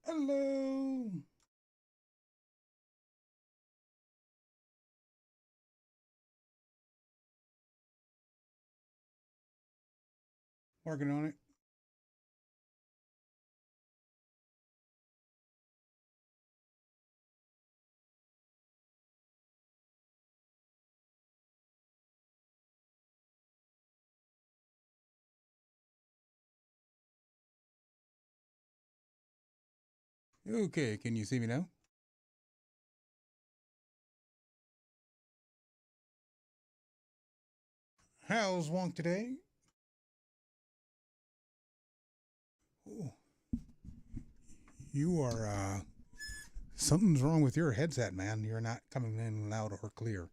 Hello. Working on it. Okay, can you see me now? How's Wonk today? Oh, you are, something's wrong with your headset, man. You're not coming in loud or clear.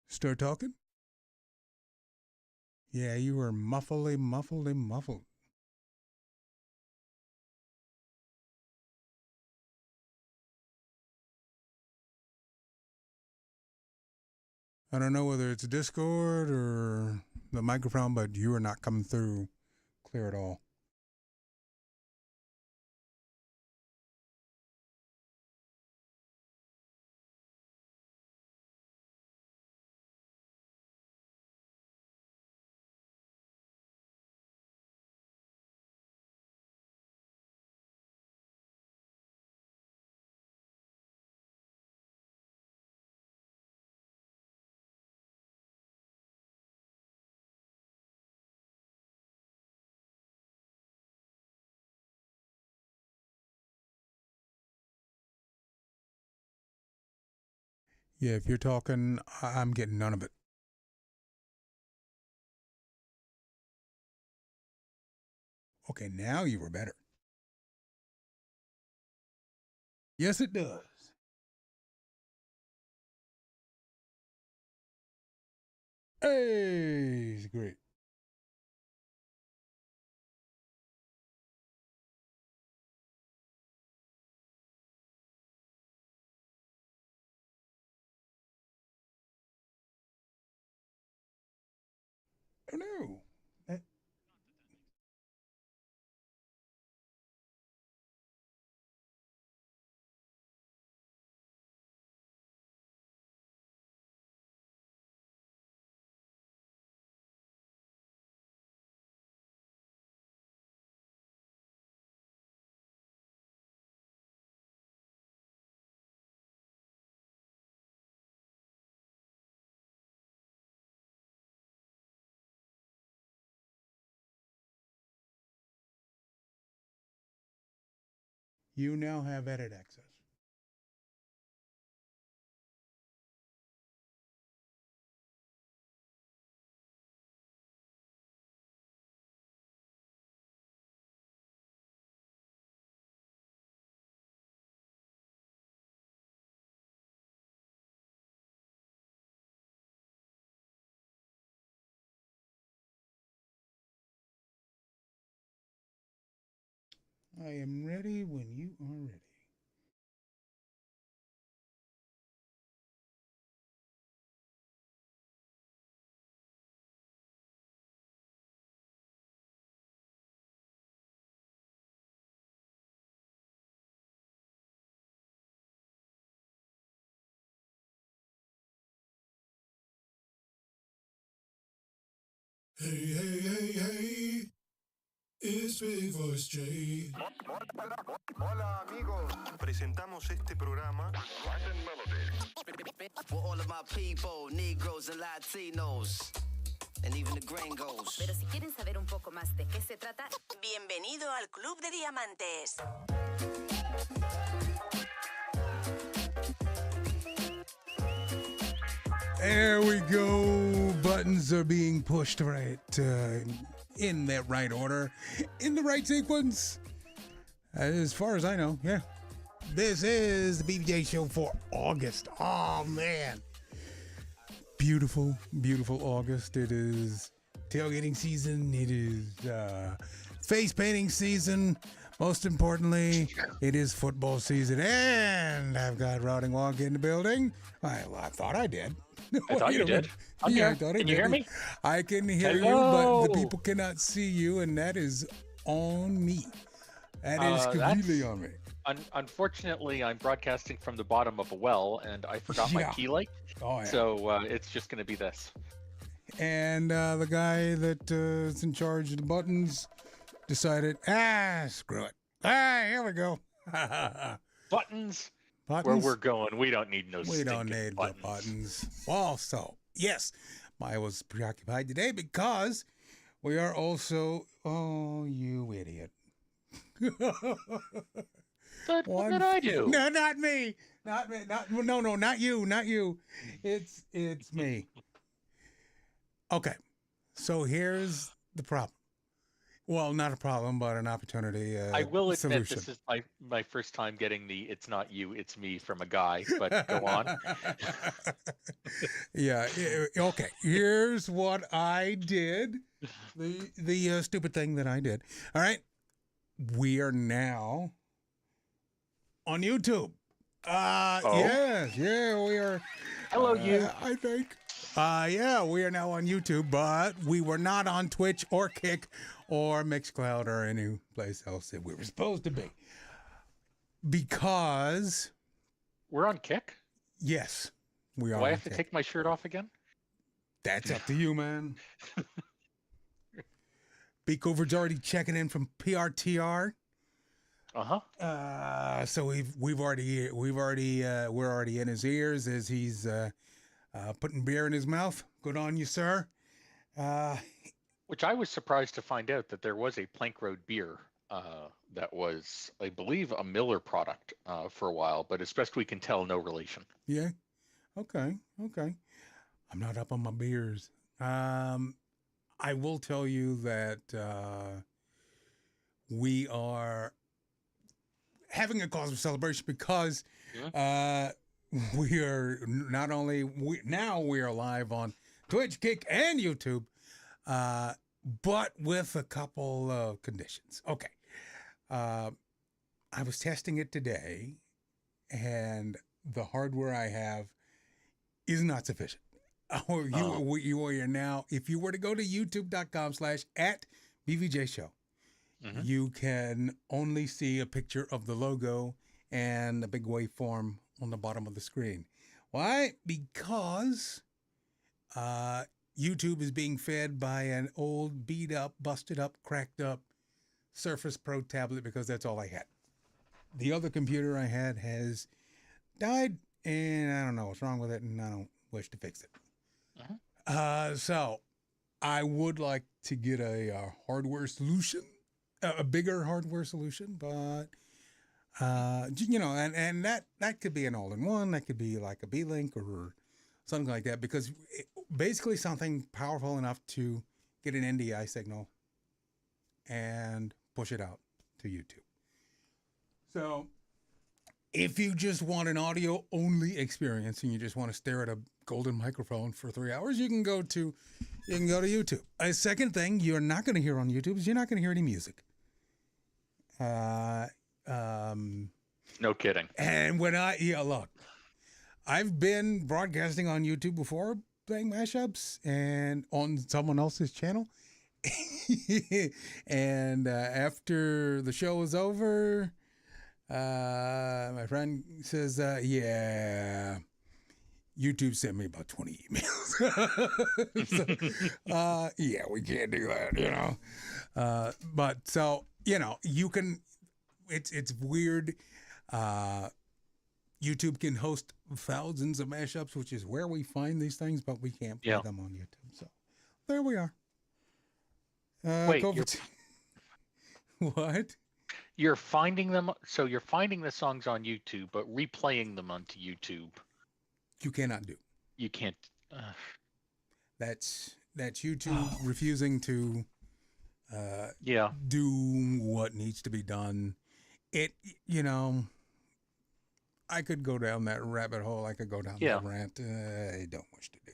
Start talking? Yeah, you were muffled. I don't know whether it's Discord or the microphone, but you are not coming through clear at all. Yeah, if you're talking, I'm getting none of it. Okay, now you were better. Yes, it does. Hey, it's great. Oh no. You now have edit access. I am ready when you are ready. Hey, hey, hey, hey, it's Big Voice J. Hola amigos, presentamos este programa For all of my people, Negroes and Latinos, and even the gringos. Pero si quieren saber un poco más de qué se trata, Bienvenido al Club de Diamantes. There we go. Buttons are being pushed right in that right order, in the right sequence. As far as I know, yeah. This is the BVJ show for August. Oh, man. Beautiful, beautiful August. It is tailgating season. It is face painting season. Most importantly, it is football season, and I've got Routing Walk in the building. Well, I thought I did. I thought you did. I'm Yeah, here. I thought I Can did. you hear me? I can hear you, but the people cannot see you, and that is on me. That is completely on me. Unfortunately, I'm broadcasting from the bottom of a well, and I forgot my key light. Oh, yeah. So it's just going to be this. And the guy that is in charge of the buttons decided, screw it. Here we go. Buttons? Buttons? Where we're going, we don't need no We don't stinking need buttons. the buttons. Also, yes, I was preoccupied today because we are also, oh, you idiot. What did I do? No, not me. Not me. No, not you. Not you. It's me. Okay. So here's the problem. Well, not a problem, but an opportunity. I will admit solution. this is my first time getting the "it's not you, it's me" from a guy. But go on. Yeah. Okay. Here's what I did. The stupid thing that I did. All right. We are now on YouTube. Yes. Yeah, we are. Hello, you. I think. Yeah, we are now on YouTube, but we were not on Twitch or Kick or Mixcloud or any place else that we were supposed to be. Because... We're on Kick? Yes, we are. Do I have to take my shirt off again? That's up to you, man. Beakover's already checking in from PRTR. So we're already in his ears as he's putting beer in his mouth. Good on you, sir. Which I was surprised to find out that there was a Plank Road beer that was, I believe, a Miller product for a while, but as best we can tell, no relation. Yeah. Okay. I'm not up on my beers. I will tell you that we are having a cause of celebration because we are not only we are live on Twitch, Kick, and YouTube, but with a couple of conditions. Okay, I was testing it today, and the hardware I have is not sufficient. You are now, if you were to go to youtube.com/@BVJ show, you can only see a picture of the logo and a big waveform on the bottom of the screen. Why? Because YouTube is being fed by an old, beat up, busted up, cracked up Surface Pro tablet because that's all I had. The other computer I had has died, and I don't know what's wrong with it, and I don't wish to fix it. So I would like to get a hardware solution, a bigger hardware solution, but and that could be an all-in-one, that could be like a B-Link or something like that, because basically something powerful enough to get an NDI signal and push it out to YouTube. So if you just want an audio-only experience and you just want to stare at a golden microphone for 3 hours, you can go to YouTube. A second thing you're not going to hear on YouTube is you're not going to hear any music. No kidding. And when look, I've been broadcasting on YouTube before, playing mashups and on someone else's channel. And after the show was over, my friend says, yeah, YouTube sent me about 20 emails. So, yeah, we can't do that, but so, you can, it's weird. YouTube can host thousands of mashups, which is where we find these things, but we can't play them on YouTube. So there we are. Wait, what? You're finding them, so you're finding the songs on YouTube, but replaying them onto YouTube. You cannot do. You can't. That's YouTube refusing to do what needs to be done. I could go down that rabbit hole. I could go down that rant. I don't wish to do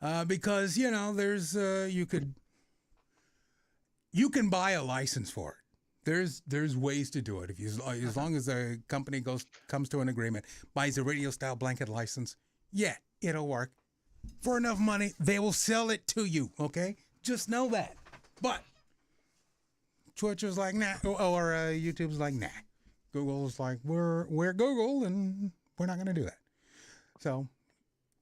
that. Because, there's, you can buy a license for it There's ways to do it. If you as long as a company comes to an agreement, buys a radio style blanket license, yeah, it'll work. For enough money, they will sell it to you. Okay, just know that. But Twitch is like nah, or YouTube's like nah. Google's like we're Google and we're not going to do that. So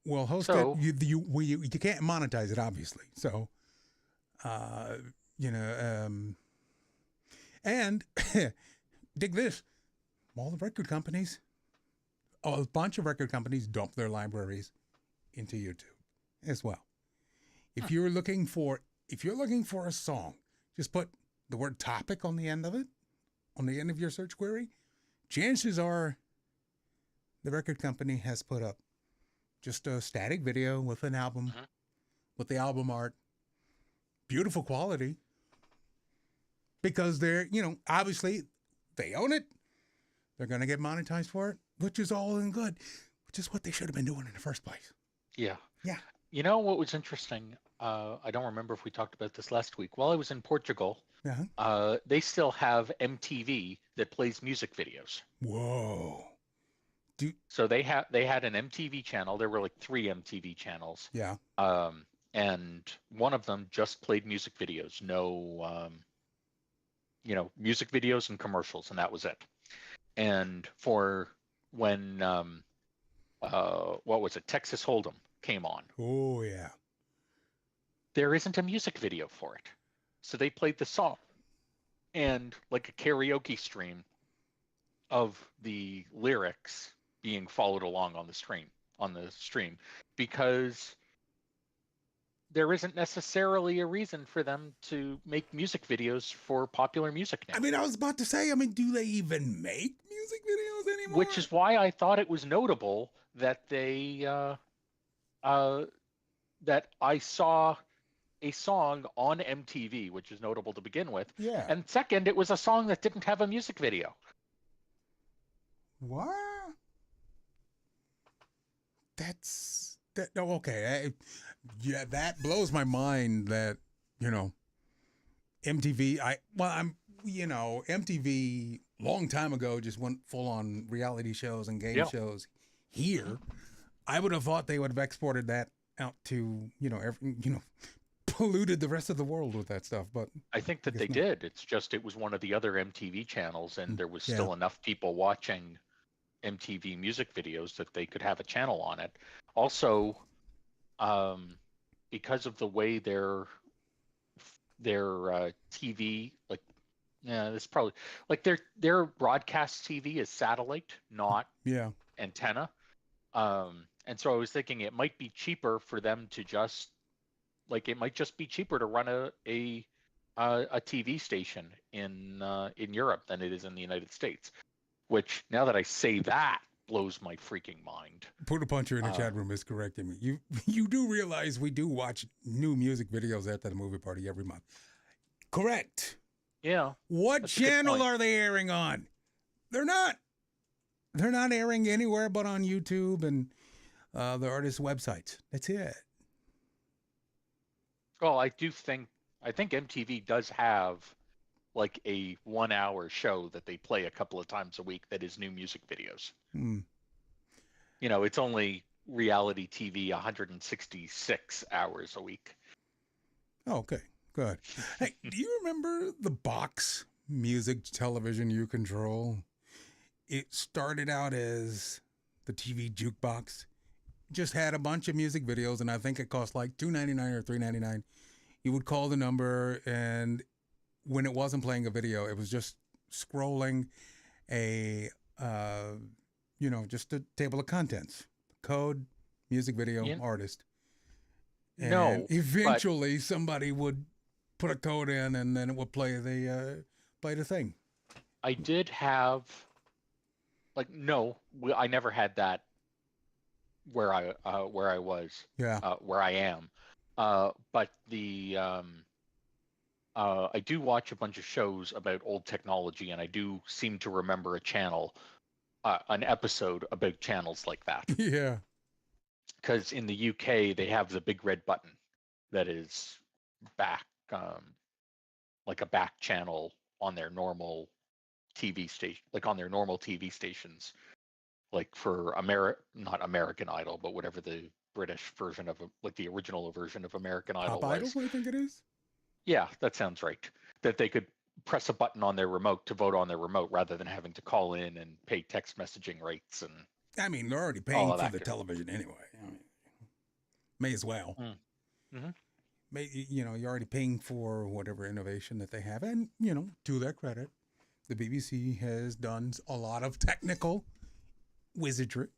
we'll host it. You can't monetize it obviously. So and dig this, all the record companies, a bunch of record companies dump their libraries into YouTube as well. If you're looking for a song, just put the word topic on the end of it, on the end of your search query. Chances are the record company has put up just a static video with an album, with the album art, beautiful quality, because they're, obviously they own it. They're going to get monetized for it, which is all in good, which is what they should have been doing in the first place. Yeah. Yeah. You know what was interesting? I don't remember if we talked about this last week. While I was in Portugal, they still have MTV that plays music videos. Whoa. So they had an MTV channel. There were like 3 MTV channels. Yeah. And one of them just played music videos. No, music videos and commercials, and that was it. And for when what was it? Texas Hold'em came on. Oh yeah. There isn't a music video for it. So they played the song and like a karaoke stream of the lyrics being followed along on the stream, because there isn't necessarily a reason for them to make music videos for popular music now. I mean, I was about to say, do they even make music videos anymore? Which is why I thought it was notable that that I saw a song on MTV, which is notable to begin with. Yeah. And second, it was a song that didn't have a music video. What? Oh, okay. Yeah, that blows my mind that, MTV, MTV long time ago just went full on reality shows and game shows here. I would have thought they would have exported that out to, polluted the rest of the world with that stuff, but I think that they did. It's just it was one of the other MTV channels, and there was still enough people watching MTV music videos that they could have a channel on it. Also, because of the way their TV, this probably like their broadcast TV is satellite, not antenna. And so I was thinking it might be cheaper for them to just it might just be cheaper to run a TV station in Europe than it is in the United States. Which, now that I say that, blows my freaking mind. Put a puncher in the chat room is correcting me. You do realize we do watch new music videos at the movie party every month. Correct. Yeah. What channel are they airing on? They're not. They're not airing anywhere but on YouTube and the artists' websites. That's it. Well, I think MTV does have like a 1-hour show that they play a couple of times a week that is new music videos. It's only reality TV 166 hours a week. Oh, okay, good. Hey, do you remember the box music television you control? It started out as the TV jukebox. Just had a bunch of music videos, and I think it cost like $2.99 or $3.99. You would call the number, and when it wasn't playing a video, it was just scrolling just a table of contents, code, music video, artist. And eventually somebody would put a code in, and then it would play the thing. I did have, I never had that where I was, where I am. But I do watch a bunch of shows about old technology, and I do seem to remember an episode about channels like that. Yeah. Because in the UK, they have the big red button that is back, like a back channel on their normal TV station, like on their normal TV stations, like for not American Idol, but whatever the British version of like the original version of American Idol Pop was. Idol, I think it is. Yeah, that sounds right. That they could press a button on their remote to vote on their remote rather than having to call in and pay text messaging rates and. I mean, they're already paying for the television anyway. I mean, may as well. You're already paying for whatever innovation that they have, and to their credit, the BBC has done a lot of technical wizardry.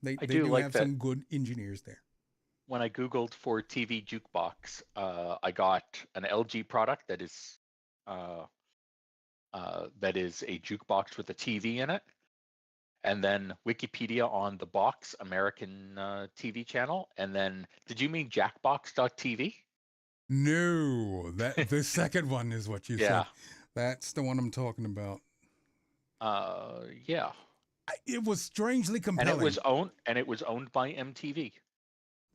They do have some good engineers there. When I Googled for TV jukebox, I got an LG product that is a jukebox with a TV in it, and then Wikipedia on the box American TV channel, and then did you mean Jackbox.tv? No, the second one is what you said. That's the one I'm talking about. Yeah. It was strangely compelling. And it was owned by MTV.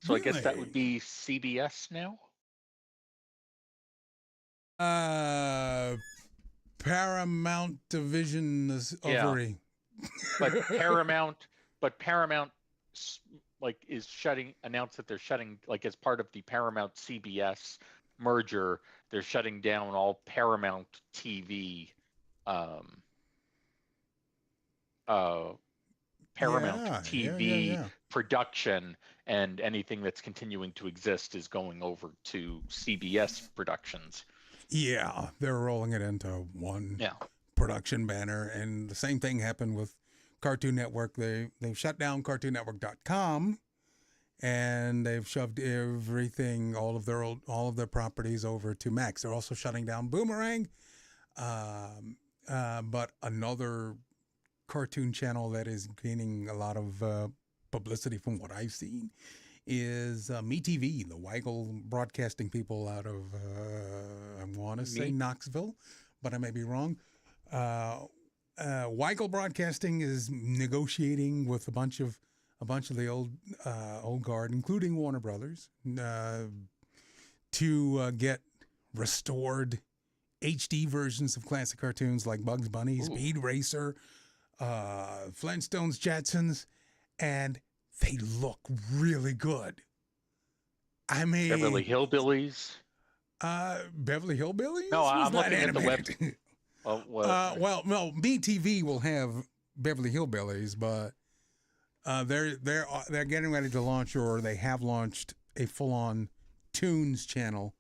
So really? I guess that would be CBS now. Paramount division is ovary. But Paramount announced that they're shutting, like as part of the Paramount CBS merger, they're shutting down all Paramount TV production, and anything that's continuing to exist is going over to CBS Productions. Yeah, they're rolling it into one production banner, and the same thing happened with Cartoon Network. They've shut down CartoonNetwork.com, and they've shoved everything, all of their properties over to Max. They're also shutting down Boomerang, but another cartoon channel that is gaining a lot of publicity from what I've seen is MeTV, the Weigel broadcasting people out of I want to say Knoxville, but I may be wrong. Weigel Broadcasting is negotiating with a bunch of the old guard, including Warner Brothers, to get restored HD versions of classic cartoons like Bugs Bunny, Speed Racer, Flintstones, Jetsons, and they look really good. I mean, Beverly Hillbillies. Beverly Hillbillies? No, I'm looking at the web. Well, BTV will have Beverly Hillbillies, but they're getting ready to launch, or they have launched, a full-on Toons channel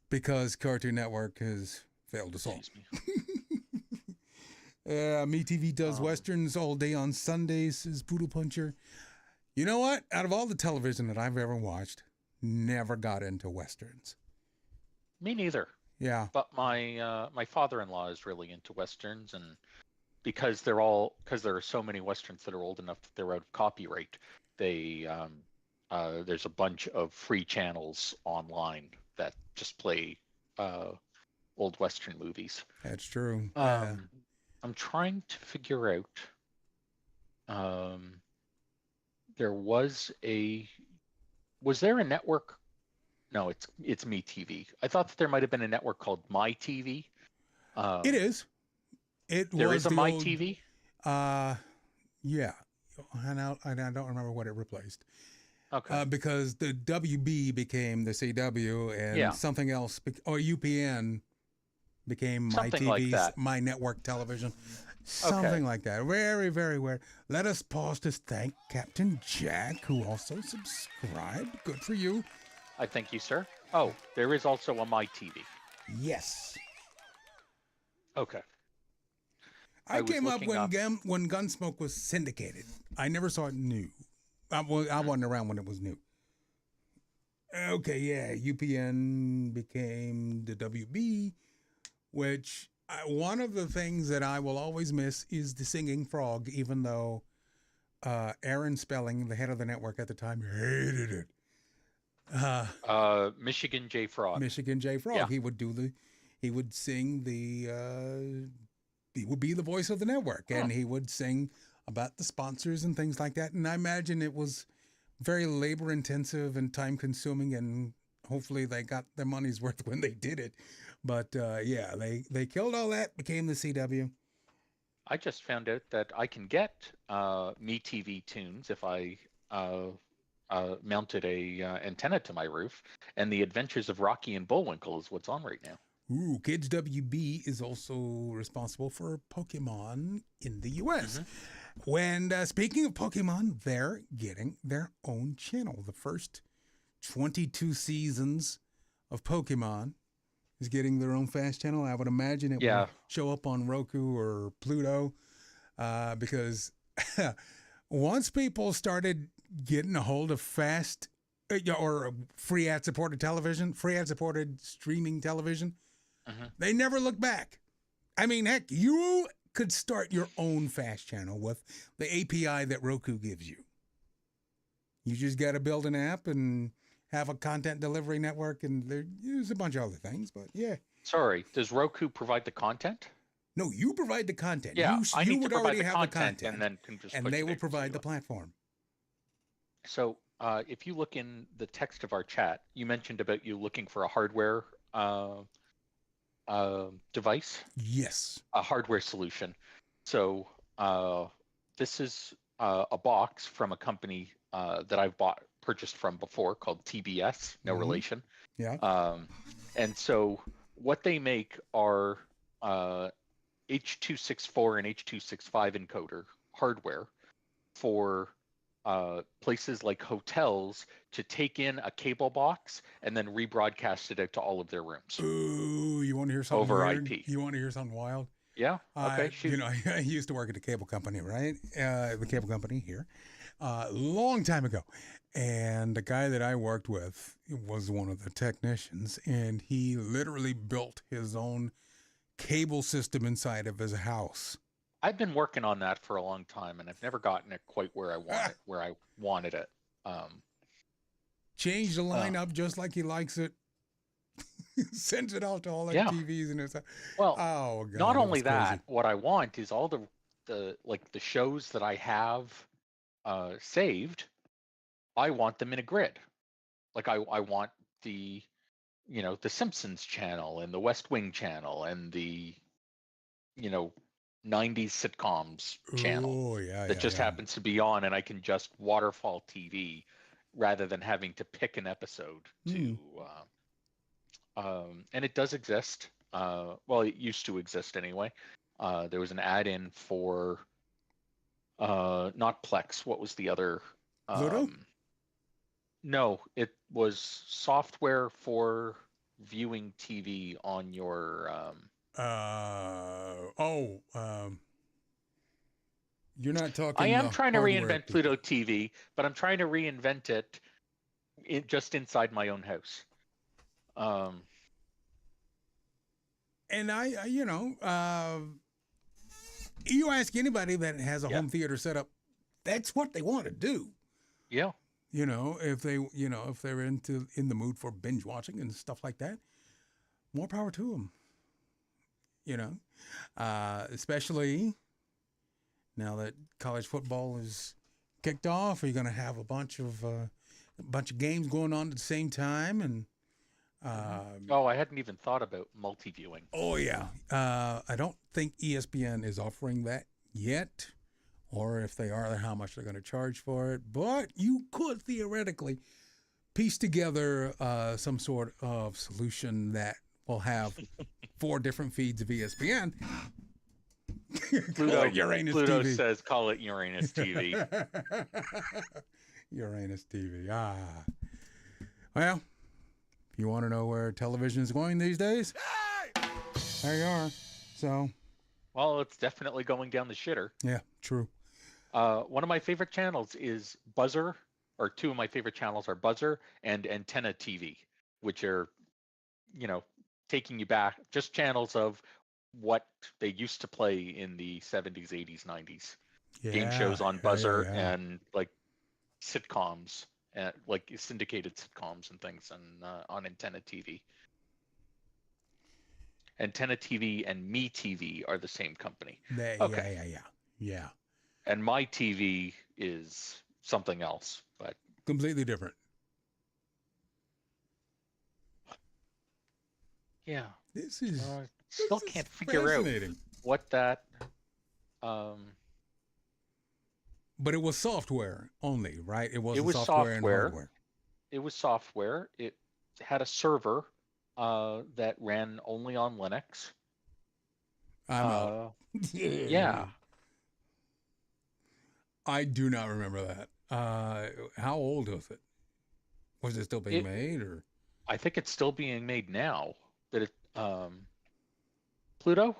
because Cartoon Network has failed us all. MeTV does Westerns all day on Sundays, says Poodle Puncher. You know what? Out of all the television that I've ever watched, never got into Westerns. Me neither. Yeah. But my father-in-law is really into Westerns, and because there are so many Westerns that are old enough that they're out of copyright, there's a bunch of free channels online that just play old Western movies. That's true. I'm trying to figure out. Was there a network? No, it's MeTV. I thought that there might have been a network called MyTV. It is. There is a MyTV. Yeah, and I don't remember what it replaced. Okay. Because the WB became the CW, and something else, or UPN became MyTV's My Network Television. Something like that. Very, very weird. Let us pause to thank Captain Jack, who also subscribed. Good for you. I thank you, sir. Oh, there is also a MyTV. Yes. Okay. I came up when Gunsmoke was syndicated. I never saw it new. I wasn't around when it was new. Okay, yeah. UPN became the WB, which one of the things that I will always miss is the singing frog, even though Aaron Spelling, the head of the network at the time, hated it. Michigan J. Frog. Michigan J. Frog. Yeah. He would sing he would be the voice of the network, and he would sing about the sponsors and things like that. And I imagine it was very labor intensive and time consuming, and hopefully they got their money's worth when they did it. But yeah, they killed all that, became the CW. I just found out that I can get MeTV tunes if I mounted a antenna to my roof, and The Adventures of Rocky and Bullwinkle is what's on right now. Ooh, Kids WB is also responsible for Pokemon in the U.S. When speaking of Pokemon, they're getting their own channel. The first 22 seasons of Pokemon is getting their own fast channel. I would imagine it will show up on Roku or Pluto because once people started getting a hold of fast or free ad-supported television, free ad-supported streaming television, they never look back. I mean, heck, you could start your own fast channel with the API that Roku gives you. You just got to build an app and have a content delivery network, and there's a bunch of other things, but yeah. Sorry, does Roku provide the content? No, you provide the content. Yeah, I need to provide the content, and then can just and they will provide the platform. So if you look in the text of our chat, you mentioned about you looking for a hardware device. Yes. A hardware solution. So this is a box from a company that I've purchased from before called TBS, no relation. Yeah. And so what they make are H.264 and H.265 encoder hardware for places like hotels to take in a cable box and then rebroadcast it out to all of their rooms. Ooh, you want to hear something over weird? IP? You want to hear something wild? Yeah. Okay. You know, I used to work at a cable company, right? The cable company here, long time ago, and the guy that I worked with was one of the technicians, and he literally built his own cable system inside of his house. I've been working on that for a long time, and I've never gotten it quite where I wanted it. Change the lineup just like he likes it. Sends it out to all the TVs and it's well. Oh God, not only that, crazy. what I want is all the shows that I have saved. I want them in a grid. Like I want the Simpsons channel and the West Wing channel and the 90s sitcoms channel that just happens to be on, and I can just waterfall TV rather than having to pick an episode to and it does exist. Well, it used to exist anyway. There was an add-in for not Plex. What was the other? Pluto? No, it was software for viewing TV on your. You're not talking. I am trying to reinvent Pluto TV, but I'm trying to reinvent it just inside my own house. And you ask anybody that has a home theater set up, that's what they want to do. Yeah. If they're in the mood for binge watching and stuff like that, more power to them. Especially now that college football is kicked off, you're going to have a bunch of games going on at the same time, and I hadn't even thought about multi-viewing. Oh yeah, I don't think ESPN is offering that yet, or if they are, how much they're going to charge for it. But you could theoretically piece together some sort of solution that will have 4 different feeds of ESPN. Pluto says, "Call it Uranus TV." Uranus TV. Well, if you want to know where television is going these days, there you are. So, well, it's definitely going down the shitter. Yeah, true. One of my favorite channels is Buzzer, or 2 of my favorite channels are Buzzer and Antenna TV, which are, taking you back, just channels of what they used to play in the 70s, 80s, 90s. Game shows on Buzzer and like sitcoms, like syndicated sitcoms and things, and on Antenna TV. Antenna TV and MeTV are the same company. Yeah. And my TV is something else, but completely different. Yeah. This is still this can't is figure out fascinating. what that. But it was software only, right? It It wasn't was software and software. hardware. It was software. It had a server that ran only on Linux. I'm out. Yeah. I do not remember that. How old was it? Was it still being made, or? I think it's still being made now. That it Pluto?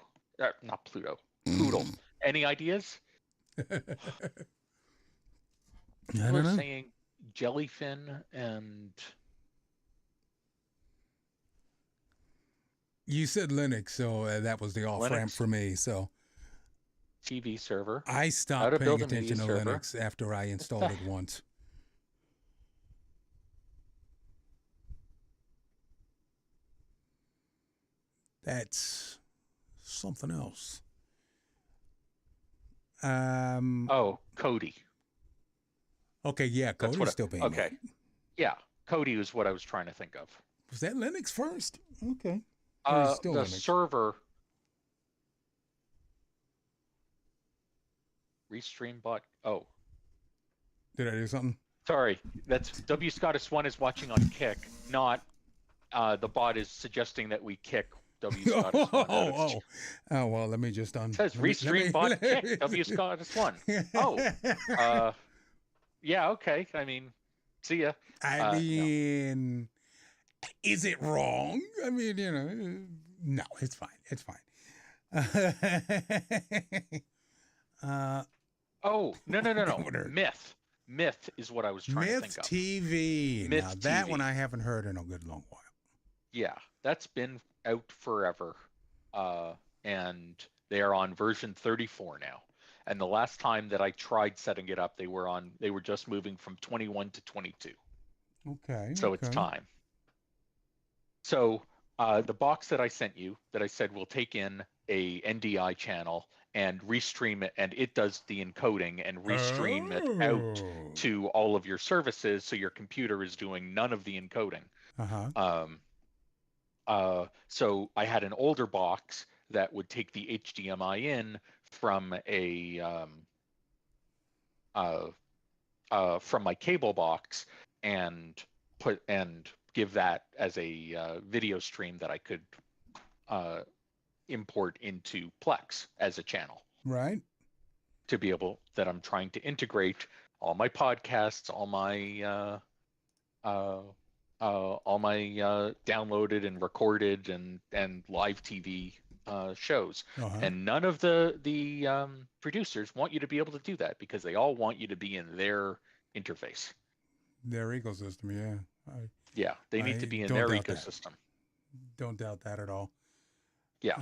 Not Pluto. Poodle. Any ideas? I People don't are know. saying Jellyfin and You said Linux, so that was the off ramp Linux for me. So TV server. I How stopped to paying build a media attention to server. Linux after I installed it once. That's something else. Oh, Kodi. Okay, yeah, That's Cody's what. still being Okay. made. Yeah, Kodi was what I was trying to think of. Was that Linux first? Okay. Or is it still The Linux? server. Restream bot. Oh, Did I do something? sorry. That's W Scottus One is watching on Kick, not the bot is suggesting that we kick W Scottus One. Oh, well, let me just It says restream bot kick W Scottus One. Oh, yeah, okay. I mean, see ya. I mean, is it wrong? I mean, no, it's fine. It's fine. Oh, no. Myth is what I was trying to think Myth of. TV. Myth Now, that TV. one I haven't heard in a good long while. Yeah, that's been out forever. And they are on version 34 now. And the last time that I tried setting it up, they were just moving from 21 to 22. Okay. So it's time. So the box that I sent you, that I said will take in a NDI channel and restream it, and it does the encoding and restream it out to all of your services, so your computer is doing none of the encoding. So I had an older box that would take the HDMI in from from my cable box and give that as a video stream that I could import into Plex as a channel. Right. To be able that I'm trying to integrate all my podcasts, all my downloaded and recorded and live TV shows. And none of the producers want you to be able to do that because they all want you to be in their interface. Their ecosystem, yeah. They need to be in their ecosystem. Don't doubt that at all. Yeah.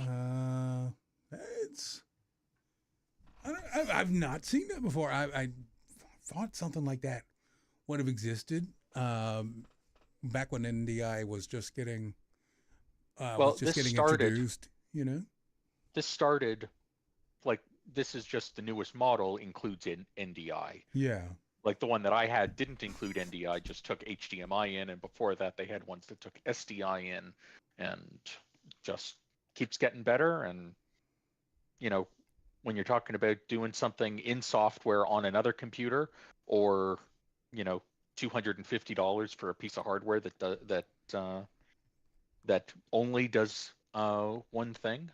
I've not seen that before. I thought something like that would have existed back when NDI was just getting introduced. This started this is just the newest model includes NDI. Yeah. Like the one that I had didn't include NDI, just took HDMI in, and before that they had ones that took SDI in, and just keeps getting better. And when you're talking about doing something in software on another computer, or $250 for a piece of hardware that only does one thing.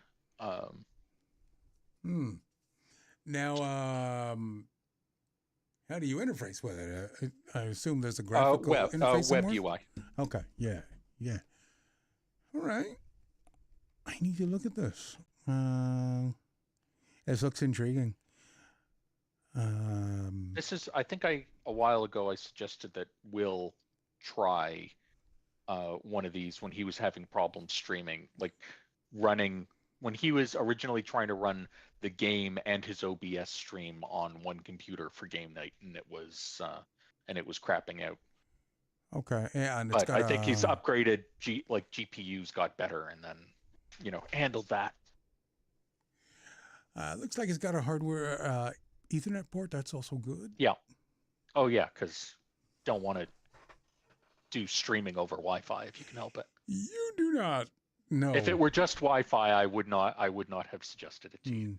Now, how do you interface with it? I assume there's a graphical interface somewhere? Web UI. Okay, yeah. All right. I need to look at this. This looks intriguing. This is, I think a while ago I suggested that Will try one of these when he was having problems streaming, when he was originally trying to run the game and his OBS stream on one computer for game night, and it was crapping out. Okay, yeah, and but I think he's upgraded. GPUs got better, and then handled that. Looks like it's got a hardware Ethernet port. That's also good. Yeah. Oh yeah, because don't want to do streaming over Wi-Fi if you can help it. You do not. No. If it were just Wi-Fi, I would not have suggested it to you.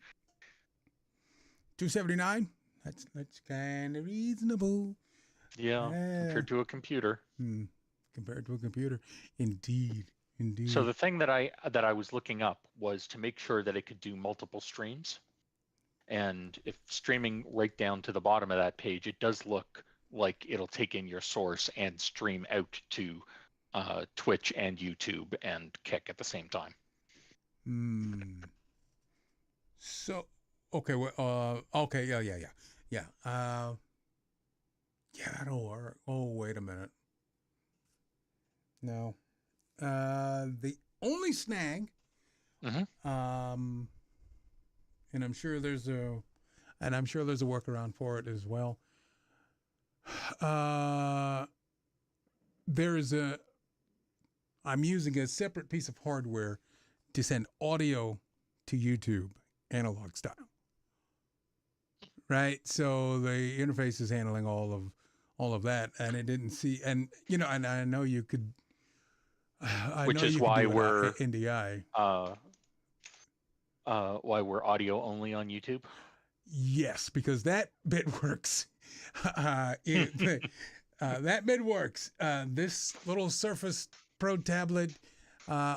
$279. That's kind of reasonable. Yeah, compared to a computer. Compared to a computer, indeed. So the thing that I was looking up was to make sure that it could do multiple streams. And if streaming right down to the bottom of that page, it does look like it'll take in your source and stream out to Twitch and YouTube and Kick at the same time. So, okay, okay, yeah. That'll work. Oh, wait a minute. No. The only snag, and I'm sure there's a workaround for it as well. I'm using a separate piece of hardware to send audio to YouTube analog style. Right? So the interface is handling all of that, and it didn't see, and and I know you could. Which is why we're NDI. Why we're audio only on YouTube. Yes, because that bit works. That bit works. This little Surface Pro tablet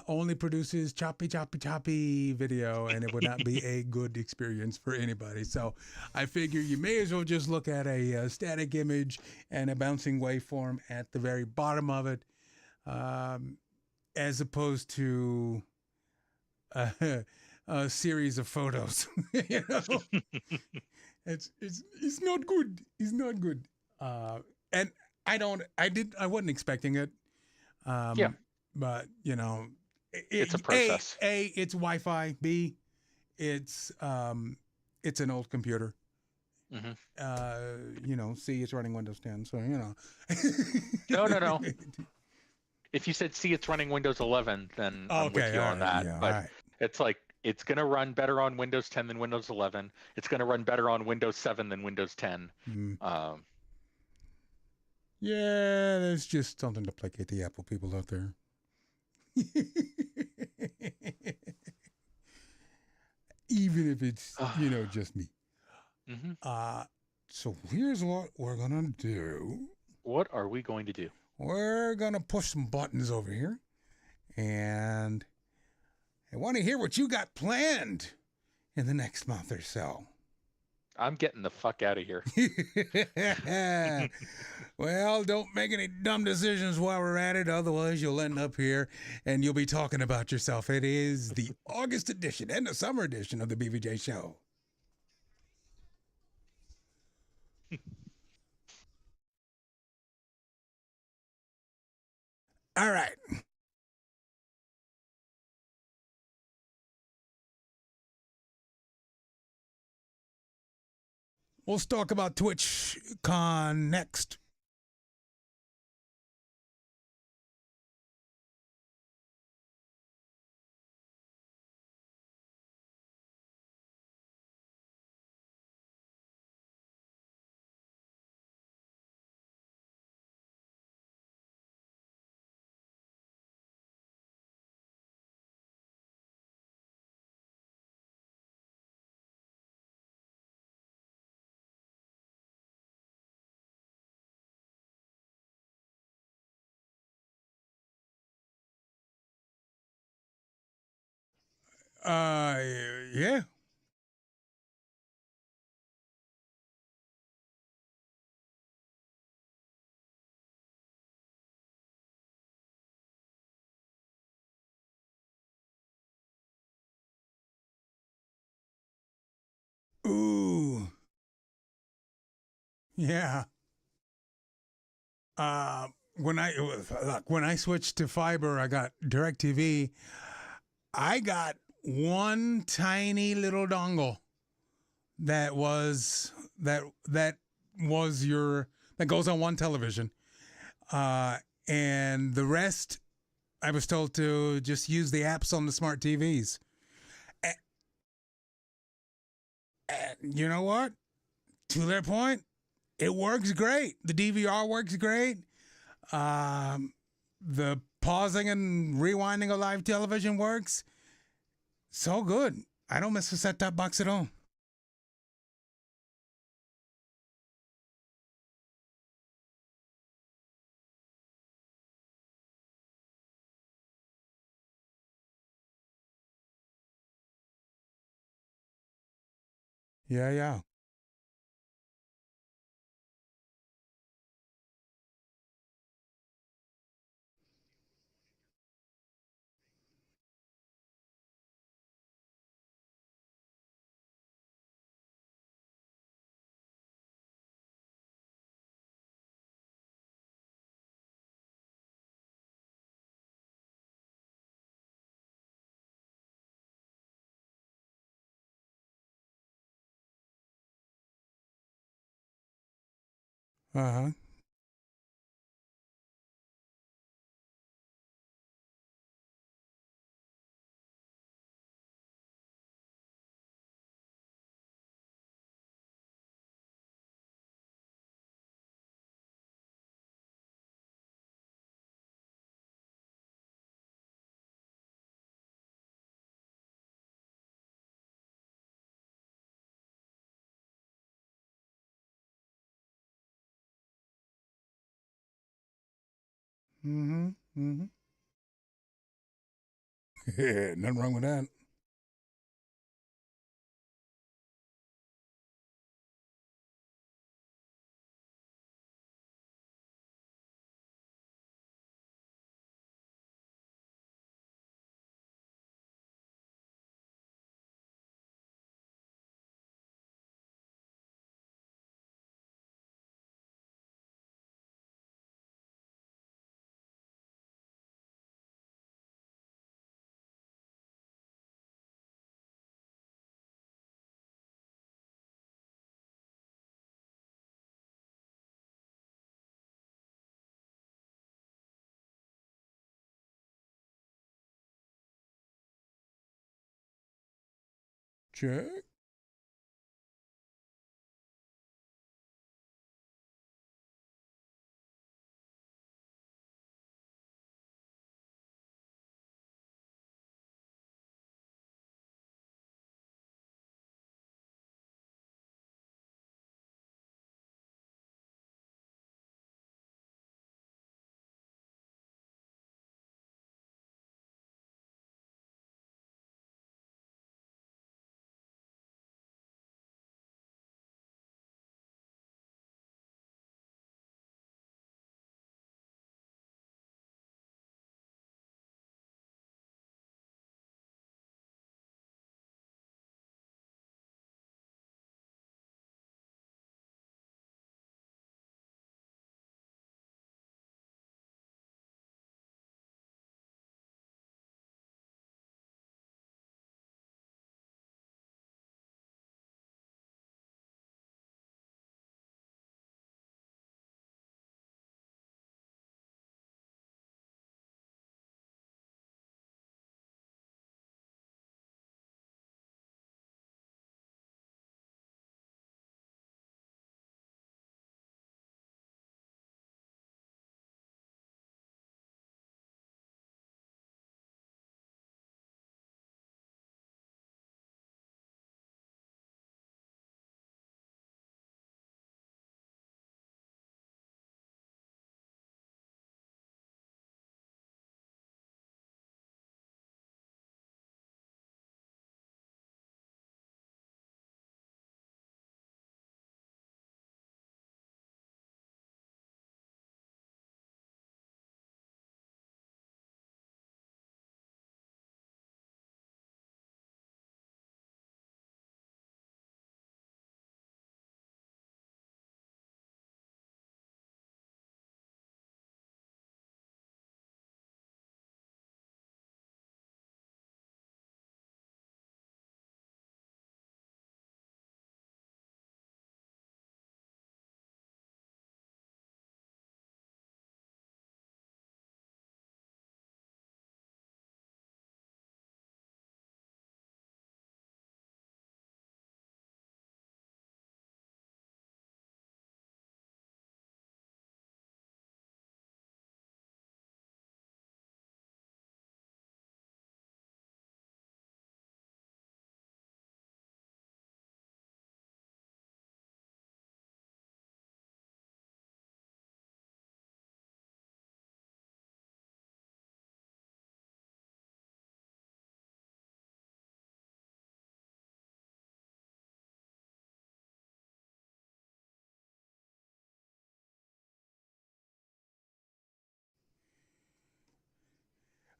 only produces choppy video, and it would not be a good experience for anybody. So I figure you may as well just look at a static image and a bouncing waveform at the very bottom of it, as opposed to a series of photos. It's not good. It's not good. And I wasn't expecting it. But it's a process. It's Wi-Fi. B, it's an old computer. C, it's running Windows 10. So No. If you said C, it's running Windows 11, then I'm with you on that. Yeah, but it's like it's going to run better on Windows 10 than Windows 11. It's going to run better on Windows 7 than Windows 10. Yeah, there's just something to placate the Apple people out there. Even if it's just me. So here's what we're gonna do. What are we going to do? We're gonna push some buttons over here, and I want to hear what you got planned in the next month or so. I'm getting the fuck out of here. Well, don't make any dumb decisions while we're at it. Otherwise, you'll end up here and you'll be talking about yourself. It is the August edition and the summer edition of the BVJ show. All right. We'll talk about TwitchCon next. Yeah. Ooh. Yeah. When I switched to fiber, I got DirecTV. I got one tiny little dongle that goes on one television, and the rest I was told to just use the apps on the smart TVs. And you know what? To their point, it works great. The DVR works great. The pausing and rewinding a live television works. So good. I don't miss a set-top box at all. Yeah, yeah. Uh-huh. Mm-hmm. Mm-hmm. Yeah, nothing wrong with that. Check.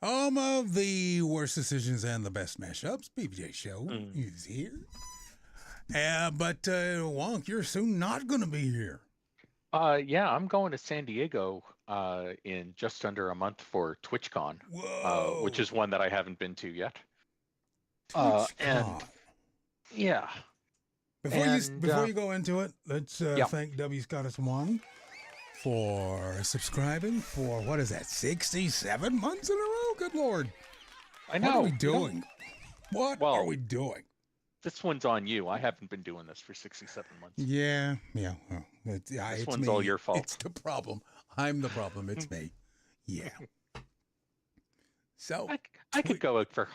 Home of the worst decisions and the best mashups. BVJ Show is here. But Wonk, you're soon not going to be here. Yeah, I'm going to San Diego in just under a month for TwitchCon, which is one that I haven't been to yet. TwitchCon. Yeah. Before you go into it, let's thank W. Scottus One for subscribing for, what is that, 67 months in a row? Good Lord. I know. What are we doing? What are we doing? This one's on you. I haven't been doing this for 67 months. Yeah. Well, this one's me. all your fault. It's the problem. I'm the problem. It's me. Yeah. So I could go out for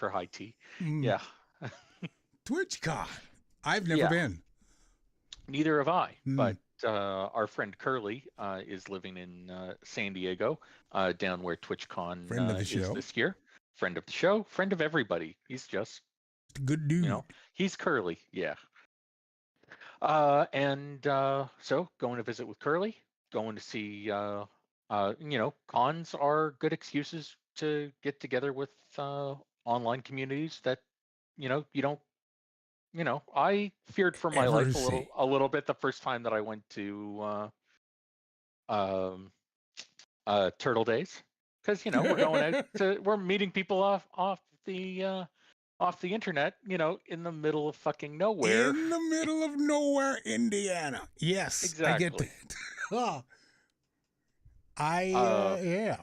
high tea. Yeah. TwitchCon. I've never been. Neither have I. But our friend Curly is living in San Diego, down where TwitchCon is this year. Friend of the show, friend of everybody. He's just good dude. He's Curly. Yeah. So going to visit with Curly, going to see. Cons are good excuses to get together with online communities that you don't. I feared for my life a little bit the first time that I went to Turtle Days, because we're going out we're meeting people off the internet, in the middle of fucking nowhere. In the middle of nowhere, Indiana. Yes, exactly. I get that.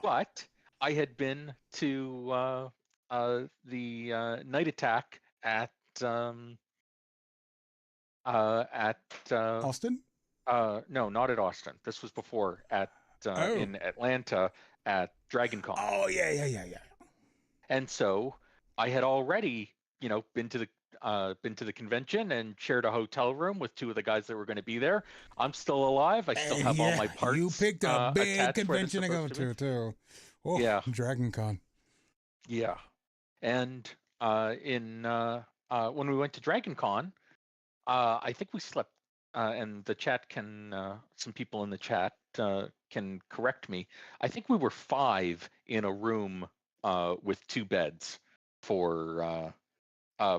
But I had been to the night attack at Austin? No, not at Austin. This was before in Atlanta at DragonCon. Oh yeah. And so I had already, been to the convention and shared a hotel room with two of the guys that were going to be there. I'm still alive. I still have all my parts. You picked a big convention to go to too. Oh, yeah, DragonCon. Yeah, and when we went to DragonCon, I think we slept. And the chat can, some people in the chat can correct me. I think we were 5 in a room with 2 beds for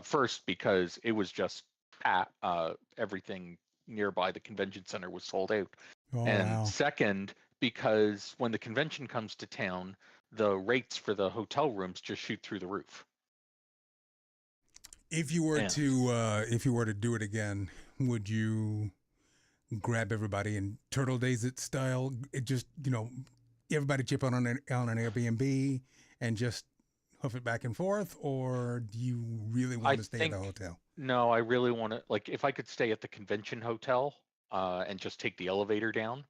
first, because it was just everything nearby the convention center was sold out. Second, because when the convention comes to town, the rates for the hotel rooms just shoot through the roof. If you were to do it again, would you grab everybody in Turtle Days it style? It just, everybody chip on an Airbnb and just hoof it back and forth, or do you really want to stay at the hotel? No, I really want to, if I could stay at the convention hotel and just take the elevator down.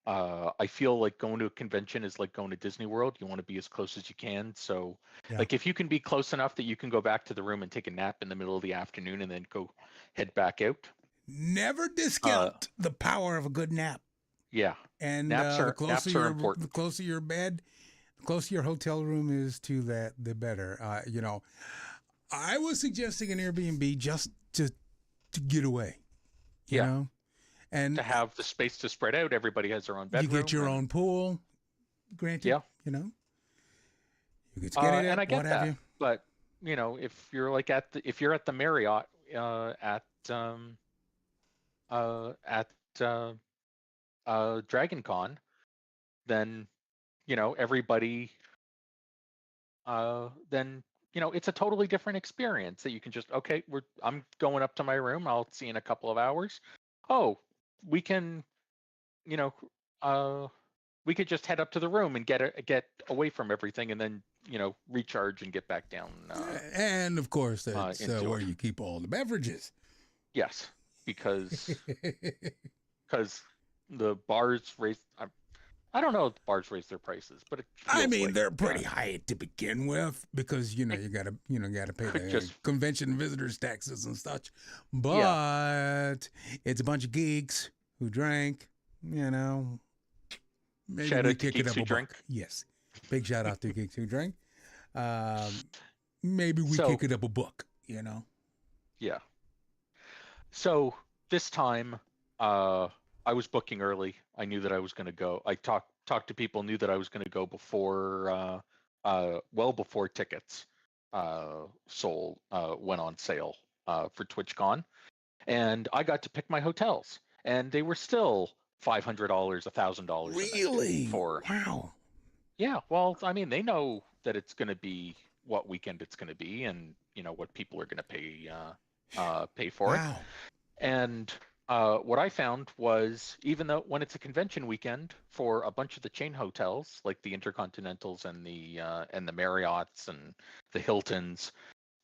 I feel like going to a convention is like going to Disney World. You want to be as close as you can. So, if you can be close enough that you can go back to the room and take a nap in the middle of the afternoon and then go head back out. Never discount the power of a good nap. Yeah. And naps are important. The closer your bed, the closer your hotel room is to that, the better. I was suggesting an Airbnb just to get away. You know? And to have the space to spread out, everybody has their own bedroom. You get your own pool, granted. Yeah. You get to get it, and I get what that. have you. But if you're if you're at the Marriott at DragonCon, then everybody then it's a totally different experience that you can just I'm going up to my room. I'll see you in a couple of hours. Oh, we can, we could just head up to the room and get away from everything, and then recharge and get back down. And of course, that's where you keep all the beverages. Yes, because the bars raise. I don't know if bars raise their prices, but they're pretty high to begin with, because you gotta pay the convention visitors taxes and such. But it's a bunch of geeks who drank. Maybe shout we out to kick it geeks up who a drink. buck. Yes, big shout out to geeks who drink. Maybe we kick it up a buck. Yeah. So this time, I was booking early. I knew that I was going to go. I talked to people, knew that I was going to go before well before tickets went on sale for TwitchCon, and I got to pick my hotels, and they were still $500, $1,000 Really? for. Wow. Yeah, well, I mean, they know that it's going to be what weekend it's going to be, and what people are going to pay for it. Wow. And what I found was, even though when it's a convention weekend for a bunch of the chain hotels, like the Intercontinentals and the Marriotts and the Hiltons,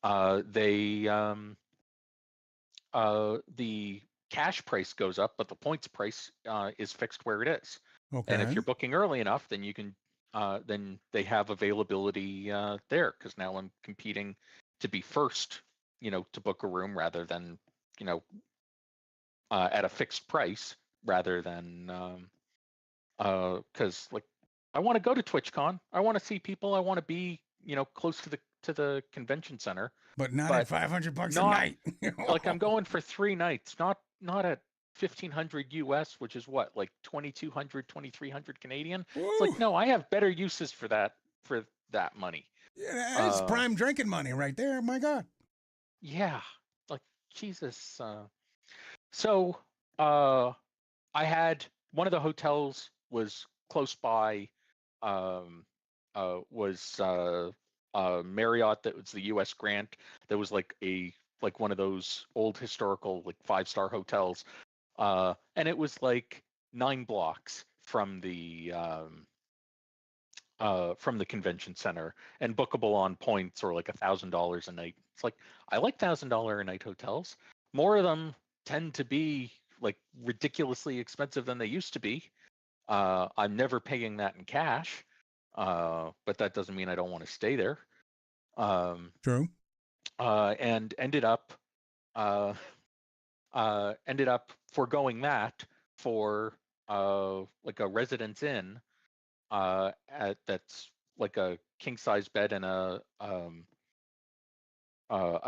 the cash price goes up, but the points price is fixed where it is. Okay. And if you're booking early enough, then you can then they have availability there, because now I'm competing to be first, to book a room rather than at a fixed price, rather than because like I want to go to TwitchCon, I want to see people, I want to be close to the convention center, but not at $500 a night. Like I'm going for 3 nights, not at 1,500 US, which is what, like 2,200, 2,300 Canadian. Woo. It's like, no, I have better uses for that money. Yeah, that's prime drinking money right there. My God. Yeah, like Jesus. So I had one of the hotels was close by. Was Marriott, that was the U.S. Grant, that was like one of those old historical like 5-star hotels, and it was like 9 blocks from the convention center, and bookable on points, or like $1,000 a night. It's like, I like $1,000 a night hotels. More of them tend to be like ridiculously expensive than they used to be. I'm never paying that in cash, but that doesn't mean I don't want to stay there. True. And ended up foregoing that for like a Residence Inn that's like a king size bed and I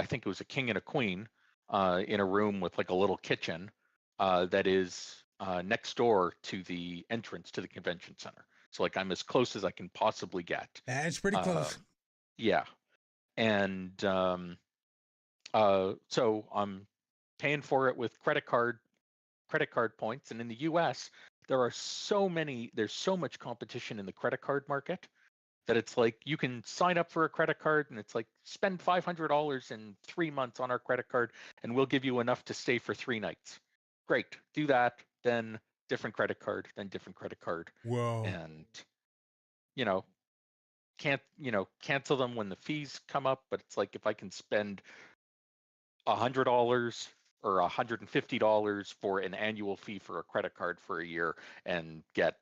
think it was a king and a queen in a room with like a little kitchen that is next door to the entrance to the convention center. So like I'm as close as I can possibly get. That's pretty close. Yeah. And so I'm paying for it with credit card points. And in the US, there's so much competition in the credit card market that it's like you can sign up for a credit card and it's like, spend $500 in 3 months on our credit card and we'll give you enough to stay for 3 nights. Great, do that, then different credit card, then different credit card. Whoa. And cancel them when the fees come up, but it's like, if I can spend $100 or $150 for an annual fee for a credit card for a year and get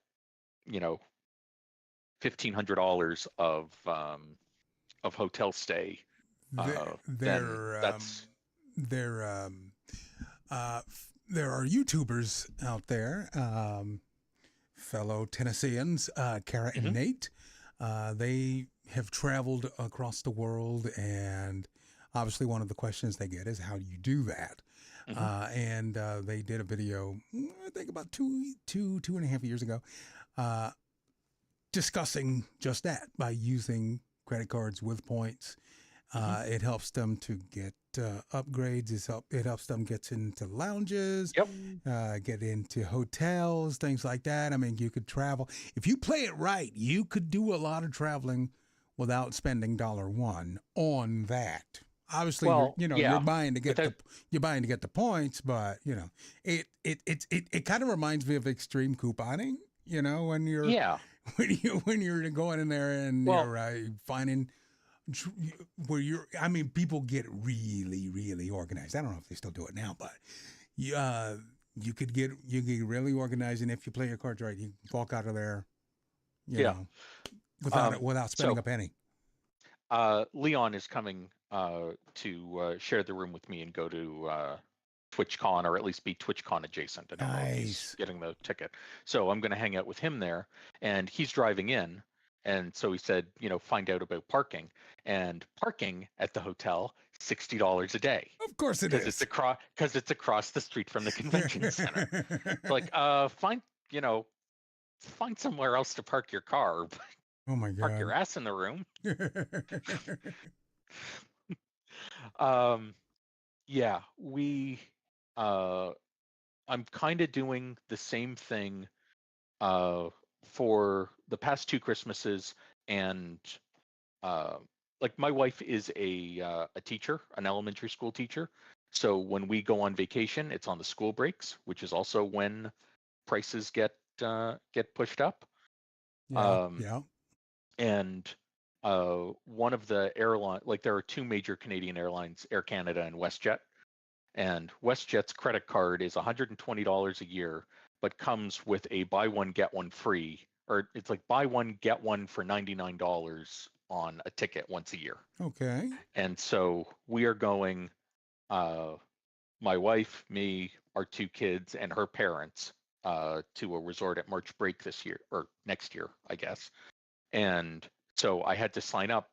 $1,500 of hotel stay, there are YouTubers out there, fellow Tennesseans, Kara and Nate. They have traveled across the world, and obviously one of the questions they get is, how do you do that? And they did a video, I think about two and a half years ago, discussing just that, by using credit cards with points. It helps them to get upgrades. It helps them get into lounges, get into hotels, things like that. I mean, you could travel. If you play it right, you could do a lot of traveling without spending $1 on that. Obviously, you're buying to get the points, but it kind of reminds me of extreme couponing. When you're when you're going in there and you're finding where people get really, really organized. I don't know if they still do it now, but you get really organized, and if you play your cards right, you walk out of there, without spending a penny. Leon is coming to share the room with me and go to TwitchCon, or at least be TwitchCon adjacent. I don't know if he's getting the ticket. So I'm going to hang out with him there, and he's driving in. And so he said, find out about parking. And parking at the hotel, $60 a day. Of course it is. Because it's across the street from the convention center. It's like, find somewhere else to park your car. Oh my Park your God. ass in the room. Yeah, I'm kind of doing the same thing for the past two Christmases, and uh, like my wife is a teacher, an elementary school teacher. So when we go on vacation, it's on the school breaks, which is also when prices get pushed up. Yeah. Um, Yeah. and one of the airline, like there are two major Canadian airlines, Air Canada and WestJet. And WestJet's credit card is $120 a year, but comes with a buy one get one free, or it's like buy one get one for $99 on a ticket once a year. Okay. And so we are going, my wife, me, our two kids, and her parents to a resort at March break this year or next year, I guess. And so I had to sign up,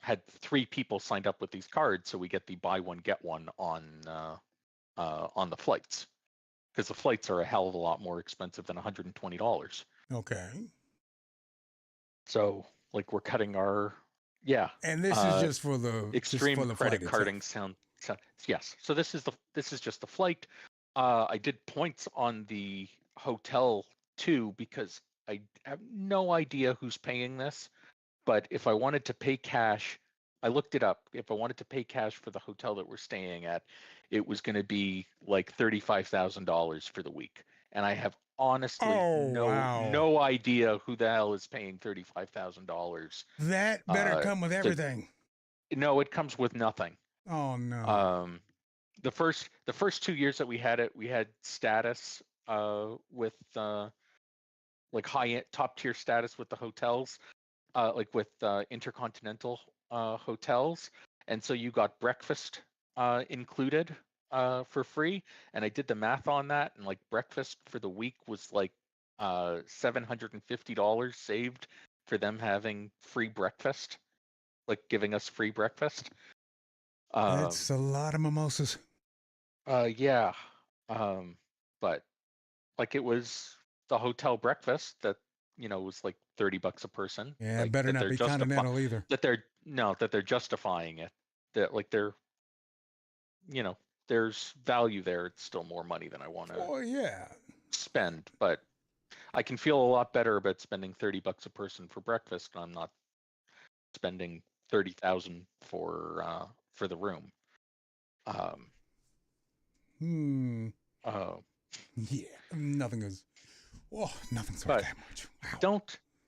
had three people signed up with these cards, so we get the buy one get one on the flights, because the flights are a hell of a lot more expensive than $120. Okay. So like we're cutting our And this is just for the extreme credit flight carding itself. yes. So this is just the flight. I did points on the hotel too, because I have no idea who's paying this. But if I wanted to pay cash, I looked it up. If I wanted to pay cash for the hotel that we're staying at, it was going to be like $35,000 for the week. And I have honestly no idea who the hell is paying $35,000. That better come with everything. No, it comes with nothing. Oh no. The first 2 years that we had it, we had status with like top tier status with the hotels. Like with intercontinental hotels, and so you got breakfast included for free. And I did the math on that, and like breakfast for the week was like $750 saved for them having free breakfast, like giving us free breakfast. That's a lot of mimosas. Yeah, but like it was the hotel breakfast that was like $30 a person. Yeah, Like better that not they're be continental either. that they're justifying it. That like there's value there. It's still more money than I want to Oh yeah. spend, but I can feel a lot better about spending $30 a person for breakfast. I'm not spending 30,000 for the room. Yeah, nothing's worth But that much. Wow.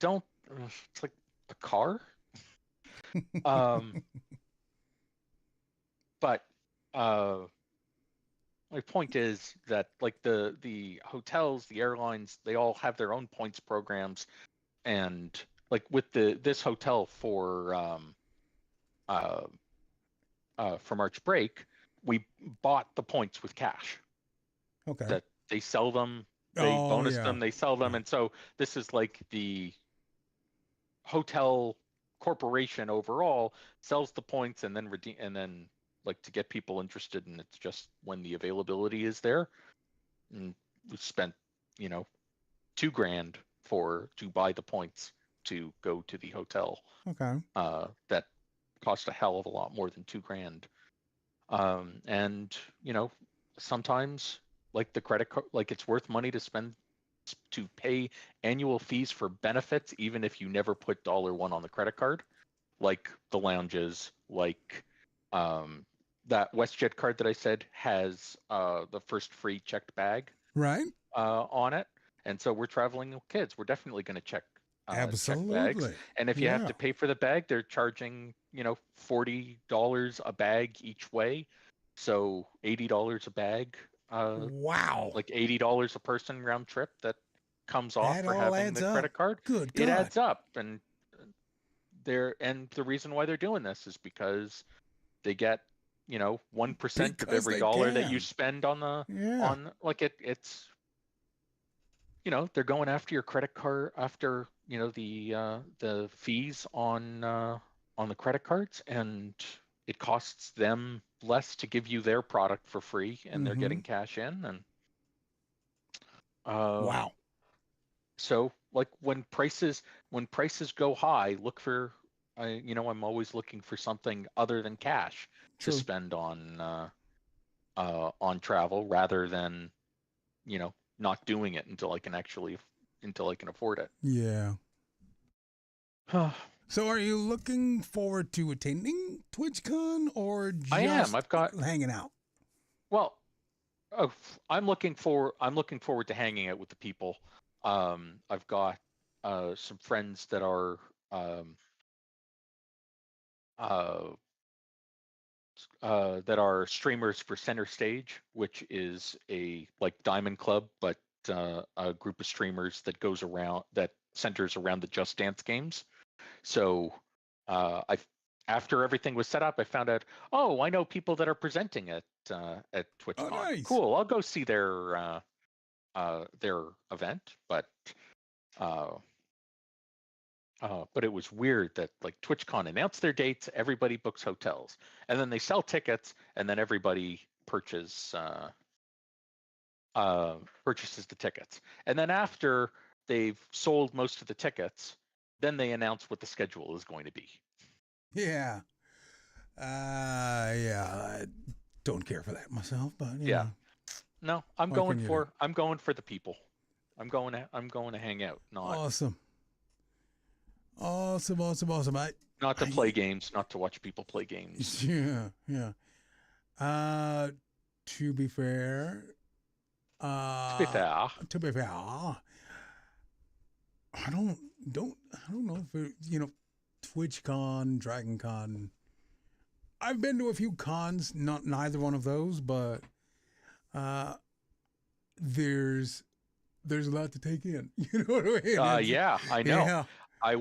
don't it's like a car. But my point is that like the hotels, the airlines, they all have their own points programs. And like with this hotel for March break, we bought the points with cash. Okay. That they sell them, they bonus them, they sell them. Yeah. And so this is like the hotel corporation overall sells the points and then redeem, and then like to get people interested, and it's just when the availability is there. And we spent $2,000 to buy the points to go to the hotel. Okay. That cost a hell of a lot more than $2,000. And sometimes like the credit card, like it's worth money to spend to pay annual fees for benefits, even if you never put $1 on the credit card, like the lounges, like that WestJet card that I said has the first free checked bag on it. And so we're traveling with kids. We're definitely going to check check bags. And if you have to pay for the bag, they're charging $40 a bag each way, so $80 a bag. Wow. Like $80 a person round trip that comes off that for having the credit card. Good God. It adds up. And the reason why they're doing this is because they get 1% of every dollar that you spend on on like it's they're going after your credit card, after the fees on the credit cards, and it costs them less to give you their product for free, and they're getting cash in. And wow. So like when prices go high, look for I'm always looking for something other than cash to True. spend on travel rather than not doing it until I can afford it. Yeah. So are you looking forward to attending TwitchCon or just I am. I've got hanging out? Well, I'm looking forward to hanging out with the people. I've got some friends that are uh, streamers for Center Stage, which is a like Diamond Club, but a group of streamers that centers around the Just Dance games. So I after everything was set up, I found out, oh, I know people that are presenting at TwitchCon. Oh, nice. Cool. I'll go see their event, but it was weird that like TwitchCon announced their dates, everybody books hotels, and then they sell tickets, and then everybody purchases the tickets, and then after they've sold most of the tickets, then they announce what the schedule is going to be. Yeah. Yeah. I don't care for that myself, but yeah. No, I'm going for the people. I'm going to hang out, not awesome. Not to play games, not to watch people play games. Yeah. To be fair, I don't know if TwitchCon, DragonCon. I've been to a few cons, neither one of those, but there's a lot to take in. You know what I mean? Yeah, I know. Yeah. I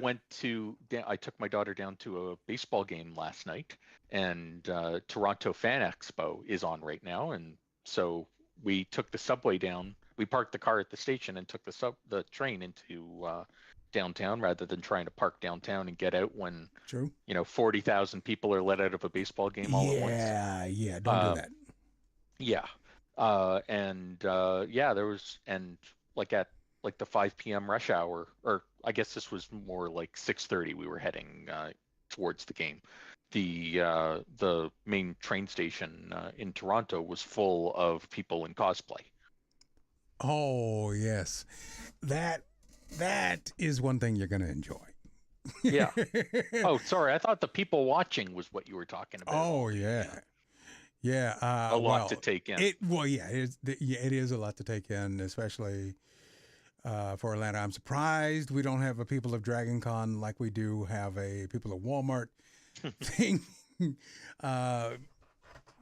took my daughter down to a baseball game last night, and Toronto Fan Expo is on right now, and so we took the subway down. We parked the car at the station and took the train into downtown rather than trying to park downtown and get out when 40,000 people are let out of a baseball game all at once. Yeah, don't do that. Yeah, there was, and like at like the 5 p.m. rush hour, or I guess this was more like 6:30. We were heading towards the game. The main train station in Toronto was full of people in cosplay. Oh yes, that is one thing you're gonna enjoy. Yeah. Oh, sorry. I thought the people watching was what you were talking about. Oh yeah. Yeah. A lot to take in. It is a lot to take in, especially for Atlanta. I'm surprised we don't have a People of DragonCon like we do have a People of Walmart thing.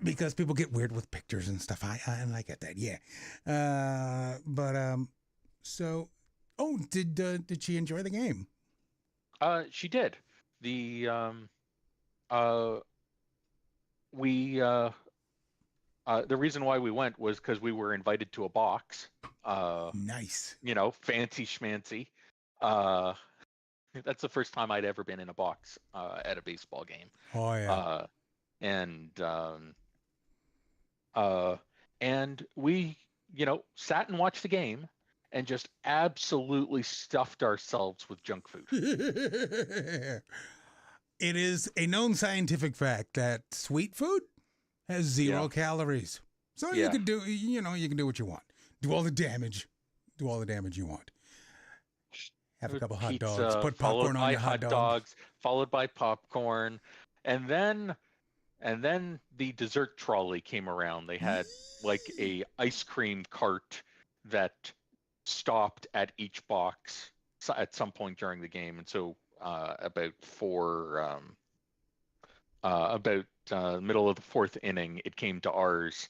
Because people get weird with pictures and stuff. I get that. Yeah. So, did she enjoy the game? She did. The reason why we went was because we were invited to a box. Nice. Fancy schmancy. That's the first time I'd ever been in a box at a baseball game. Oh yeah. And we, sat and watched the game and just absolutely stuffed ourselves with junk food. It is a known scientific fact that sweet food has 0 calories. So you can do, you can do what you want. Do all the damage you want. Have a couple hot dogs, put popcorn on your hot dogs, followed by popcorn, and then the dessert trolley came around. They had like a ice cream cart that stopped at each box at some point during the game, and so about middle of the 4th inning, it came to ours,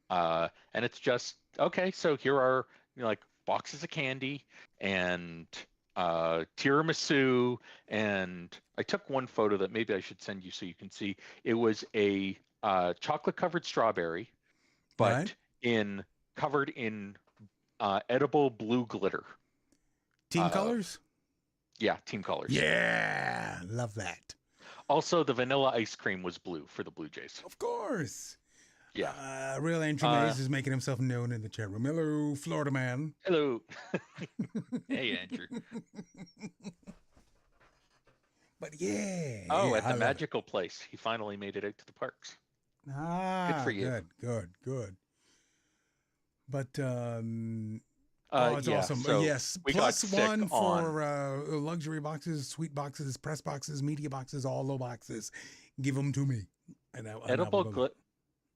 and it's just okay. So here are like boxes of candy and tiramisu, and I took one photo that maybe I should send you so you can see. It was a chocolate covered strawberry, but covered in edible blue glitter. Team colors? Yeah, team colors. Yeah, love that. Also, the vanilla ice cream was blue for the Blue Jays. Of course. Yeah. Real Andrew Mays is making himself known in the chat room. Hello, Florida man. Hello. Hey, Andrew. But yeah. Oh, yeah, at the magical place. He finally made it out to the parks. Ah, good for you. Good. But it's awesome. So yes, we plus got one on... for luxury boxes, sweet boxes, press boxes, media boxes, all the boxes. Give them to me. And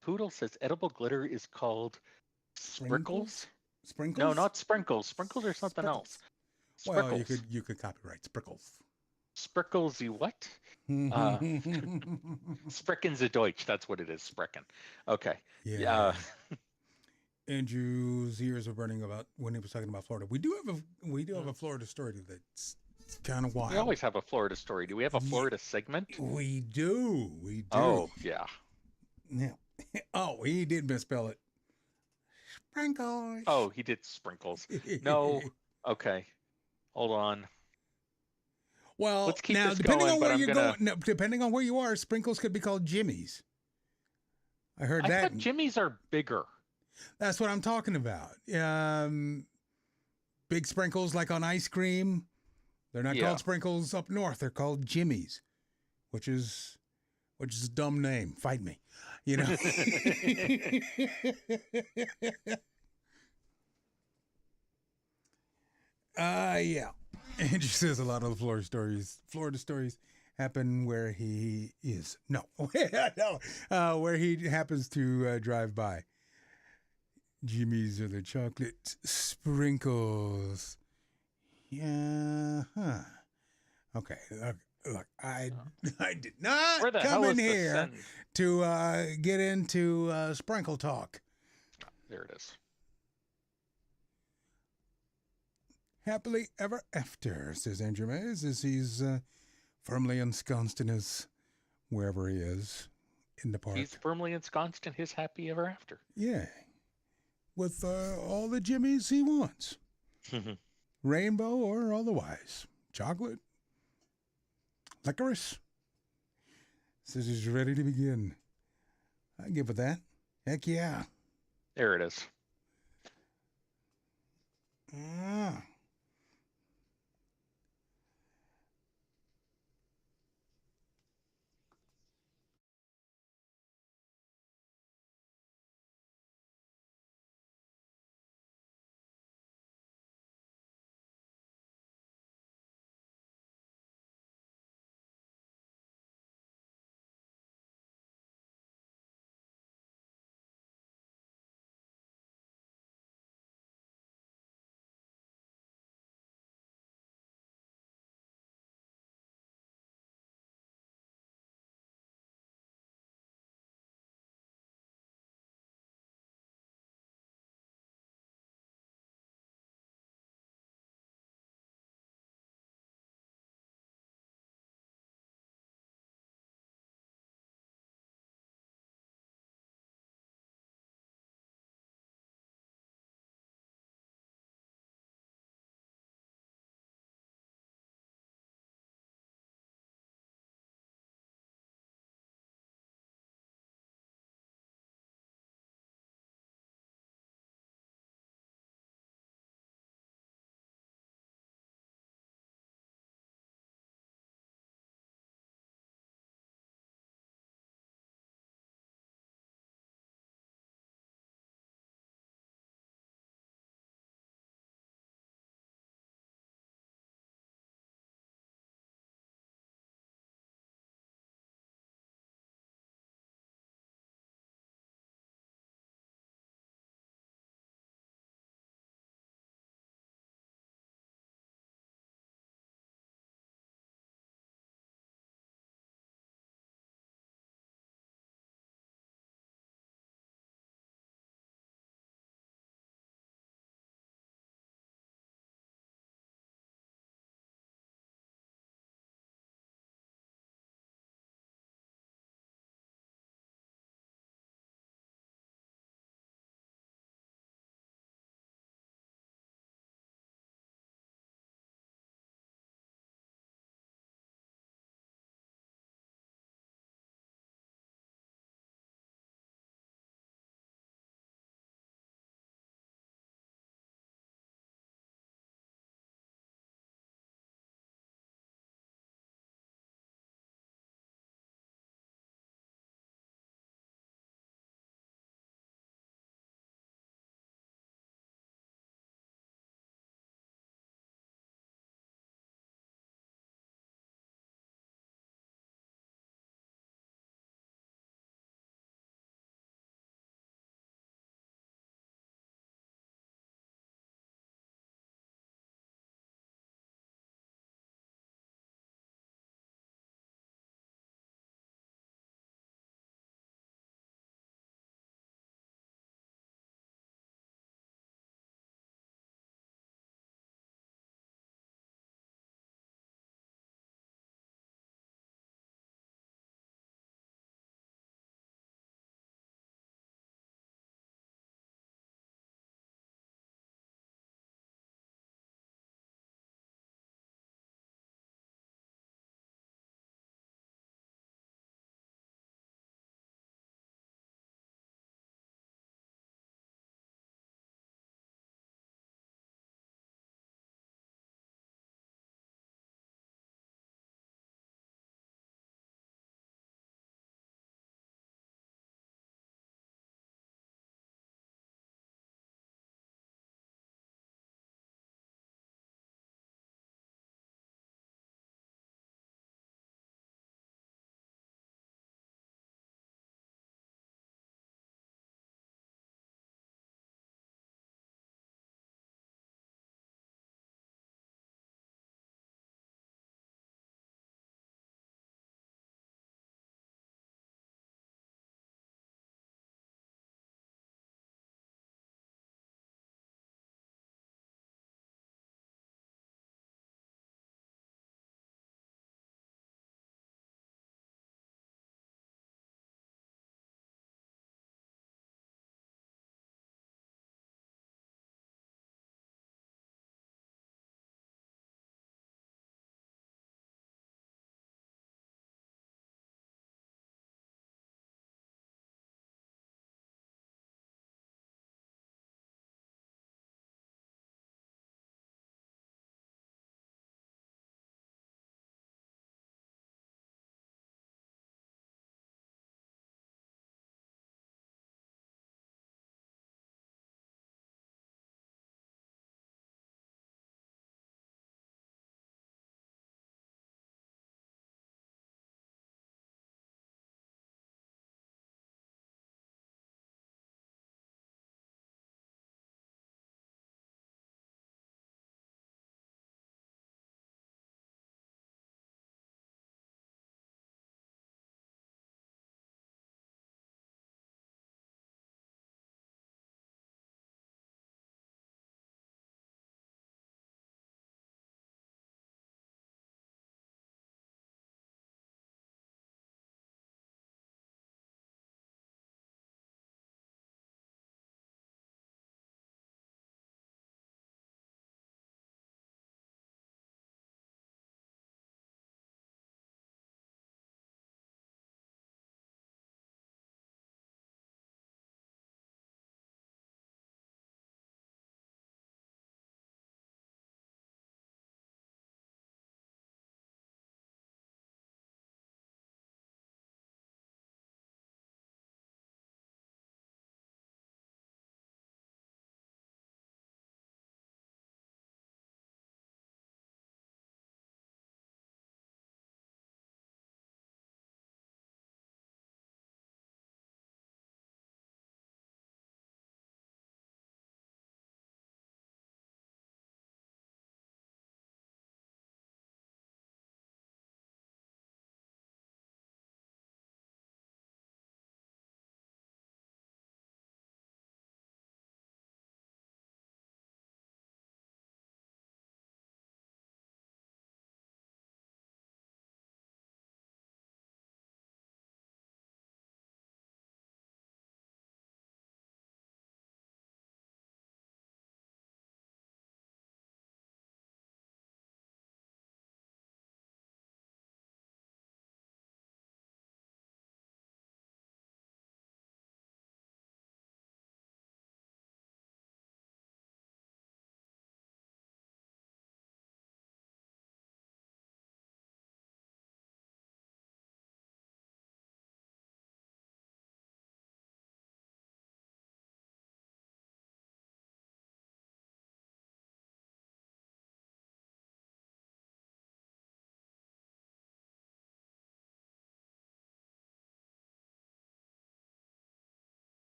Poodle says edible glitter is called sprinkles. Sprinkles? No, not sprinkles. Sprinkles are something else. Well, you could copyright sprinkles. Sprinkles-y what? Sprickens a Deutsch. That's what it is. Sprecken. Okay. Yeah. Andrew's ears are burning about when he was talking about Florida. We do have a Florida story that's kind of wild. We always have a Florida story. Do we have a Florida segment? We do. Oh, yeah. Yeah. Oh, he did misspell it. Sprinkles. Oh, he did sprinkles. No. Okay. Hold on. Well, let's keep now this depending going, on where but you're going, no, depending on where you are, sprinkles could be called Jimmy's. I heard that. I thought Jimmy's are bigger. That's what I'm talking about. Big sprinkles like on ice cream. They're not called sprinkles up north. They're called Jimmy's, which is a dumb name. Fight me, you know. Yeah. Andrew says a lot of the Florida stories happen where he is. No, no, where he happens to drive by. Jimmy's are the chocolate sprinkles. Yeah. Huh. Okay. Look, I did not come in here to get into sprinkle talk. There it is. Happily ever after, says Andrew Mays, as he's firmly ensconced in his wherever he is in the park. He's firmly ensconced in his happy ever after. Yeah. With all the Jimmies he wants. Rainbow or otherwise. Chocolate. Licorice. Says he's ready to begin. I give it that. Heck yeah. There it is. Ah.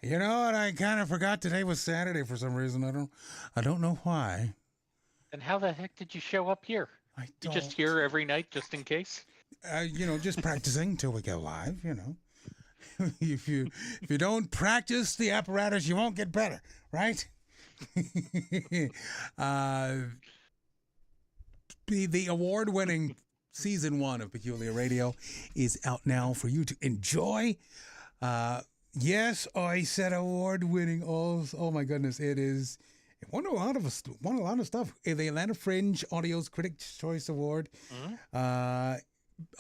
You know what? I kind of forgot today was Saturday for some reason. I don't know why. And how the heck did you show up here? I You don't. just here every night, just in case. Just practicing till we go live. If you don't practice the apparatus, you won't get better, right? The award-winning season 1 of Peculiar Radio is out now for you to enjoy. Yes, I said award-winning. Oh my goodness, it is. It won a lot of stuff. The Atlanta Fringe Audio's Critics' Choice Award.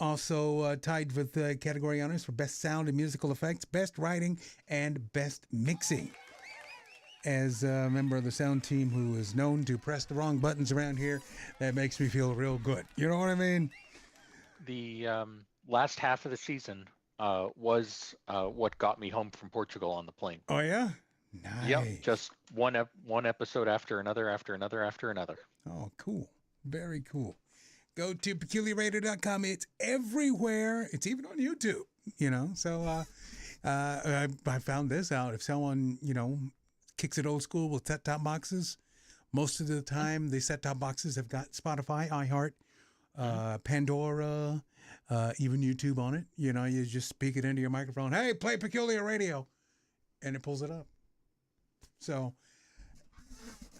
Also tied with category honors for Best Sound and Musical Effects, Best Writing, and Best Mixing. As a member of the sound team who is known to press the wrong buttons around here, that makes me feel real good. You know what I mean? The last half of the season was what got me home from Portugal on the plane. Oh, yeah? Nice. Yep, just one episode after another. Oh, cool. Very cool. Go to peculiarradio.com. It's everywhere. It's even on YouTube, So I found this out. If someone, kicks it old school with set-top boxes, most of the time the set-top boxes have got Spotify, iHeart, Pandora, even YouTube on it. You just speak it into your microphone. Hey, play Peculiar Radio. And it pulls it up. So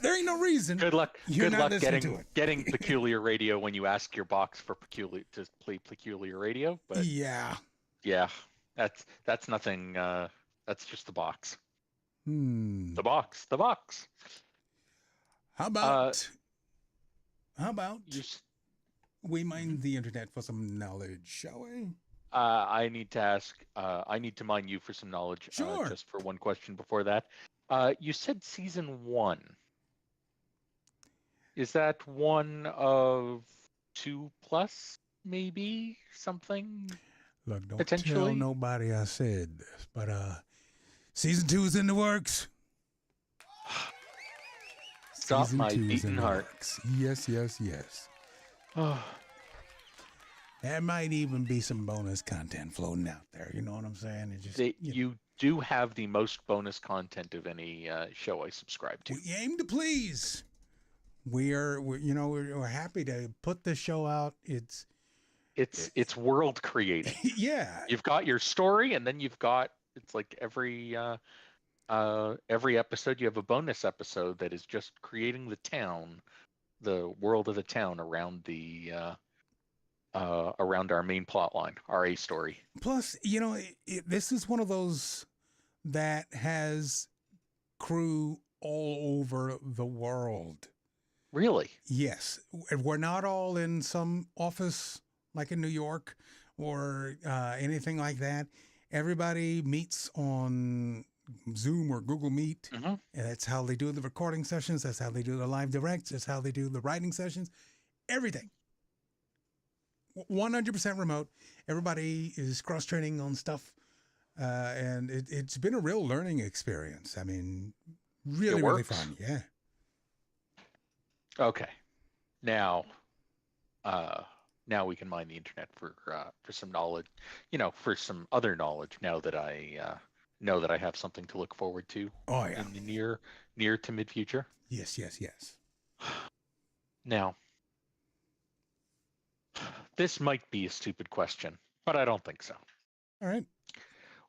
there ain't no reason. Good luck. You're Good not luck listening getting Peculiar Radio when you ask your box for to play Peculiar Radio. But yeah, that's nothing. That's just the box. The box. How about we Mm-hmm. mine the internet for some knowledge, shall we? I need to ask. I need to mine you for some knowledge. Sure. Just for one question before that. You said season 1. Is that one of 2 plus? Maybe something. Look, don't potentially? tell nobody I said this, but season 2 is in the works. Stop Season my 2 is in beating the heart. works. Yes. There might even be some bonus content floating out there. You know what I'm saying? It just You do have the most bonus content of any show I subscribe to. we aim to please. We're happy to put the show out. It's world creating. yeah. You've got your story, and then it's like every episode you have a bonus episode that is just creating the world of the town around around our main plot line, our A story. Plus, this is one of those that has crew all over the world. Really? Yes. We're not all in some office like in New York or anything like that. Everybody meets on Zoom or Google Meet. Mm-hmm. And that's how they do the recording sessions. That's how they do the live directs. That's how they do the writing sessions. Everything. 100% remote. Everybody is cross-training on stuff. And it's been a real learning experience. I mean, really fun. Yeah. Okay. Now we can mine the internet for some knowledge, for some other knowledge now that I know that I have something to look forward to in the near to mid future. Yes. Now, this might be a stupid question, but I don't think so. All right.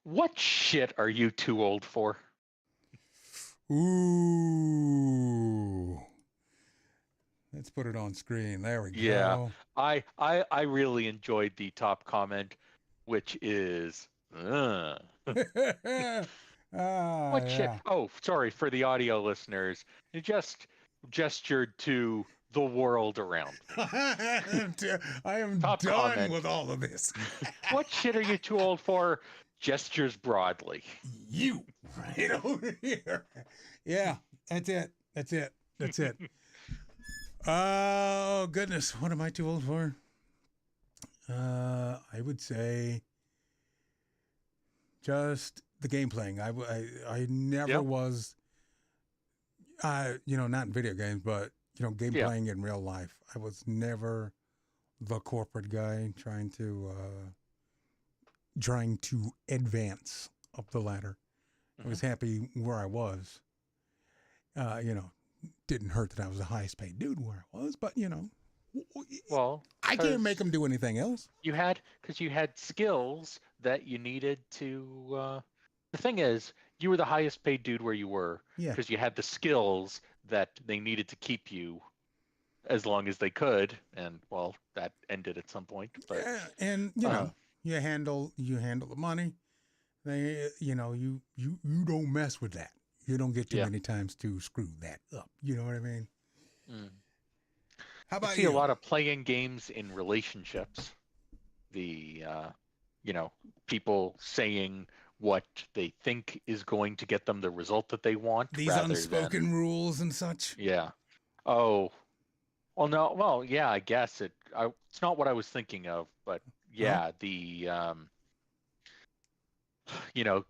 What shit are you too old for? Ooh. Let's put it on screen. There we go. Yeah. I really enjoyed the top comment, which is what shit? Oh, sorry for the audio listeners. You just gestured to the world around me. I am Top done comment. with all of this. What shit are you too old for? Gestures broadly. You right over here. Yeah, that's it. Oh goodness, what am I too old for? I would say just the game playing. I never was, not in video games, but game playing in real life. I was never the corporate guy trying to advance up the ladder. I was happy where I was. Didn't hurt that I was the highest paid dude where I was, but Well, I can't make them do anything else. You had skills that you needed to. The thing is, you were the highest paid dude where you were because you had the skills that they needed to keep you as long as they could, and well, that ended at some point. But and you handle the money. They, you don't mess with that. You don't get too many times to screw that up. You know what I mean? Mm. How about I see a lot of playing games in relationships. The people saying what they think is going to get them the result that they want. These unspoken rules and such. Yeah. Oh. Well, no. Well, yeah. I guess it's not what I was thinking of, but yeah, the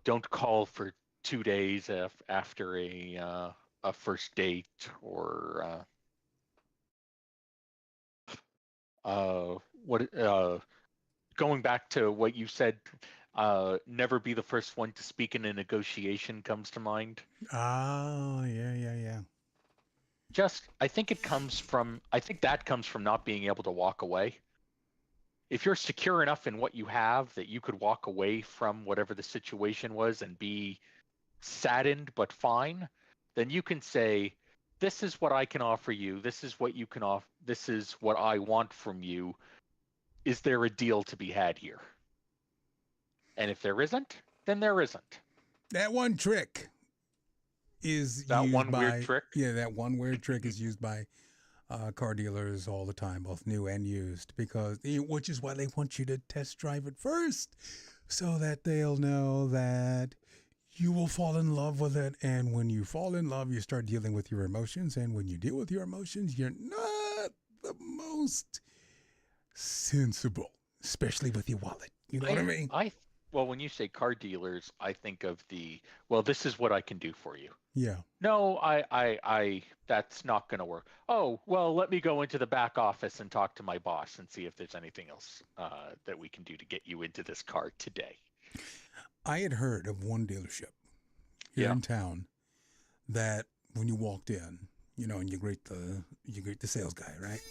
don't call for 2 days after a first date, or going back to what you said, never be the first one to speak in a negotiation comes to mind. Oh, yeah. I think that comes from not being able to walk away. If you're secure enough in what you have that you could walk away from whatever the situation was and be saddened but fine, then you can say, this is what I can offer you. This is what you can offer. This is what I want from you. Is there a deal to be had here? And if there isn't, then there isn't. That one trick is weird trick? Yeah, that one weird trick is used by car dealers all the time, both new and used, which is why they want you to test drive it first, so that they'll know that you will fall in love with it. And when you fall in love, you start dealing with your emotions. And when you deal with your emotions, you're not the most sensible, especially with your wallet. You know what I mean? Well, when you say car dealers, I think of this is what I can do for you. Yeah. No, I that's not going to work. Oh, well, let me go into the back office and talk to my boss and see if there's anything else that we can do to get you into this car today. I had heard of one dealership here in town that when you walked in, and you greet the sales guy, right?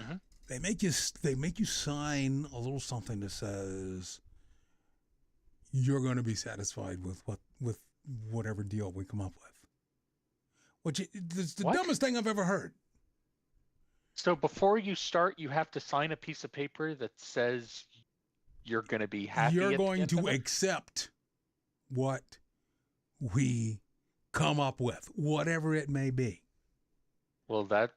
Mm-hmm. They make you sign a little something that says you're going to be satisfied with whatever deal we come up with. Which is the dumbest thing I've ever heard. So before you start, you have to sign a piece of paper that says you're going to be happy. You're going to accept what we come up with, whatever it may be. Well, that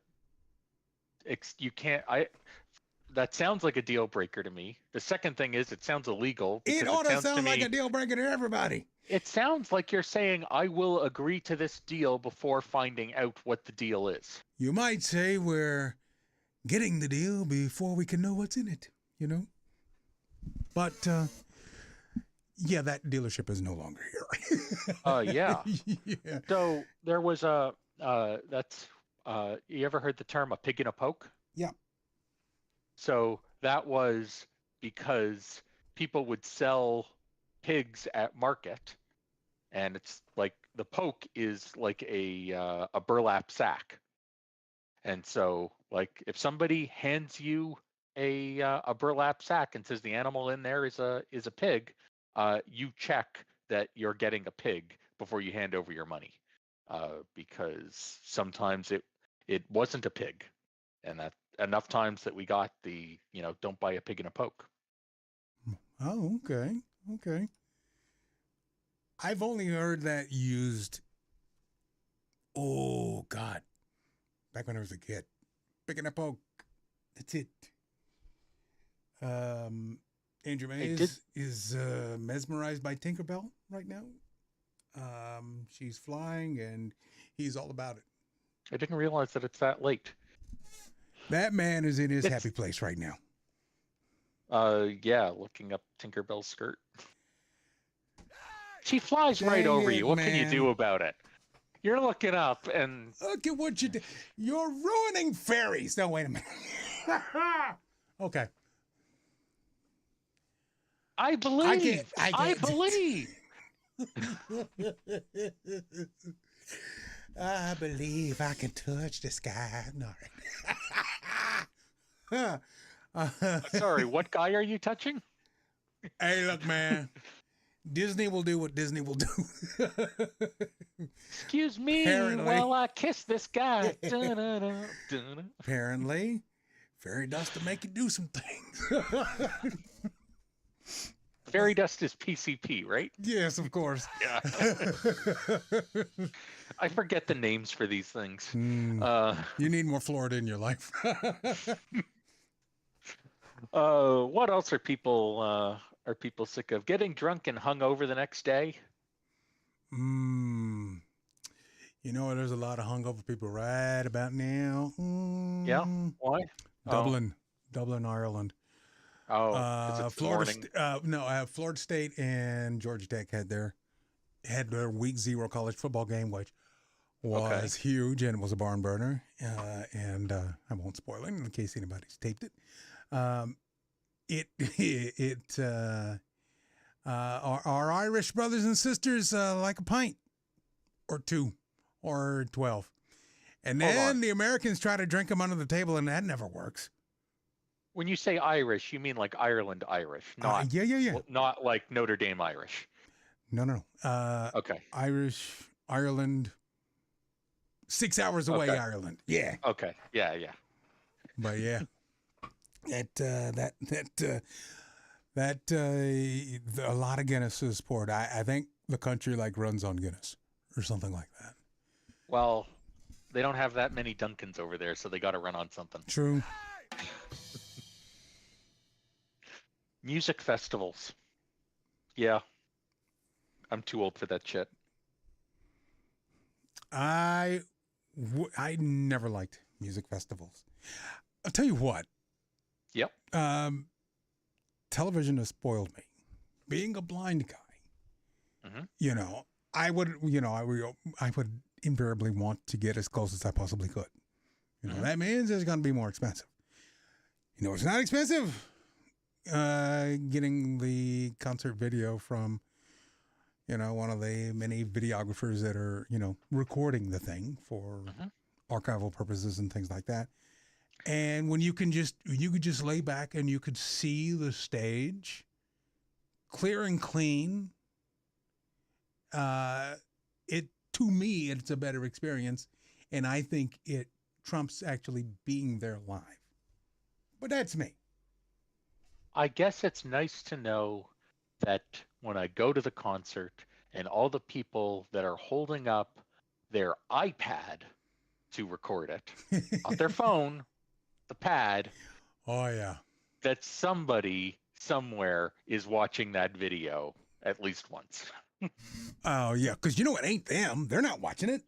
sounds like a deal breaker to me. The second thing is, it sounds illegal. It ought to sound like a deal breaker to everybody. It sounds like you're saying, I will agree to this deal before finding out what the deal is. You might say we're getting the deal before we can know what's in it, But, yeah, that dealership is no longer here. Yeah. Yeah. So there was you ever heard the term a pig in a poke? Yeah. So that was because people would sell pigs at market, and it's like the poke is like a burlap sack. And so, like, if somebody hands you a burlap sack and says the animal in there is a pig, you check that you're getting a pig before you hand over your money, because sometimes it wasn't a pig, and that enough times that we got the don't buy a pig in a poke. Oh, okay. I've only heard that used. Oh God, back when I was a kid, pig in a poke. That's it. Andrew May is mesmerized by Tinkerbell right now. She's flying, and he's all about it. I didn't realize that it's that late. That man is in his happy place right now. Yeah, looking up Tinkerbell's skirt. She flies right over you. What can you do about it? You're looking up and... Look at what you did. You're ruining fairies. No, wait a minute. Okay. I believe. I believe I can touch the sky. No. Sorry, what guy are you touching? Hey, look, man. Disney will do what Disney will do. Excuse me Apparently. while I kiss this guy. Dun-dun-dun, dun-dun. Apparently, fairy dust will make you do some things. Fairy dust is PCP, right? Yes, of course. Yeah. I forget the names for these things. You need more Florida in your life. What else are people sick of? Getting drunk and hungover the next day? You know, there's a lot of hungover people right about now. Yeah. Why? Dublin, Ireland. Oh, 'cause it's the morning. Florida State and Georgia Tech had their week 0 college football game, which was huge and it was a barn burner. And I won't spoil it in case anybody's taped it. Our Irish brothers and sisters like a pint or 2 or 12. And then the Americans try to drink them under the table, and that never works. When you say Irish, you mean like Ireland Irish, not not like Notre Dame Irish. No. Okay. Irish, Ireland, 6 hours away, Ireland. Yeah. Okay. Yeah. But yeah, a lot of Guinness is poured. I think the country like runs on Guinness or something like that. Well, they don't have that many Duncans over there, so they got to run on something. True. Music festivals. Yeah. I'm too old for that shit. I never liked music festivals. I'll tell you what. Yep. Television has spoiled me. Being a blind guy, I would invariably want to get as close as I possibly could. That means it's going to be more expensive. It's not expensive. Getting the concert video from, one of the many videographers that are, recording the thing for archival purposes and things like that. And when you could just lay back and you could see the stage clear and clean, to me, it's a better experience. And I think it trumps actually being there live. But that's me. I guess it's nice to know that when I go to the concert and all the people that are holding up their iPad to record it, not their phone, the pad. Oh, yeah. That somebody somewhere is watching that video at least once. Oh, yeah, because it ain't them. They're not watching it.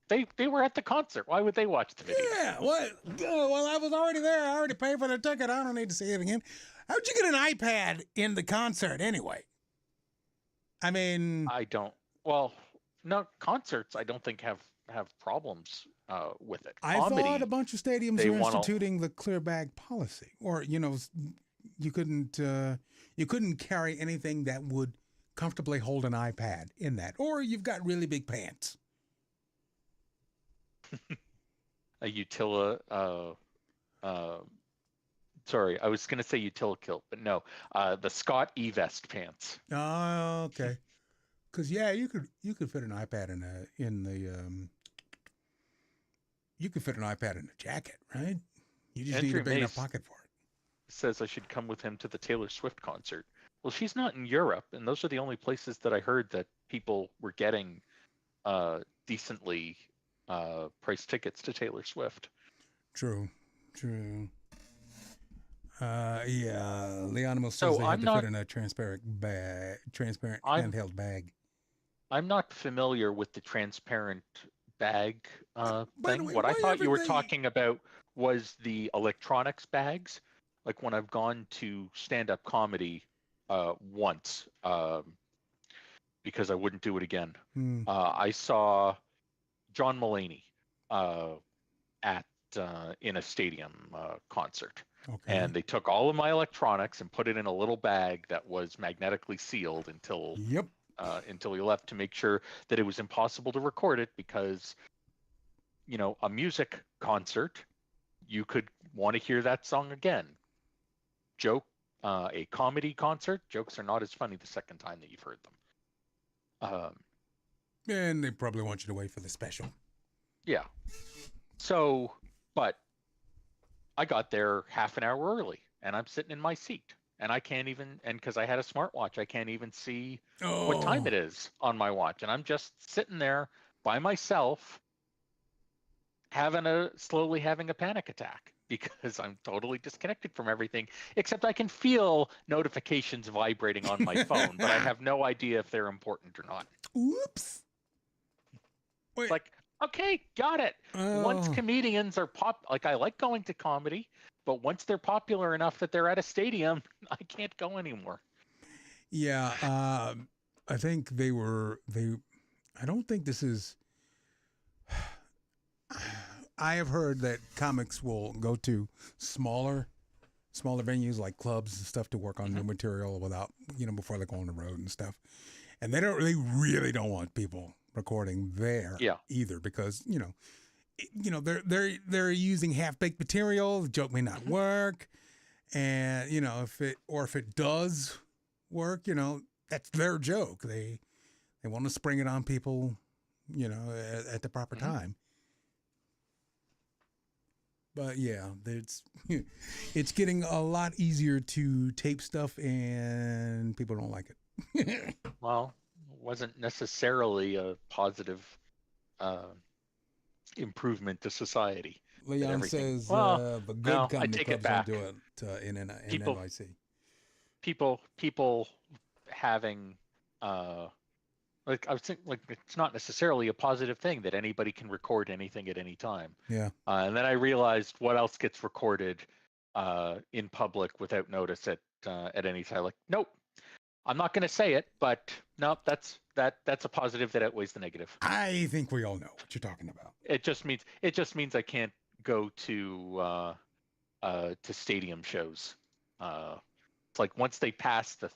They were at the concert. Why would they watch the video? Yeah, what? Well, I was already there. I already paid for the ticket. I don't need to see it again. How'd you get an iPad in the concert anyway? I mean... I don't... Well, no, concerts I don't think have problems with it. I thought a bunch of stadiums were instituting the clear bag policy. Or, you couldn't carry anything that would comfortably hold an iPad in that. Or you've got really big pants. A sorry, I was going to say Utilikilt, but no, the Scott E-Vest pants. Oh, okay. Because you could fit an iPad you could fit an iPad in a jacket, right? You just need a big enough pocket for it. Says I should come with him to the Taylor Swift concert. Well, she's not in Europe, and those are the only places that I heard that people were getting decently priced tickets to Taylor Swift. True. Leonimus says they had to fit in a transparent handheld bag. I'm not familiar with the transparent bag thing. What I thought you were talking about was the electronics bags. Like when I've gone to stand-up comedy once, because I wouldn't do it again. I saw John Mulaney in a stadium concert. Okay. And they took all of my electronics and put it in a little bag that was magnetically sealed until until he left to make sure that it was impossible to record it because, a music concert, you could want to hear that song again. A comedy concert, jokes are not as funny the second time that you've heard them. And they probably want you to wait for the special. Yeah. So, but I got there half an hour early, and I'm sitting in my seat, and I can't even, and because I had a smartwatch, I can't even see what time it is on my watch, and I'm just sitting there by myself, slowly having a panic attack because I'm totally disconnected from everything, except I can feel notifications vibrating on my phone, but I have no idea if they're important or not. Oops. Wait. It's like, okay, got it. Once comedians are I like going to comedy, but once they're popular enough that they're at a stadium, I can't go anymore. Yeah, I think I don't think this is, I have heard that comics will go to smaller venues like clubs and stuff to work on new material without, before they go on the road and stuff. And they really don't want people recording there either because, they're using half-baked material. The joke may not work. And, if it does work, that's their joke. They want to spring it on people, at the proper time. But yeah, it's getting a lot easier to tape stuff, and people don't like it. Well, it wasn't necessarily a positive improvement to society. Leon says the good comedy clubs don't do it in NYC. People having I was thinking, it's not necessarily a positive thing that anybody can record anything at any time. Yeah. And then I realized what else gets recorded in public without notice at any time. Like, nope, I'm not going to say it, but no, that's a positive that outweighs the negative. I think we all know what you're talking about. It just means I can't go to stadium shows. It's like once they pass the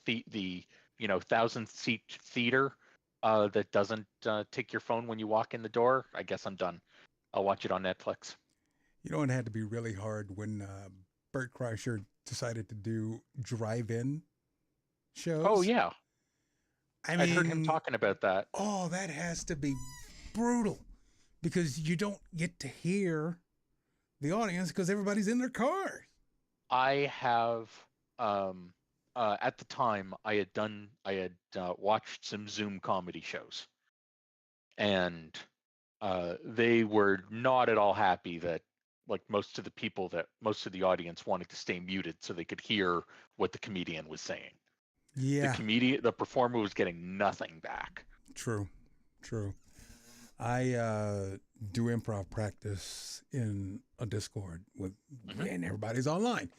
1,000-seat theater that doesn't take your phone when you walk in the door, I guess I'm done. I'll watch it on Netflix. It had to be really hard when Bert Kreischer decided to do drive-in shows. Oh, yeah. I heard him talking about that. Oh, that has to be brutal because you don't get to hear the audience because everybody's in their cars. I have... at the time, I had watched some Zoom comedy shows, and they were not at all happy that most of the audience wanted to stay muted so they could hear what the comedian was saying. Yeah, the performer was getting nothing back. True. I do improv practice in a Discord and everybody's online.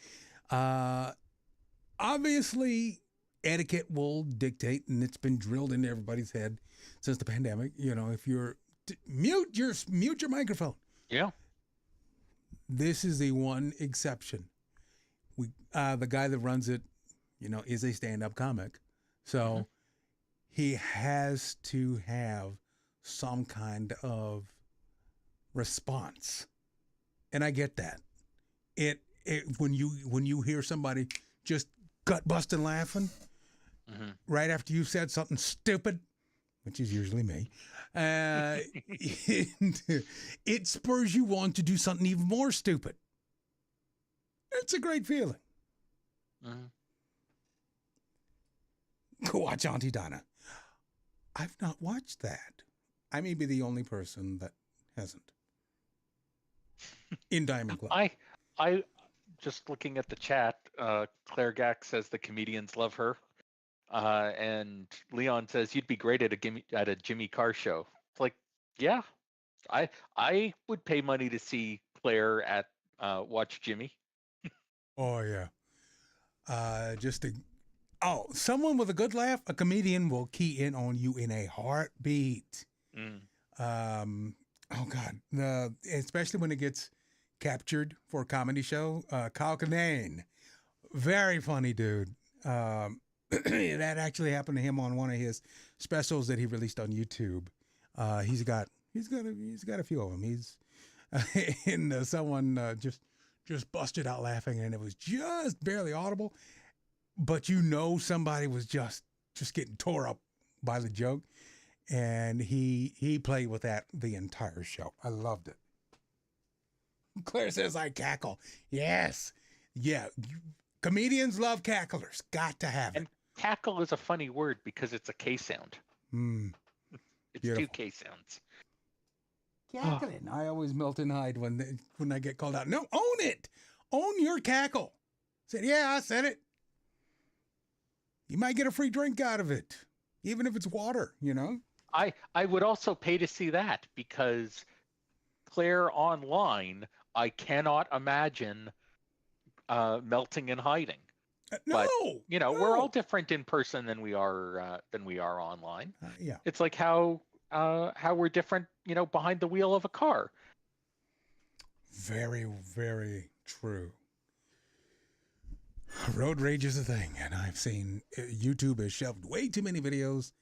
Obviously, etiquette will dictate, and it's been drilled into everybody's head since the pandemic. If you're mute your microphone. Yeah. This is the one exception. The guy that runs it, is a stand-up comic, so he has to have some kind of response, and I get that. When you hear somebody just gut busting laughing right after you said something stupid, which is usually me, it spurs you on to do something even more stupid. It's a great feeling. Go watch Auntie Donna. I've not watched that. I may be the only person that hasn't. In Diamond Club. I just looking at the chat, Claire Gack says the comedians love her. And Leon says you'd be great at a Jimmy Carr show. It's like, yeah, I would pay money to see Claire at watch Jimmy. Oh yeah, someone with a good laugh, a comedian will key in on you in a heartbeat. Oh God, especially when it gets captured for a comedy show. Kyle Kinane, very funny dude. That actually happened to him on one of his specials that he released on YouTube. He's got a few of them. He's and someone just busted out laughing, and it was just barely audible, but somebody was just getting tore up by the joke, and he played with that the entire show. I loved it. Claire says I cackle. Yes, yeah. Comedians love cacklers. Got to have it. And cackle is a funny word because it's a K sound. It's Beautiful. 2 K sounds. Cackling. I always melt and hide when I get called out. No, own it. Own your cackle. Said, yeah, I said it. You might get a free drink out of it, even if it's water, I would also pay to see that, because Claire online, I cannot imagine melting and hiding. No, but, we're all different in person than we are online. Yeah, it's like how we're different, behind the wheel of a car. Very, very true. Road rage is a thing, and I've seen YouTube has shoved way too many videos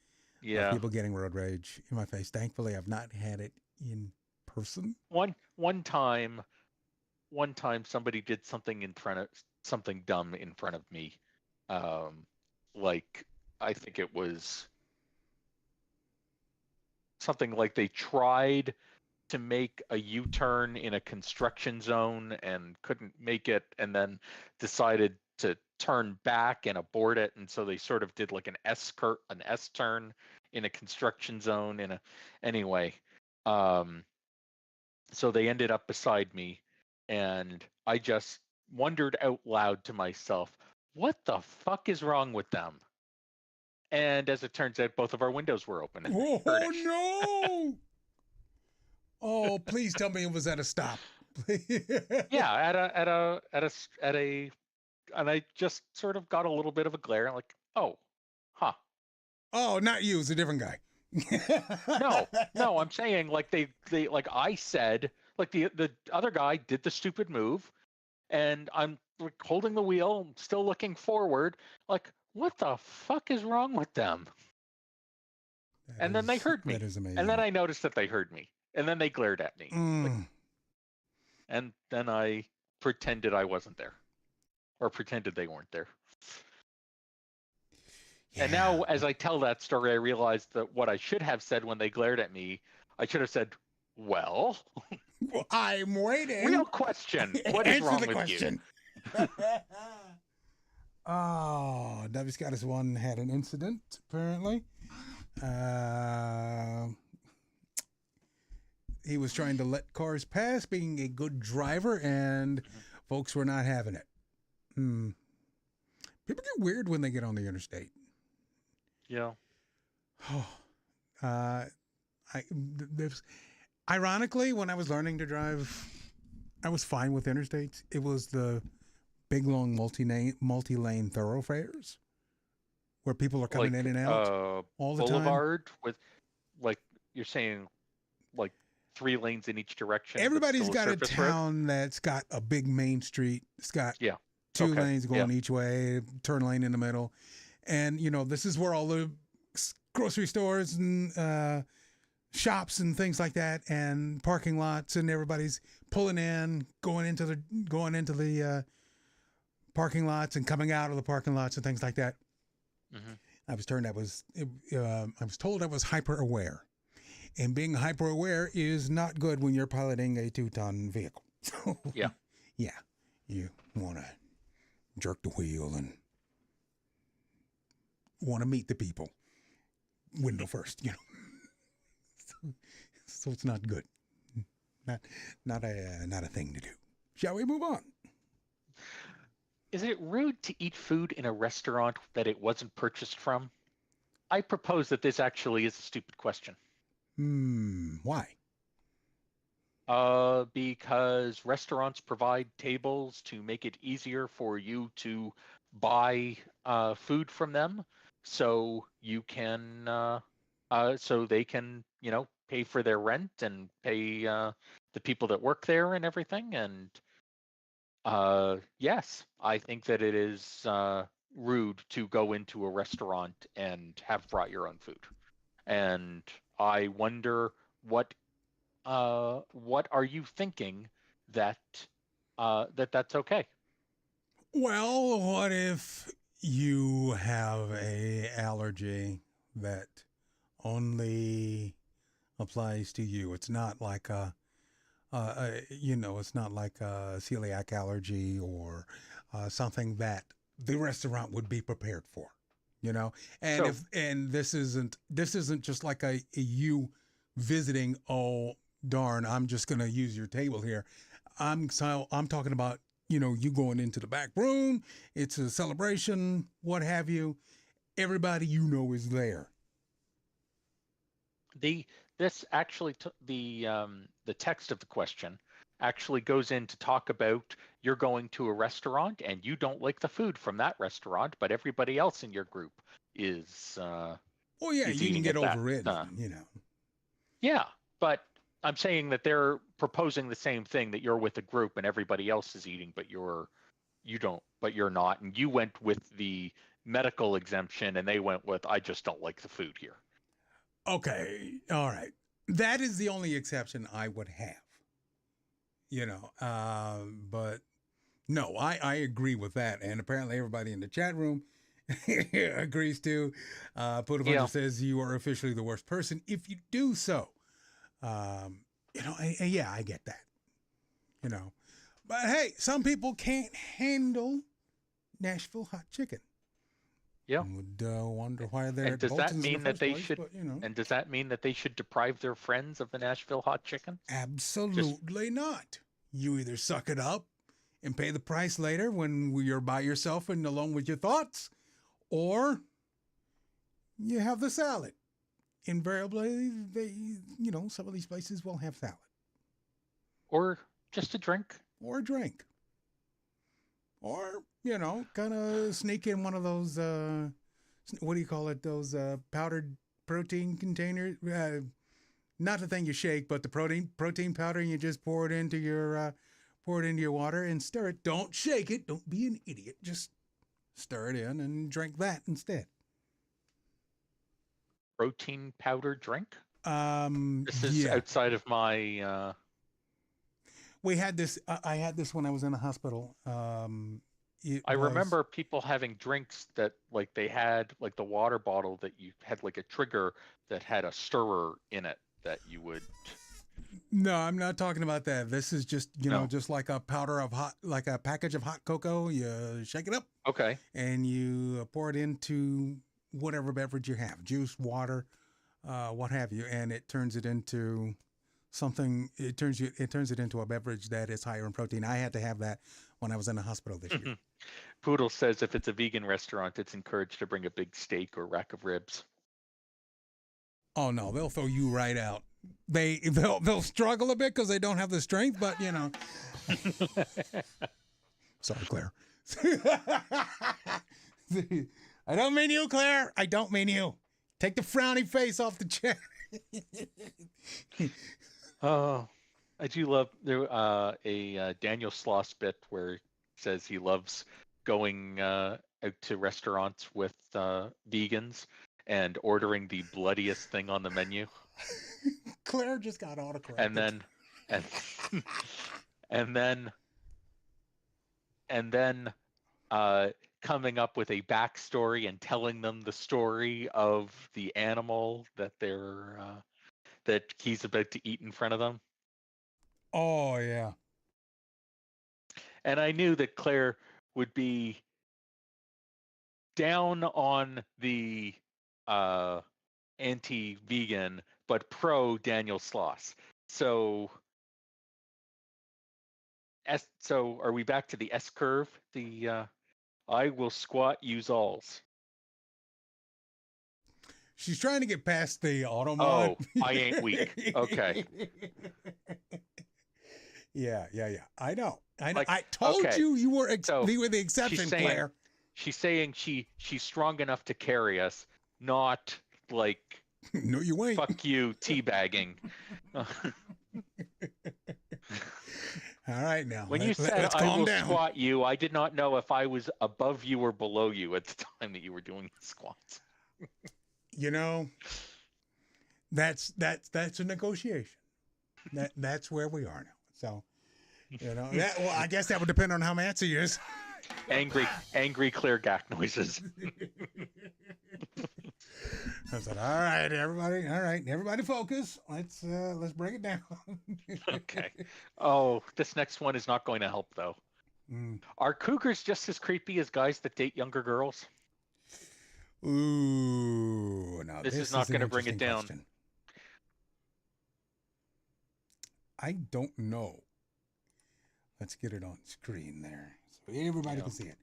of people getting road rage in my face. Thankfully, I've not had it in person. One time somebody did something dumb in front of me. Like, I think it was something like they tried to make a U-turn in a construction zone and couldn't make it, and then decided to turn back and abort it, and so they sort of did like an S turn in a construction zone anyway. So they ended up beside me, and I just wondered out loud to myself, what the fuck is wrong with them? And as it turns out, both of our windows were open. Oh no! Oh, please tell me it was at a stop. Yeah, at a, and I just sort of got a little bit of a glare, like, oh, huh. Oh, not you, it's a different guy. No, I'm saying, like, they like I said, like the other guy did the stupid move, and I'm like holding the wheel, still looking forward, like, what the fuck is wrong with them? Then they heard me. That is amazing. And then I noticed that they heard me, and then they glared at me. And then I pretended I wasn't there, or pretended they weren't there. Yeah. And now, as I tell that story, I realize that what I should have said when they glared at me, I should have said, well, I'm waiting. Real question. What is wrong with you? Oh, W. Scottish One had an incident, apparently. He was trying to let cars pass, being a good driver, and folks were not having it. People get weird when they get on the interstate. Yeah. Ironically, when I was learning to drive, I was fine with interstates. It was the big, long, multi-lane thoroughfares where people are coming in and out all the boulevard time. With, like, you're saying, like, 3 lanes in each direction. Everybody's got a town that's got a big main street. It's got 2 lanes going each way, turn lane in the middle. And, this is where all the grocery stores and shops and things like that, and parking lots, and everybody's pulling in, going into the parking lots and coming out of the parking lots and things like that. I was told I was hyper aware, and being hyper aware is not good when you're piloting a 2-ton vehicle. So, yeah, you want to jerk the wheel and want to meet the people window first, so it's not good. Not a thing to do. Shall we move on? Is it rude to eat food in a restaurant that it wasn't purchased from? I propose that this actually is a stupid question. Why? Because restaurants provide tables to make it easier for you to buy food from them, so you can, so they can, pay for their rent and pay the people that work there and everything. And yes, I think that it is rude to go into a restaurant and have brought your own food. And I wonder what are you thinking that that's okay? Well, what if you have a allergy that only applies to you? It's not like it's not like a celiac allergy or something that the restaurant would be prepared for, And So this isn't just like a you visiting. Oh darn, I'm just gonna use your table here. I'm talking about you going into the back room. It's a celebration, what have you. Everybody is there. This actually the text of the question actually goes in to talk about you're going to a restaurant and you don't like the food from that restaurant, but everybody else in your group is Oh yeah, is you can eating get at that. over it. Yeah, but I'm saying that they're proposing the same thing, that you're with a group and everybody else is eating, but you're not, and you went with the medical exemption and they went with I just don't like the food here. Okay, all right. That is the only exception I would have. But no, I agree with that, and apparently everybody in the chat room agrees too. Pudafunja says you are officially the worst person if you do so. Yeah, I get that. But hey, some people can't handle Nashville hot chicken. Yeah. Would wonder why they're and at does Bolton's that mean in the that first they place, should but, and does that mean that they should deprive their friends of the Nashville hot chicken? Absolutely not. You either suck it up and pay the price later when you're by yourself and alone with your thoughts, or you have the salad. Invariably, some of these places will have salad. Or just a drink. Or a drink. Or, kind of sneak in one of those, what do you call it? Those powdered protein containers. Not the thing you shake, but the protein powder, and you just pour it into your water and stir it. Don't shake it. Don't be an idiot. Just stir it in and drink that instead. Protein powder drink? This is yeah. outside of my... We had this. I had this when I was in the hospital. I remember people having drinks that, like, they had, like, the water bottle that you had, like, a trigger that had a stirrer in it that you would... No, I'm not talking about that. This is just, just like a like a package of hot cocoa. You shake it up. Okay. And you pour it into whatever beverage you have, juice, water, what have you, and it turns it into something. It turns it into a beverage that is higher in protein. I had to have that when I was in the hospital this year. Poodle says if it's a vegan restaurant, it's encouraged to bring a big steak or rack of ribs. Oh no, they'll throw you right out. They'll struggle a bit because they don't have the strength, but Sorry, Claire. I don't mean you, Claire. I don't mean you. Take the frowny face off the chair. Oh, I do love a Daniel Sloss bit where he says he loves going out to restaurants with vegans and ordering the bloodiest thing on the menu. Claire just got autocorrected. And then coming up with a backstory and telling them the story of the animal that that he's about to eat in front of them. Oh yeah. And I knew that Claire would be down on the anti-vegan but pro Daniel Sloss. So are we back to the S curve? The I will squat use alls. She's trying to get past the auto mod. Oh, I ain't weak. Okay. Yeah. I know. Like, I told okay. you were the exception, Claire. She's saying she's strong enough to carry us, not like no, you ain't. Fuck you, teabagging. All right, now. When you said I will squat you, I did not know if I was above you or below you at the time that you were doing the squats. That's a negotiation. That's where we are now. So, I guess that would depend on how Matsy is. Angry clear gack noises. I said, all right, everybody focus. Let's bring it down. Okay. Oh, this next one is not going to help though. Are cougars just as creepy as guys that date younger girls? Ooh, no. This is not going to bring it down. Question. I don't know. Let's get it on screen there so everybody can see it.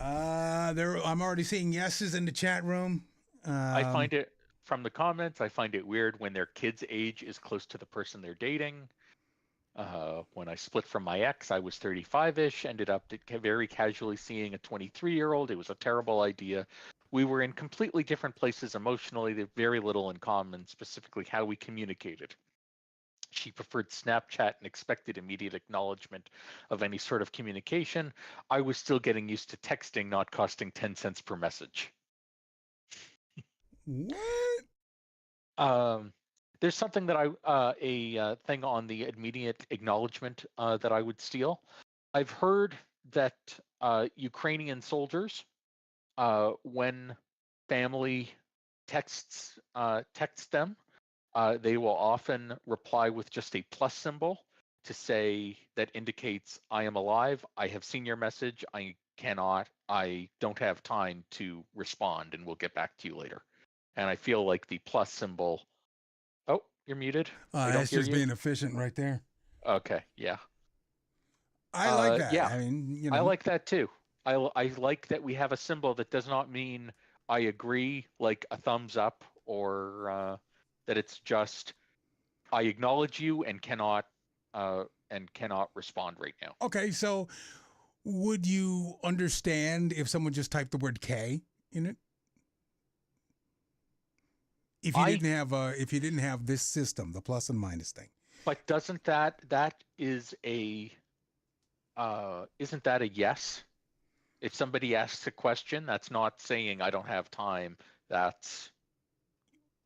I'm already seeing yeses in the chat room. I find it from the comments. I find it weird when their kid's age is close to the person they're dating. When I split from my ex, I was 35-ish. Ended up very casually seeing a 23-year-old. It was a terrible idea. We were in completely different places emotionally. There very little in common, specifically how we communicated. She preferred Snapchat and expected immediate acknowledgement of any sort of communication. I was still getting used to texting not costing 10 cents per message. What? There's something that a thing on the immediate acknowledgement that I would steal. I've heard that Ukrainian soldiers, when family texts them, they will often reply with just a plus symbol to say that indicates I am alive. I have seen your message. I don't have time to respond, and we'll get back to you later. And I feel like the plus symbol. Oh, you're muted. That's just being efficient right there. Okay, yeah. I like that. Yeah, I mean, I like that too. I like that we have a symbol that does not mean I agree, like a thumbs up, or that it's just I acknowledge you and cannot respond right now. Okay, so would you understand if someone just typed the word K in it? If you didn't have this system, the plus and minus thing. But doesn't that is a isn't that a yes? If somebody asks a question, that's not saying I don't have time. That's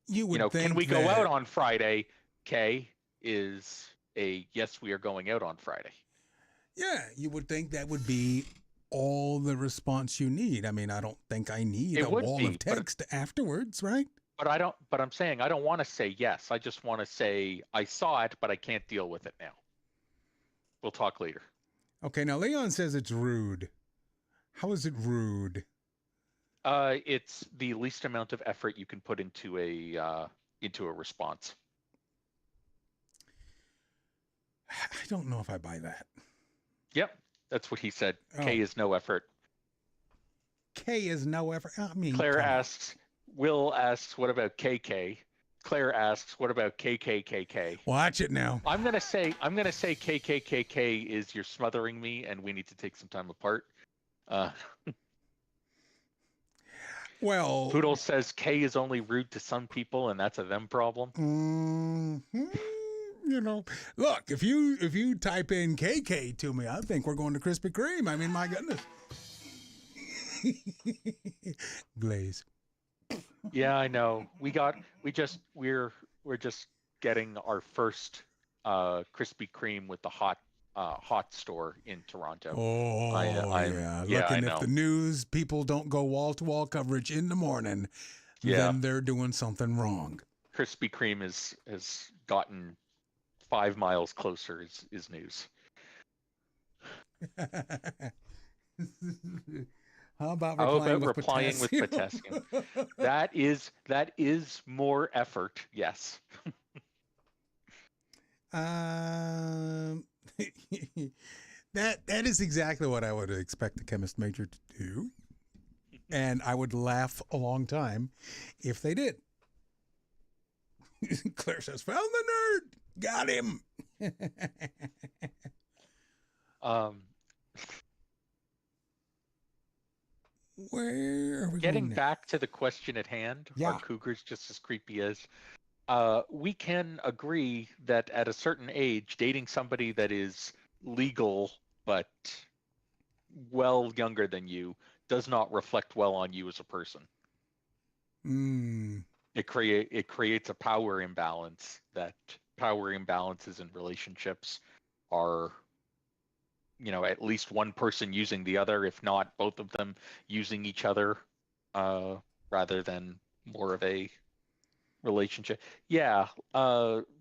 you would think can we go out on Friday? K is a yes, we are going out on Friday. Yeah, you would think that would be all the response you need. I mean, I don't think I need a wall of text afterwards, right? But I'm saying I don't want to say yes. I just want to say I saw it, but I can't deal with it now. We'll talk later. Okay, now Leon says it's rude. How is it rude? It's the least amount of effort you can put into a response. I don't know if I buy that. Yep, that's what he said. Oh. K is no effort. K is no effort. I mean, Claire asks. Will asks, what about KK? Claire asks, what about KKKK? Watch it now. I'm gonna say KKKK is you're smothering me, and we need to take some time apart. Well, Poodle says K is only rude to some people, and that's a them problem. Look, if you type in KK to me, I think we're going to Krispy Kreme. I mean, my goodness. Glaze. Yeah, I know. We're just getting our first Krispy Kreme with the hot store in Toronto. Oh, yeah. Looking, if the news people don't go wall-to-wall coverage in the morning, then they're doing something wrong. Krispy Kreme has gotten 5 miles closer is news. How about replying with potassium? That is more effort. Yes. That is exactly what I would expect the chemist major to do, and I would laugh a long time if they did. Claire says, "Found the nerd, got him." Where are we getting back to the question at hand? Yeah. Are cougars just as creepy as? We can agree that at a certain age, dating somebody that is legal but well younger than you does not reflect well on you as a person. it creates a power imbalance. That power imbalances in relationships are, at least one person using the other, if not both of them using each other, rather than more of a relationship. Yeah.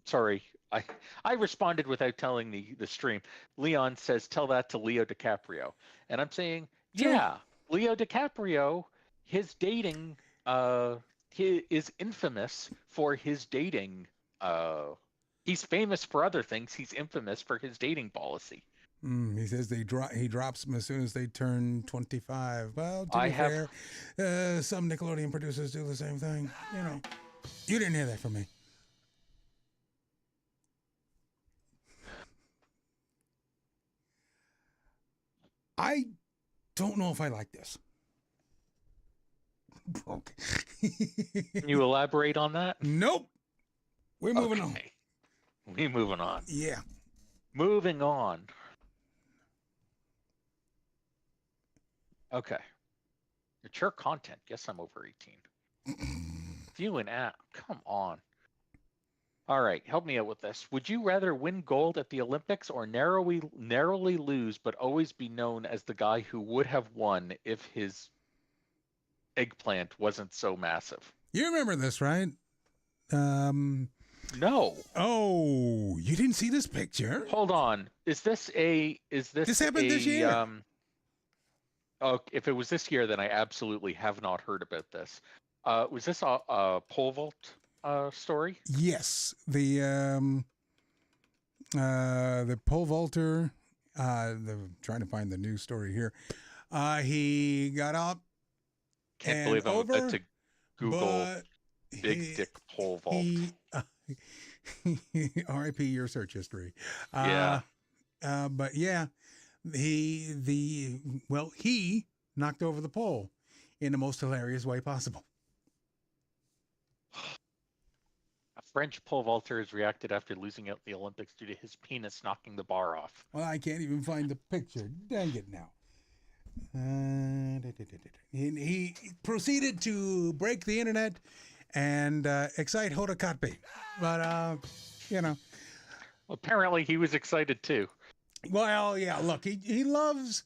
Sorry. I responded without telling the stream. Leon says, tell that to Leo DiCaprio. And I'm saying, yeah, Leo DiCaprio, his dating, he is infamous for his dating. He's famous for other things. He's infamous for his dating policy. He says he drops them as soon as they turn 25. Well, to be fair, some Nickelodeon producers do the same thing. You didn't hear that from me. I don't know if I like this. Okay. Can you elaborate on that? Nope. We're moving on. We're moving on. Yeah. Moving on. Okay. Mature content. Guess I'm over 18. View an app. Come on. All right. Help me out with this. Would you rather win gold at the Olympics or narrowly lose, but always be known as the guy who would have won if his eggplant wasn't so massive? You remember this, right? No. Oh, you didn't see this picture? Hold on. This happened this year? Oh, if it was this year, then I absolutely have not heard about this. Was this a pole vault story? Yes, the pole vaulter. Trying to find the news story here. He got up. Can't believe I'm about to Google big dick pole vault. R.I.P. your search history. Yeah. But yeah, he knocked over the pole in the most hilarious way possible. A French pole vaulter has reacted after losing out the Olympics due to his penis knocking the bar off. Well, I can't even find the picture. Dang it now. He proceeded to break the internet and excite Hoda Kotb. But, Apparently he was excited too. Well, yeah, look, he loves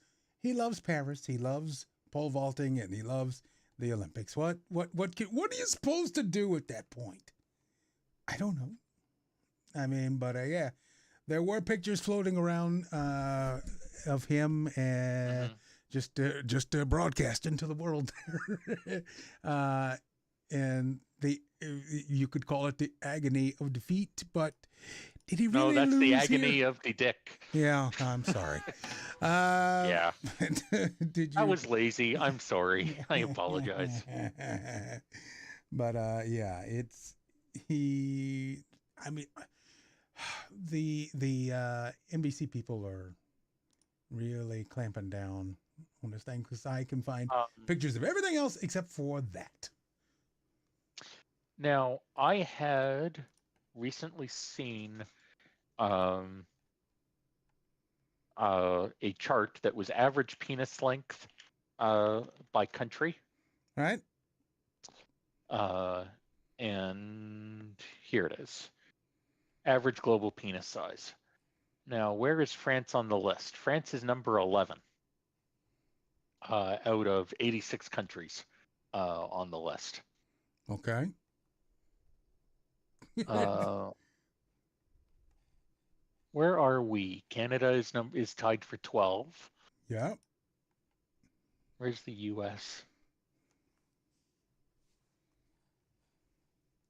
Paris. He loves pole vaulting and he loves the Olympics. What are you supposed to do at that point? I don't know. I mean, but yeah, there were pictures floating around of him just broadcasting to the world. And you could call it the agony of defeat, but did he really lose? No, that's the agony of the dick. Yeah, I'm sorry. Yeah. Did you? I was lazy. I'm sorry. I apologize. But yeah, I mean, the NBC people are really clamping down on this thing because I can find pictures of everything else except for that. Now, I had recently seen a chart that was average penis length by country. Right. And here it is. Average global penis size. Now, where is France on the list? France is number 11 out of 86 countries on the list. Okay. Where are we? Canada is tied for 12. Yeah. Where's the U.S.?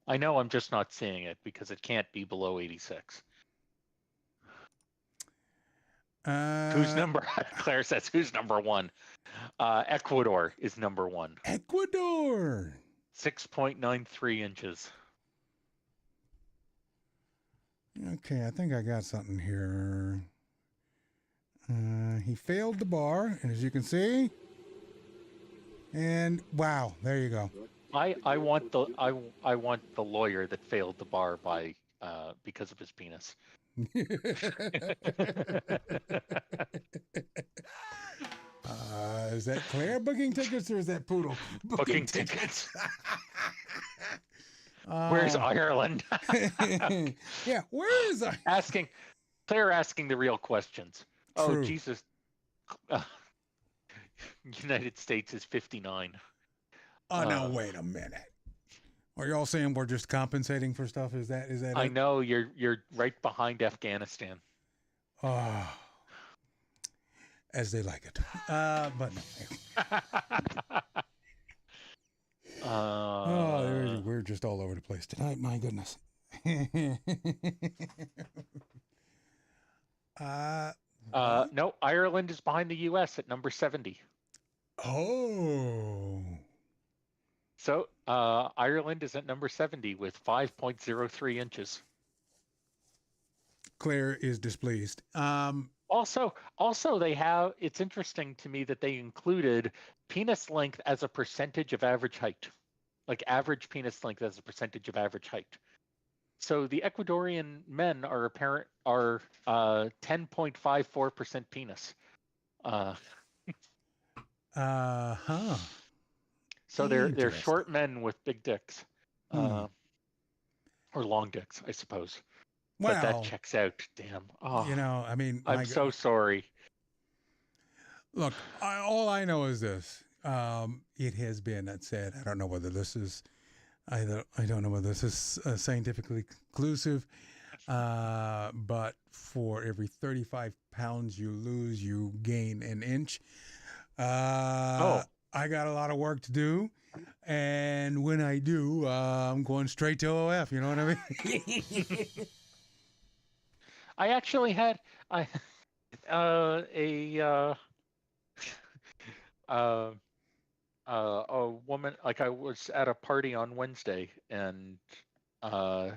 I know I'm just not seeing it because it can't be below 86. Who's number? Claire says, who's number one? Ecuador is number one. Ecuador. 6.93 inches. Okay, I think I got something here. He failed the bar, and as you can see, and wow, there you go. I want the lawyer that failed the bar by because of his penis. Is that Claire booking tickets or is that Poodle booking tickets? Where's Ireland? Yeah, where is I? Claire asking the real questions. True. Oh, Jesus. United States is 59. Oh, now wait a minute. Are you all saying we're just compensating for stuff? Is that I it? know you're right behind Afghanistan. As they like it. But no. We're just all over the place tonight. My goodness. No, Ireland is behind the U.S. at number 70. Oh. So Ireland is at number 70 with 5.03 inches. Claire is displeased. Also, they have. It's interesting to me that they included penis length as a percentage of average height, like average penis length as a percentage of average height. So the Ecuadorian men are 10.54% penis. So they're short men with big dicks, or long dicks, I suppose. Well, but that checks out. Damn. Oh, I mean, I'm so sorry. Look, all I know is this. It has been said. I don't know whether this is. I don't know whether this is scientifically conclusive. But for every 35 pounds you lose, you gain an inch. I got a lot of work to do. And when I do, I'm going straight to OF. You know what I mean? I actually had a woman, like I was at a party on Wednesday, and a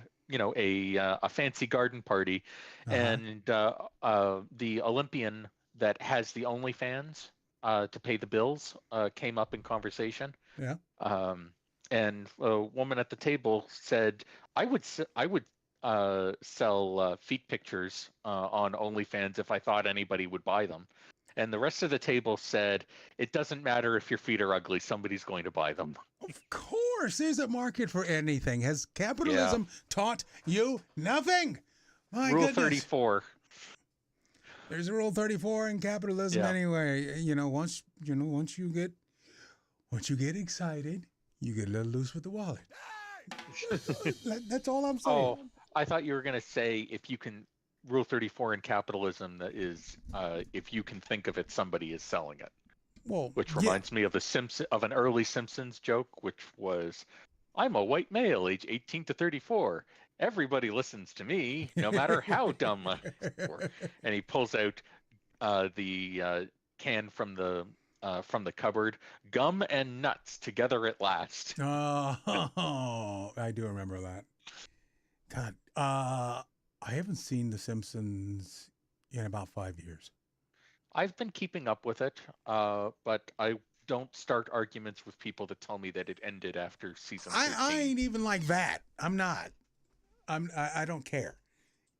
fancy garden party, and the Olympian that has the OnlyFans to pay the bills came up in conversation. Yeah. And a woman at the table said, I would sell feet pictures on OnlyFans if I thought anybody would buy them. And the rest of the table said, it doesn't matter if your feet are ugly, somebody's going to buy them. Of course, there's a market for anything. Has capitalism taught you nothing? My Rule goodness. 34. There's a Rule 34 in capitalism anyway. Once you get excited, you get a little loose with the wallet. That's all I'm saying. Oh, I thought you were going to say if you can. Rule 34 in capitalism is if you can think of it, somebody is selling it. Well, which reminds me of an early Simpsons joke, which was, "I'm a white male, age 18 to 34. Everybody listens to me, no matter how dumb." And he pulls out the can from the cupboard, "Gum and nuts together at last." Oh, I do remember that. God, I haven't seen The Simpsons in about 5 years. I've been keeping up with it, but I don't start arguments with people that tell me that it ended after season 13. I ain't even like that. I'm not. I don't care.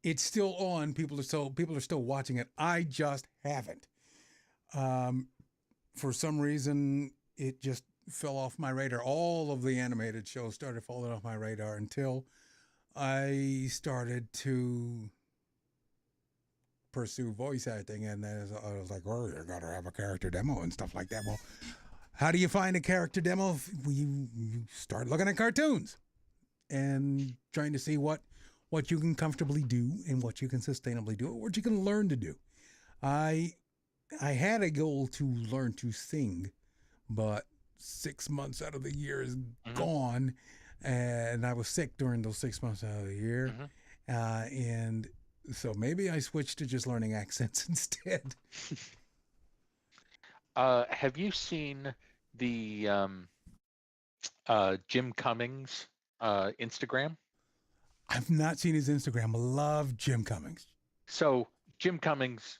It's still on. People are still watching it. I just haven't. For some reason, it just fell off my radar. All of the animated shows started falling off my radar until I started to pursue voice acting, and then I was like, "Oh, you gotta have a character demo and stuff like that." Well, how do you find a character demo? You start looking at cartoons and trying to see what you can comfortably do and what you can sustainably do, or what you can learn to do. I had a goal to learn to sing, but 6 months out of the year is gone. And I was sick during those 6 months out of the year. And so maybe I switched to just learning accents instead. Have you seen the Jim Cummings Instagram? I've not seen his Instagram. I love Jim Cummings. So Jim Cummings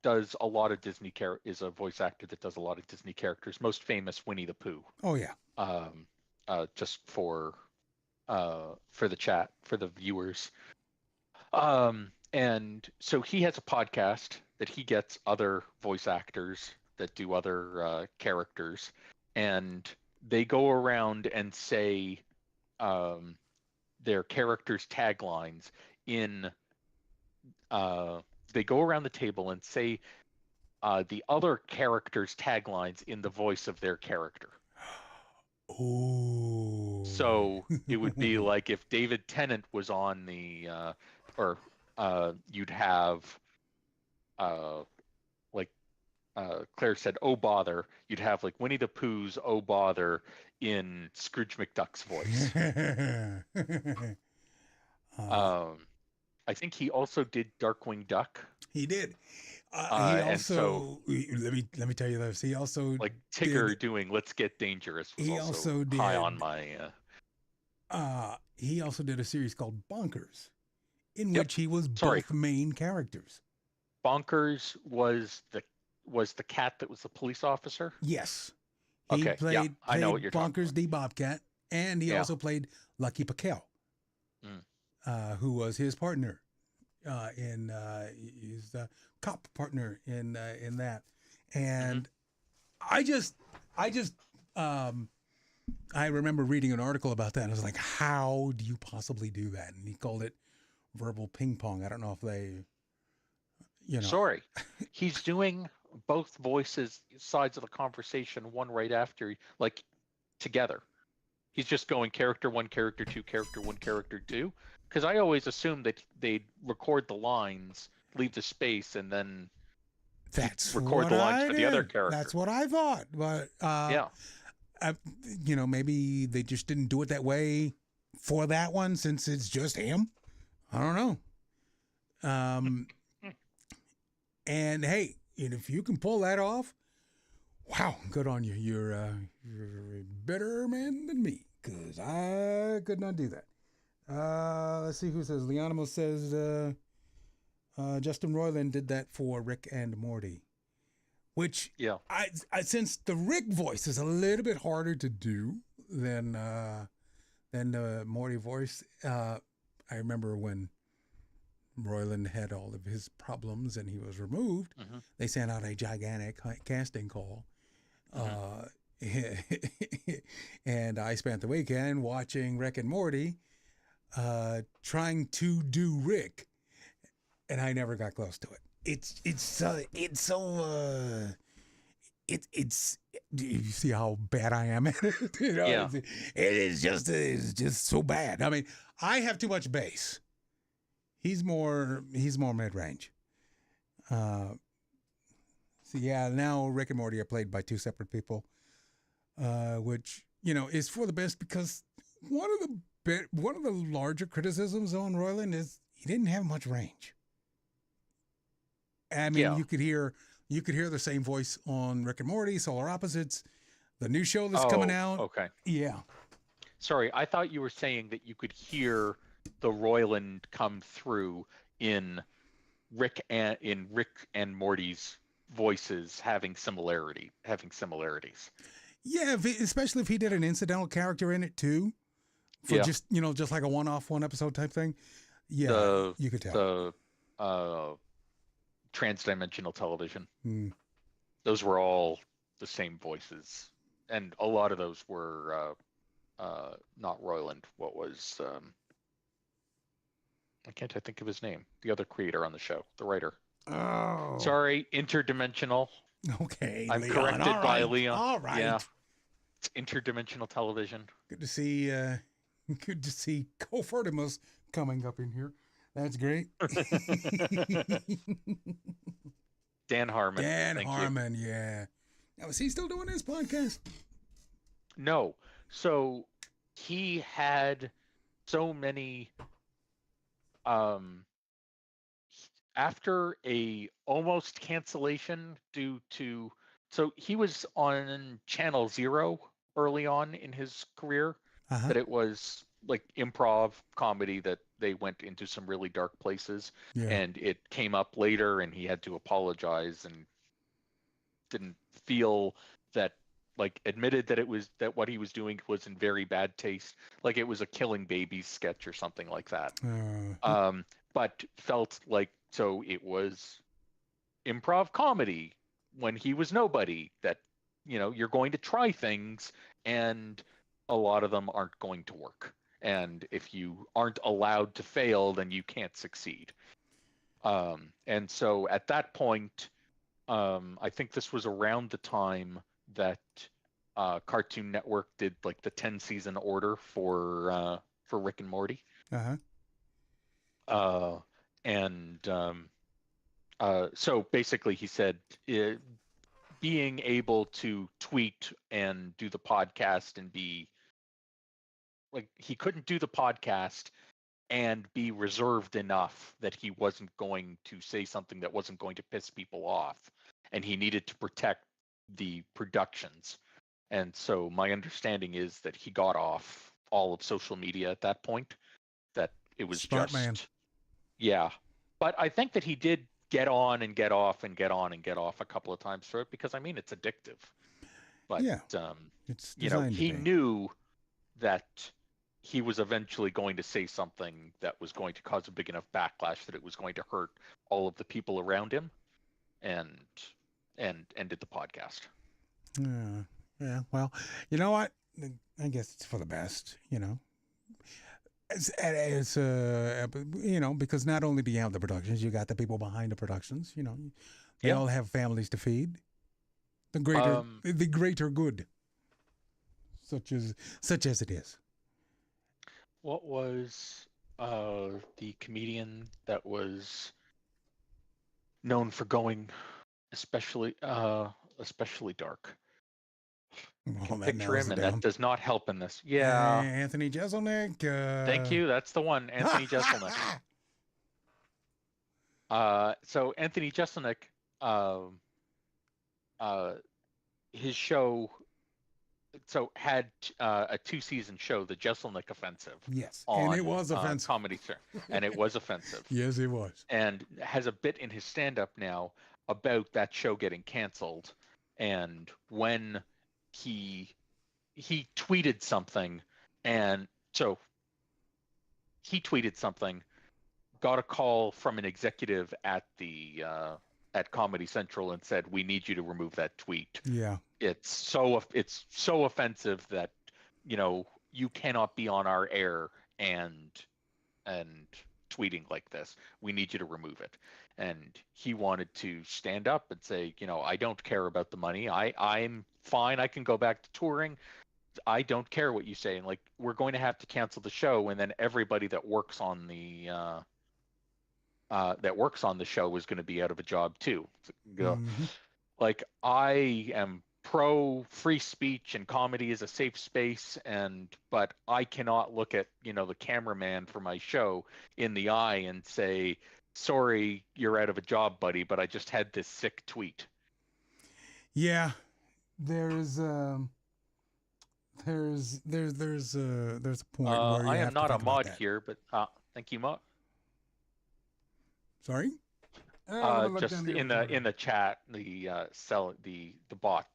does a lot of Disney is a voice actor that does a lot of Disney characters. Most famous, Winnie the Pooh. Oh yeah. Just for the chat, for the viewers. And so he has a podcast that he gets other voice actors that do other characters, and they go around and say their characters' taglines in. They go around the table and say the other characters' taglines in the voice of their character. Oh. So it would be like if David Tennant was on the, you'd have, like Claire said, "Oh bother." You'd have like Winnie the Pooh's "Oh bother" in Scrooge McDuck's voice. I think he also did Darkwing Duck. He did. He and also let me tell you this. He also like Tigger doing "Let's Get Dangerous" was he also did, high on my. He also did a series called Bonkers, in which he was both main characters. Bonkers was the cat that was the police officer. Yes. He played I know what you're talking Bonkers about. the Bobcat, and he also played Lucky Paquel, who was his partner in his cop partner in that. And I remember reading an article about that, and I was like, how do you possibly do that? And he called it verbal ping pong. I don't know if they, Sorry. He's doing both voices, sides of the conversation, one right after, like, together. He's just going character one, character two, character one, character two. Because I always assumed that they'd record the lines, leave the space, and then record the lines for the other character. That's what I thought. But maybe they just didn't do it that way for that one, since it's just him. I don't know. And hey, if you can pull that off, wow, good on you. You're a better man than me, because I could not do that. Let's see who says. Leonimo says Justin Roiland did that for Rick and Morty, which I since the Rick voice is a little bit harder to do than the Morty voice. I remember when Roiland had all of his problems and he was removed, they sent out a gigantic casting call. And I spent the weekend watching Rick and Morty, trying to do Rick, and I never got close to it. You see how bad I am at it? It's just so bad. I mean, I have too much bass. He's more mid-range. So yeah, now Rick and Morty are played by two separate people, which is for the best, because one of the larger criticisms on Roiland is he didn't have much range. I mean, you could hear the same voice on Rick and Morty, Solar Opposites, the new show that's coming out. Okay. Yeah. Sorry, I thought you were saying that you could hear the Roiland come through in Rick and Morty's voices having similarities. Yeah, especially if he did an incidental character in it too, for just like a one-off, one episode type thing. Yeah, you could tell. The transdimensional television. Those were all the same voices, and a lot of those were not Roiland. What was I can't think of his name. The other creator on the show, the writer. Oh, sorry, interdimensional. Okay, I'm corrected by Leon. All right. Yeah, it's interdimensional television. Good to see. Good to see Cofortimus coming up in here. That's great. Dan Harmon. Thank Harmon, you. Yeah. Now, is he still doing his podcast? No. So he had so many. After a almost cancellation due to, so he was on Channel Zero early on in his career, that it was like improv comedy that they went into some really dark places, and it came up later and he had to apologize and didn't feel that, like, admitted that that what he was doing was in very bad taste, like it was a killing babies sketch or something like that. But felt like, so it was improv comedy when he was nobody, that you're going to try things and a lot of them aren't going to work. and if you aren't allowed to fail, then you can't succeed. And so at that point, I think this was around the time that Cartoon Network did like the 10-season order for Rick and Morty. So basically he said being able to tweet and do the podcast and be like, he couldn't do the podcast and be reserved enough that he wasn't going to say something that wasn't going to piss people off, and he needed to protect the productions. And so my understanding is that he got off all of social media at that point, that it was Smart just man. Yeah. But I think that he did get on and get off and get on and get off a couple of times for it, because I mean, it's addictive. But Yeah, it's designed to he be. knew that he was eventually going to say something that was going to cause a big enough backlash that it was going to hurt all of the people around him, and ended the podcast. Yeah. Well, you know what? I guess it's for the best. It's because not only do you have the productions, you got the people behind the productions. They all have families to feed. The greater good, such as it is. What was the comedian that was known for going especially dark? Well, that Picture narrows him, it and down. that does not help in this. Yeah. Anthony Jeselnik. Thank you. That's the one, Anthony Jeselnik. So Anthony Jeselnik, his show, had a 2-season show, the Jeselnik Offensive. Yes, and it was offensive. Comedy Central, and it was offensive. Yes, it was. And has a bit in his stand-up now about that show getting canceled, and when he tweeted something, and so he tweeted something, got a call from an executive at the at Comedy Central and said, "We need you to remove that tweet. Yeah, it's so offensive that you cannot be on our air and tweeting like this. We need you to remove it." And he wanted to stand up and say, I don't care about the money. I'm fine. I can go back to touring. I don't care what you say. And like, we're going to have to cancel the show. And then everybody that works on the show is going to be out of a job too. Like, I am pro free speech and comedy is a safe space, but I cannot look at the cameraman for my show in the eye and say, "Sorry, you're out of a job, buddy, but I just had this sick tweet." Yeah, there's a point where you I have am to not a think about mod that. here, but thank you, mod. Sorry. Just in the chat, the bot.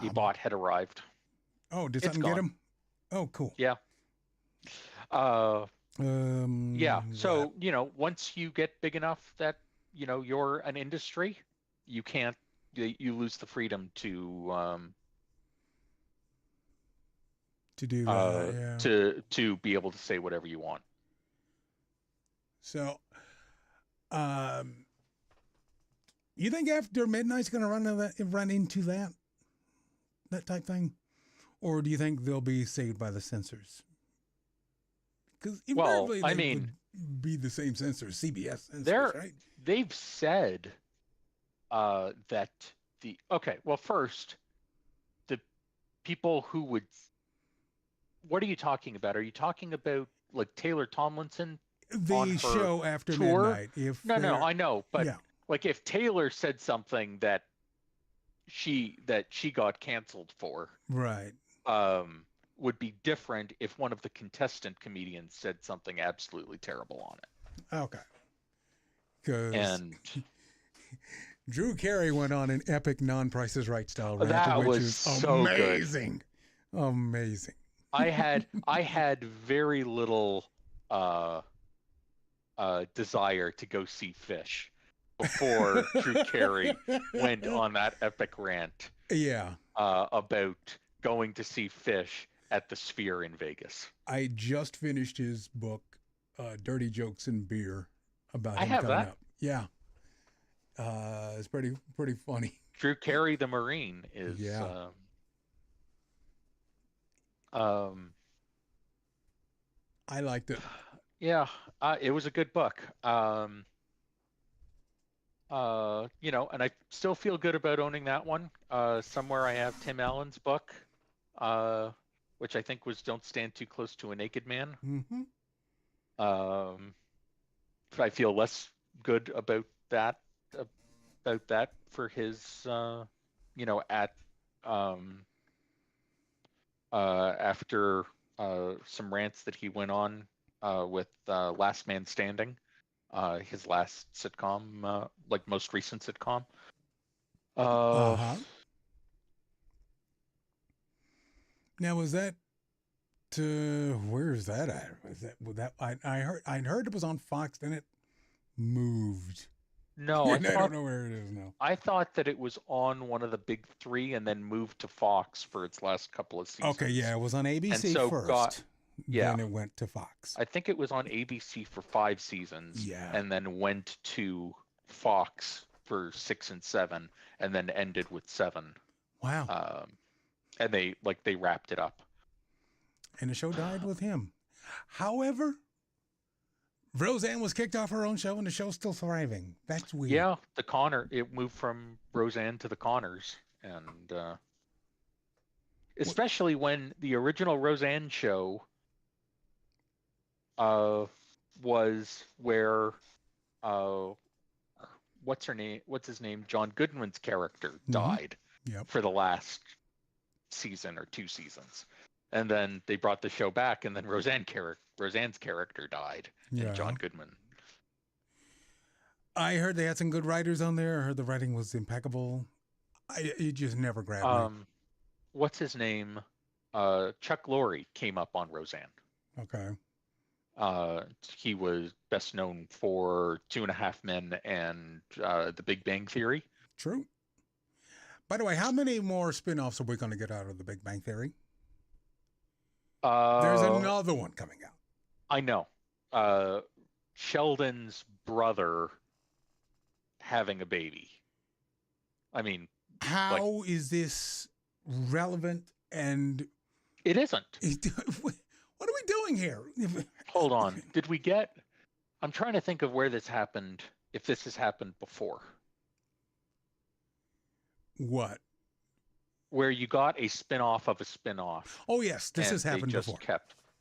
The bot had arrived. Oh, did It's something get gone. him? Oh, cool. Yeah. Yeah. So, once you get big enough that, you're an industry, you lose the freedom to do that, yeah. to be able to say whatever you want. So, you think After Midnight's going to run into that type thing? Or do you think they'll be saved by the censors? Because invariably would be the same censors, CBS censors, right? They've said that first, the people who would... What are you talking about? Are you talking about like Taylor Tomlinson? The show After tour? Midnight. No, I know, but yeah. Like if Taylor said something that she got canceled for, right, would be different if one of the contestant comedians said something absolutely terrible on it. Okay. Because Drew Carey went on an epic non-Price is Right style rant, that which was is so amazing. Good. Amazing. I had very little desire to go see Fish before Drew Carey went on that epic rant. Yeah. About going to see Fish at the Sphere in Vegas. I just finished his book, Dirty Jokes and Beer, about I him have coming that. up. Yeah. It's pretty funny. Drew Carey the Marine is I liked it. Yeah, it was a good book. And I still feel good about owning that one. Somewhere I have Tim Allen's book, which I think was Don't Stand Too Close to a Naked Man. Mm-hmm. I feel less good about that for his after some rants that he went on with Last Man Standing, his last sitcom, like most recent sitcom. Now, was that where is that at? Was that I heard it was on Fox, then it moved. No, I don't know where it is now. I thought that it was on one of the big three and then moved to Fox for its last couple of seasons. Okay, yeah, it was on ABC first. Then it went to Fox. I think it was on ABC for 5 seasons. Yeah. And then went to Fox for 6 and 7, and then ended with 7. Wow. And they wrapped it up. And the show died with him. However, Roseanne was kicked off her own show, and the show's still thriving. That's weird. Yeah, it moved from Roseanne to the Connors, and especially when the original Roseanne show was where what's his name? John Goodman's character died for the last season or 2 seasons. And then they brought the show back, and then Roseanne's character died, and John Goodman. I heard they had some good writers on there. I heard the writing was impeccable. It just never grabbed me. What's his name? Chuck Lorre came up on Roseanne. Okay. He was best known for 2.5 Men and The Big Bang Theory. True. By the way, how many more spin-offs are we going to get out of The Big Bang Theory? There's another one coming out. I know. Sheldon's brother having a baby. I mean, how is this relevant? And it isn't. What are we doing here? Hold on. Did we get? I'm trying to think of where this happened. If this has happened before. What? Where you got a spin-off of a spin-off. Oh yes, this has happened before.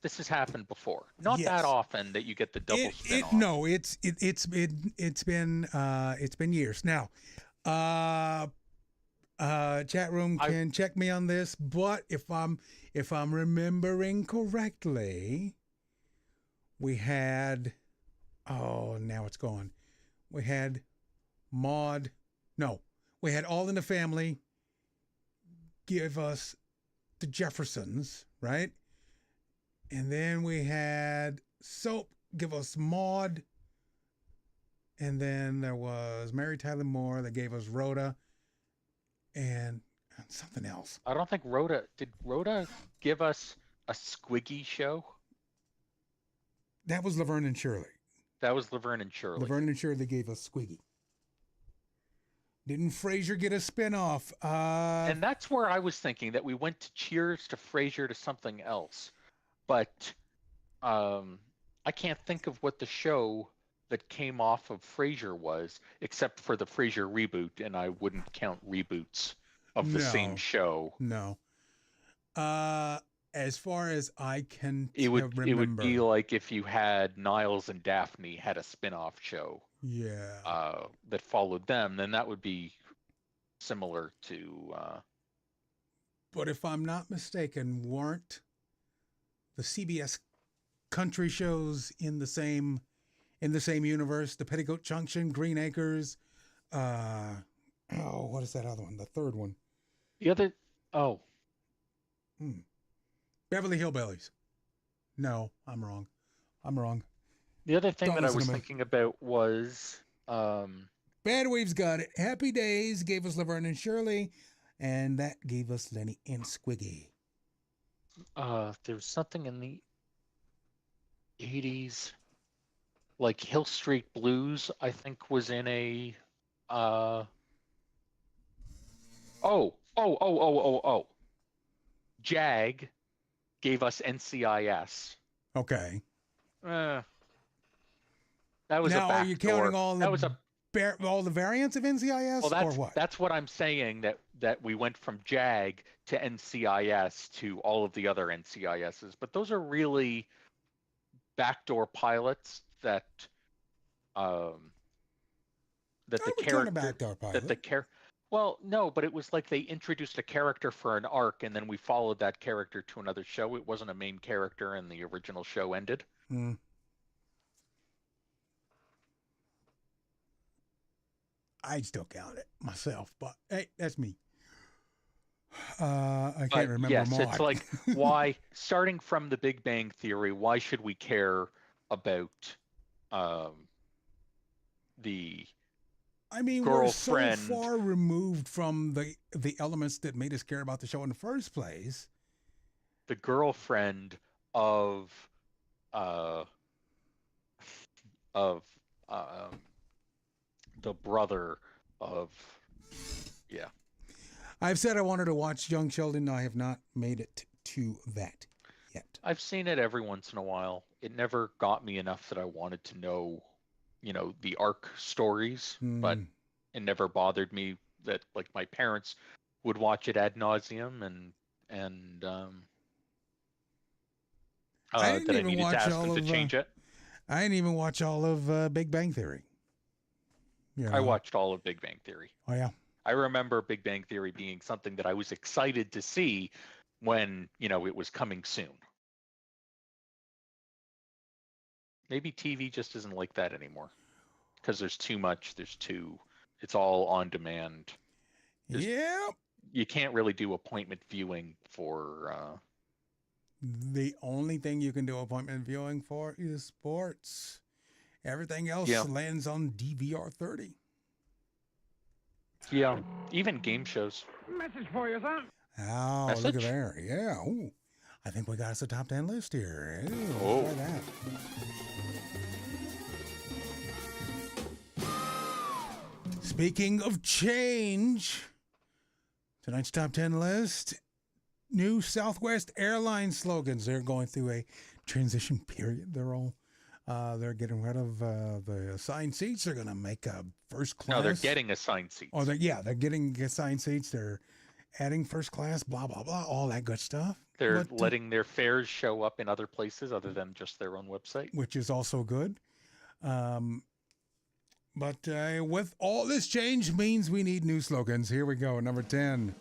This has happened before. Not that often that you get the double spin-off. No, it's been years now. Chat room can check me on this, but if I'm remembering correctly, we had now it's gone. We had we had All in the Family give us the Jeffersons, right? And then we had Soap give us Maude. And then there was Mary Tyler Moore that gave us Rhoda and something else. I don't think did Rhoda give us a Squiggy show? That was Laverne and Shirley. Laverne and Shirley gave us Squiggy. Didn't Frasier get a spinoff? And that's where I was thinking that we went to Cheers to Frasier to something else. But I can't think of what the show that came off of Frasier was, except for the Frasier reboot, and I wouldn't count reboots of the same show. No. As far as I can remember. It would be like if you had Niles and Daphne had a spin-off show. Yeah. That followed them, then that would be similar to. But if I'm not mistaken, weren't the CBS country shows in the same universe? The Petticoat Junction, Green Acres. What is that other one? The third one. The other. Oh. Beverly Hillbillies. No, I'm wrong. The other thing that I was thinking about was Bad Waves got it. Happy Days gave us Laverne and Shirley, and that gave us Lenny and Squiggy. there was something in the 80s, like Hill Street Blues, I think was in a uh oh. JAG gave us NCIS. Okay. Uh, that was a Now, are you counting backdoor. all That was a all the variants of NCIS, well. or what? That's what I'm saying. That we went from JAG to NCIS to all of the other NCISs, but those are really backdoor pilots that that I the would count a character backdoor pilot. that the char. Well, no, but it was like they introduced a character for an arc, and then we followed that character to another show. It wasn't a main character, and the original show ended. Mm. I'd still count it myself, but hey, that's me. I can't remember yes, more. It's like, why, starting from the Big Bang Theory, why should we care about the I mean, girlfriend? We're so far removed from the elements that made us care about the show in the first place. The girlfriend of the brother of, yeah. I've said I wanted to watch Young Sheldon. I have not made it to that yet. I've seen it every once in a while. It never got me enough that I wanted to know, the arc stories, but it never bothered me that, like, my parents would watch it ad nauseum, and I that I needed to ask them to change it. I didn't even watch all of Big Bang Theory. I watched all of Big Bang Theory. Oh, yeah. I remember Big Bang Theory being something that I was excited to see when, it was coming soon. Maybe TV just isn't like that anymore because there's too much. It's all on demand. Yeah. You can't really do appointment viewing for. The only thing you can do appointment viewing for is sports. Everything else lands on DVR 30. Yeah, even game shows. Message for you, son. Oh, look at there. Yeah. Ooh. I think we got us a top 10 list here. Ooh, try that. Speaking of change, tonight's top 10 list, new Southwest Airlines slogans. They're going through a transition period. They're getting rid of the assigned seats. They're going to make a first class. No, they're getting assigned seats. Oh, they're getting assigned seats. They're adding first class, blah, blah, blah, all that good stuff. They're letting their fares show up in other places other than just their own website. Which is also good. But with all this change means we need new slogans. Here we go. Number 10.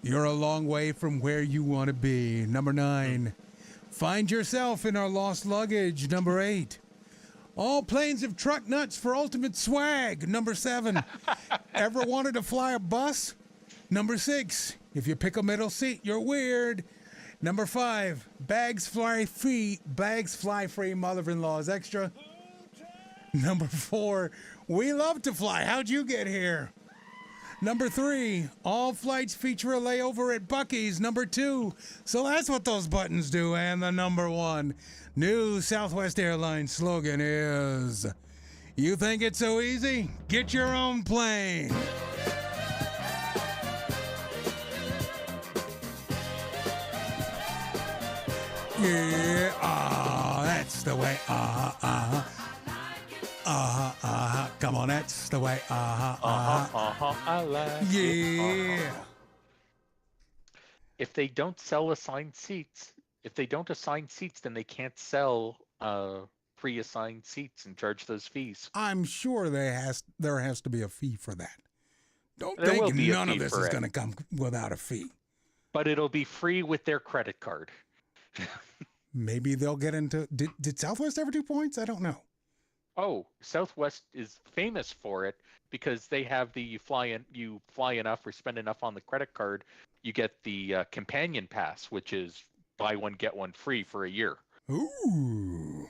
You're a long way from where you want to be. Number 9. Find yourself in our lost luggage. Number 8. All planes have truck nuts for ultimate swag. Number 7. Ever wanted to fly a bus? Number 6. If you pick a middle seat, you're weird. Number 5. Bags fly free. Mother-in-law's extra. Number 4. We love to fly. How'd you get here? Number 3, all flights feature a layover at Buc-ee's. Number 2, so that's what those buttons do. And the number 1 new Southwest Airlines slogan is, you think it's so easy? Get your own plane. Yeah, that's the way. Come on, that's the way. I like it. If they don't sell assigned seats, then they can't sell pre-assigned seats and charge those fees. I'm sure there has to be a fee for that. Don't think none of this is going to come without a fee. But it'll be free with their credit card. Maybe they'll get into. Did Southwest ever do points? I don't know. Oh, Southwest is famous for it because they have you fly enough or spend enough on the credit card, you get the companion pass, which is buy one get one free for a year. Ooh.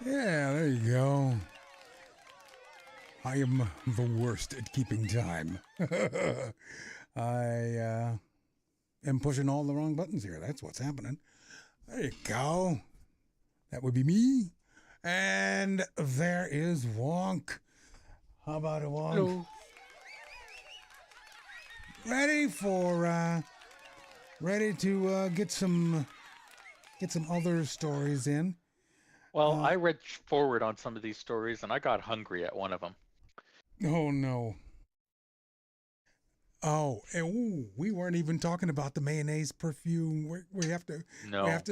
Yeah, there you go. I am the worst at keeping time. I am pushing all the wrong buttons here. That's what's happening. There you go. That would be me. And there is Wonk. How about it, Wonk? Hello. Ready to get some other stories in. Well, I read forward on some of these stories, and I got hungry at one of them. Oh no. Oh, we weren't even talking about the mayonnaise perfume. We have to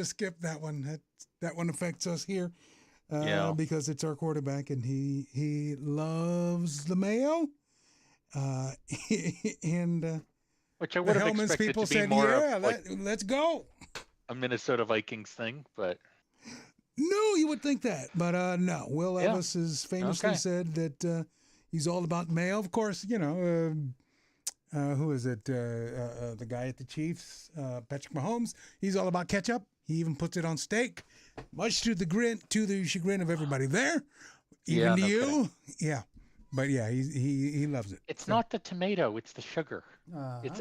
skip that one. That one affects us here, because it's our quarterback and he loves the mayo. And which I would have expected people to be said, more yeah, of like let's go. a Minnesota Vikings thing, but no, you would think that, but no. Will Levis has famously said that he's all about mayo. Of course, who is it? The guy at the Chiefs, Patrick Mahomes. He's all about ketchup. He even puts it on steak, much to the chagrin of everybody there, even to you. Kidding. Yeah, but yeah, he loves it. It's not the tomato; it's the sugar. It's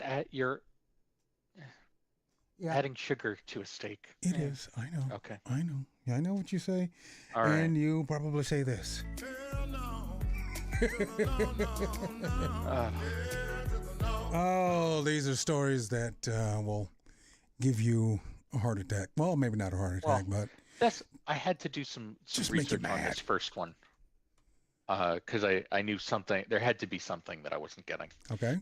adding sugar to a steak. It is. I know. Okay. I know. Yeah, I know what you say. All right. And you probably say this. Oh, these are stories that will give you a heart attack. Well, maybe not a heart attack, but I had to do some just make you research on mad. this first one because I knew something. There had to be something that I wasn't getting. Okay.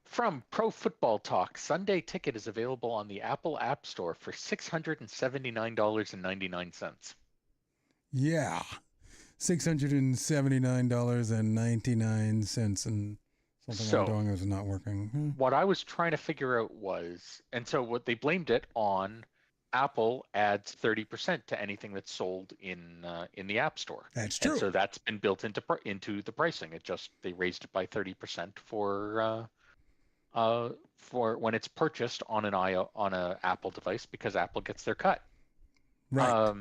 From Pro Football Talk, Sunday Ticket is available on the Apple App Store for $679.99. Yeah, $679.99, and something I'm doing is not working. What I was trying to figure out was, and so what they blamed it on, Apple adds 30% to anything that's sold in the App Store. That's true. And so that's been built into the pricing. They raised it by 30% for when it's purchased on an Apple device because Apple gets their cut. Right.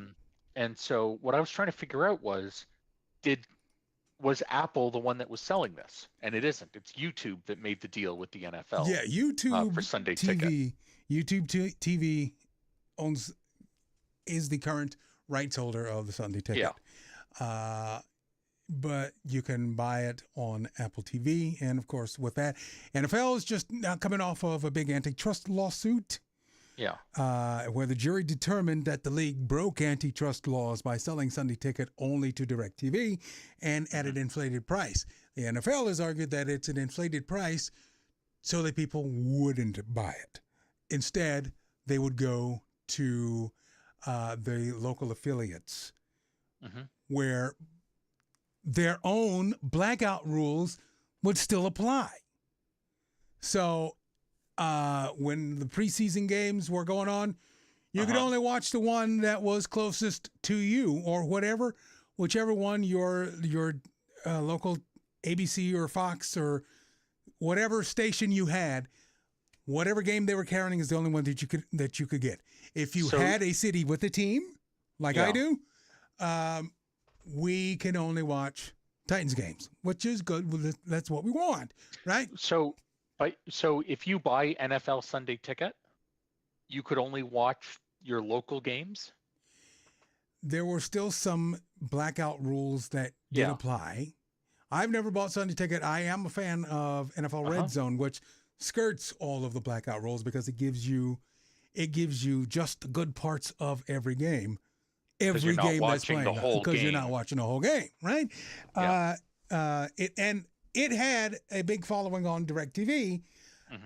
And so what I was trying to figure out was was Apple the one that was selling this? And it isn't. It's YouTube that made the deal with the NFL. Yeah, YouTube for Sunday TV. Ticket. YouTube TV is the current rights holder of the Sunday Ticket. Yeah. But you can buy it on Apple TV, and of course, with that, NFL is just now coming off of a big antitrust lawsuit. Yeah. Where the jury determined that the league broke antitrust laws by selling Sunday Ticket only to DirecTV and at an inflated price. The NFL has argued that it's an inflated price so that people wouldn't buy it. Instead, they would go to the local affiliates where their own blackout rules would still apply. So when the preseason games were going on, you could only watch the one that was closest to you, or whichever one your local ABC or Fox or whatever station you had, whatever game they were carrying is the only one that you could get. If you had a city with a team, like I do, we can only watch Titans games, which is good. That's what we want, right? So if you buy NFL Sunday Ticket, you could only watch your local games? There were still some blackout rules that did apply. I've never bought Sunday Ticket. I am a fan of NFL Red Zone, which skirts all of the blackout rules because it gives you just the good parts of every game. Every game that's playing, because you're not watching the whole game, right? Yeah. It had a big following on DirecTV,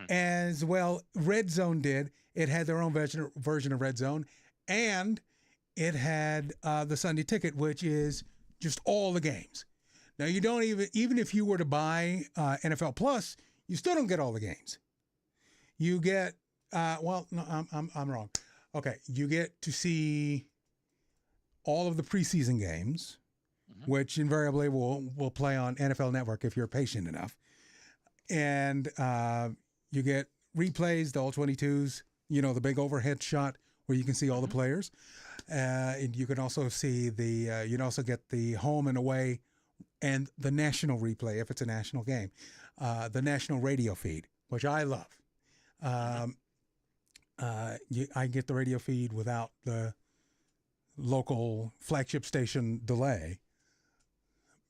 as well. Red Zone did. It had their own version of Red Zone, and it had the Sunday Ticket, which is just all the games. Now you don't even if you were to buy NFL Plus, you still don't get all the games. You get no, I'm wrong. Okay, you get to see all of the preseason games, which invariably will play on NFL Network if you're patient enough. And you get replays, the all-22s, the big overhead shot where you can see all the players. And you can also see you can also get the home and away and the national replay if it's a national game, the national radio feed, which I love. I get the radio feed without the local flagship station delay.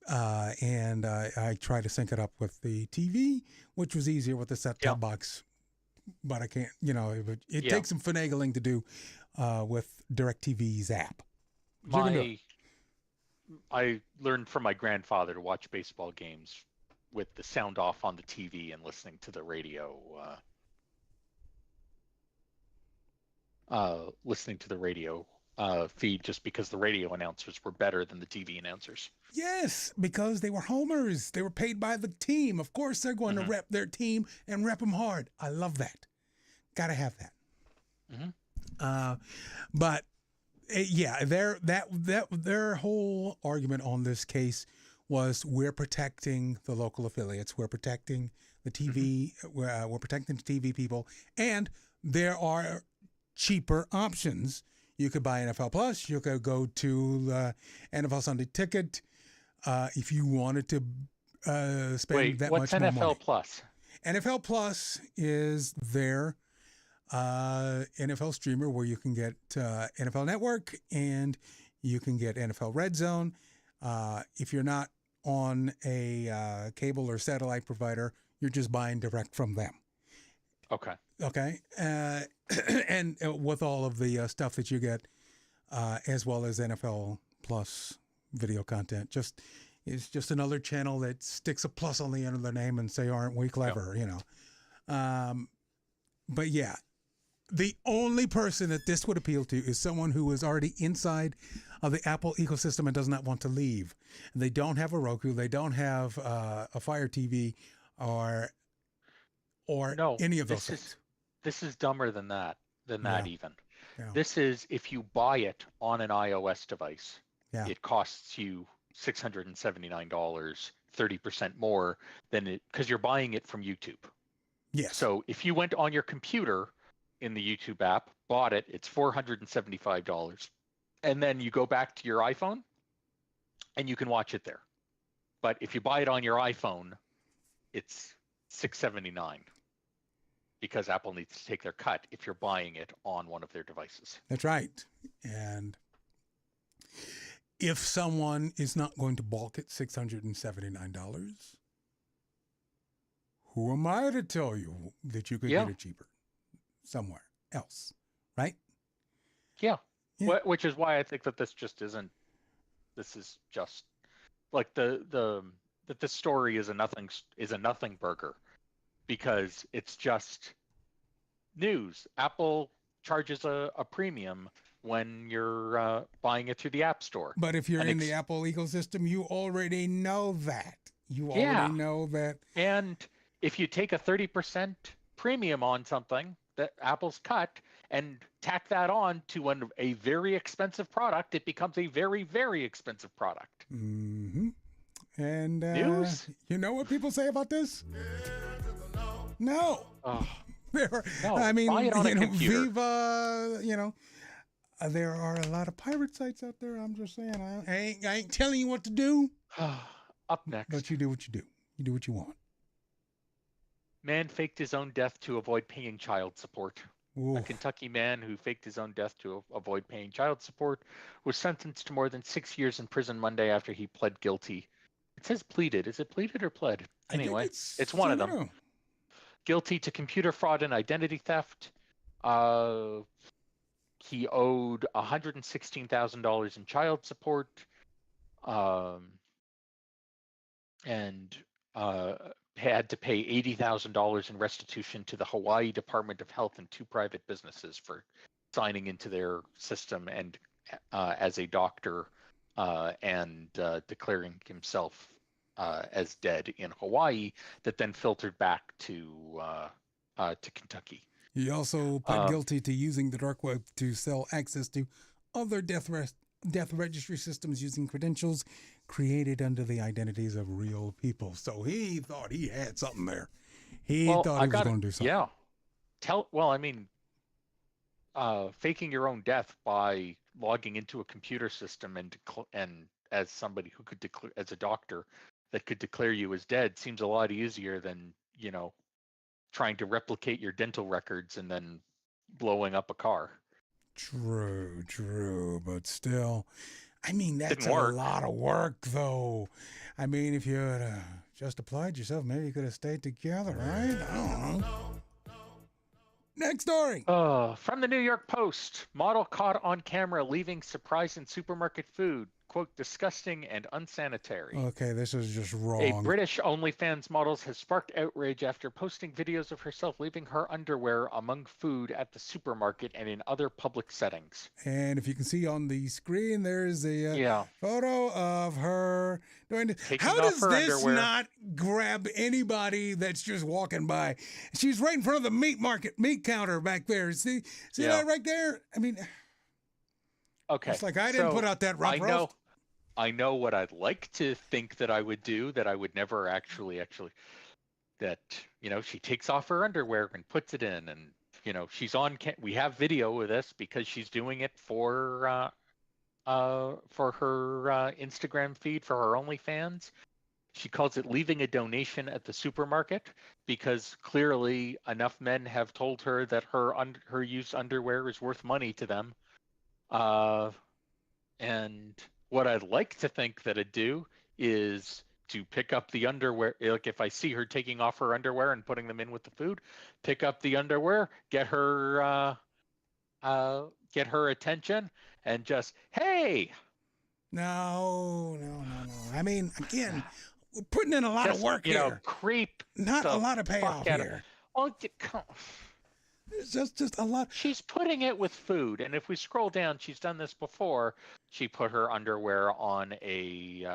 And I try to sync it up with the TV, which was easier with the set-top box. But I can't, it takes some finagling to do with DirecTV's app. I learned from my grandfather to watch baseball games with the sound off on the TV and listening to the radio. Feed, just because the radio announcers were better than the TV announcers. Yes, because they were homers. They were paid by the team. Of course, they're going to rep their team and rep them hard. I love that. Got to have that. But their whole argument on this case was we're protecting the local affiliates. We're protecting the TV. We're protecting the TV people, and there are cheaper options. You could buy NFL Plus. You could go to NFL Sunday Ticket if you wanted to spend that much more money. What's NFL Plus? NFL Plus is their NFL streamer where you can get NFL Network and you can get NFL Red Zone. If you're not on a cable or satellite provider, you're just buying direct from them. Okay. And with all of the stuff that you get, as well as NFL Plus video content, it's just another channel that sticks a plus on the end of their name and say, aren't we clever, But yeah, the only person that this would appeal to is someone who is already inside of the Apple ecosystem and does not want to leave. They don't have a Roku. They don't have a Fire TV or any of those things. This is dumber than that even. Yeah. This is if you buy it on an iOS device, it costs you $679, 30% more than it, because you're buying it from YouTube. Yes. So if you went on your computer in the YouTube app, bought it, it's $475. And then you go back to your iPhone and you can watch it there. But if you buy it on your iPhone, it's $679. Because Apple needs to take their cut if you're buying it on one of their devices. That's right. And if someone is not going to balk at $679, who am I to tell you that you could get it cheaper somewhere else, right? Yeah. Which is why I think that this just isn't. This is just like the story is a nothing burger. Because it's just news. Apple charges a premium when you're buying it through the App Store. But if you're in the Apple ecosystem, you already know that. You already know that. And if you take a 30% premium on something that Apple's cut and tack that on to a very expensive product, it becomes a very, very expensive product. Mm-hmm. And news? You know what people say about this? No. Oh. I mean, buy it on a computer. Viva, there are a lot of pirate sites out there. I'm just saying, I ain't telling you what to do. Up next. But you do what you do. You do what you want. Man faked his own death to avoid paying child support. Ooh. A Kentucky man who faked his own death to avoid paying child support was sentenced to more than 6 years in prison Monday after he pled guilty. It says pleaded. Is it pleaded or pled? Anyway, it's one of them. Guilty to computer fraud and identity theft. He owed $116,000 in child support, and had to pay $80,000 in restitution to the Hawaii Department of Health and 2 private businesses for signing into their system and as a doctor and declaring himself as dead in Hawaii, that then filtered back to Kentucky. He also pled guilty to using the dark web to sell access to other death registry systems using credentials created under the identities of real people. So he thought he had something there. He thought he was going to do something. Yeah. faking your own death by logging into a computer system and as somebody who could declare, as a doctor that could declare you as dead, seems a lot easier than, you know, trying to replicate your dental records and then blowing up a car. True, but still, I mean, that's Didn't work. a lot of work, though. I mean, if you had just applied yourself, maybe you could have stayed together, right? I don't know. Next story. From the New York Post, model caught on camera leaving surprise in supermarket food. Quote, disgusting and unsanitary. Okay, this is just wrong. A British OnlyFans model has sparked outrage after posting videos of herself leaving her underwear among food at the supermarket and in other public settings. And if you can see on the screen, there's a photo of her doing it. How does this underwear not grab anybody that's just walking by? She's right in front of the meat counter back there. See that right there? I mean, okay. It's like I didn't put out that rump roast. I know what I'd like to think that I would do, that I would never actually, that, you know, she takes off her underwear and puts it in, and, you know, she's on, we have video of this because she's doing it for her Instagram feed for her OnlyFans. She calls it leaving a donation at the supermarket because clearly enough men have told her that her used underwear is worth money to them. And what I'd like to think that it'd do is to pick up the underwear. Like if I see her taking off her underwear and putting them in with the food, pick up the underwear, get her attention, and just, hey. No. I mean, again, we're putting in a lot of work here. Creep. Not a lot of payoff here. Oh, It's just a lot. She's putting it with food, and if we scroll down, she's done this before. She put her underwear on a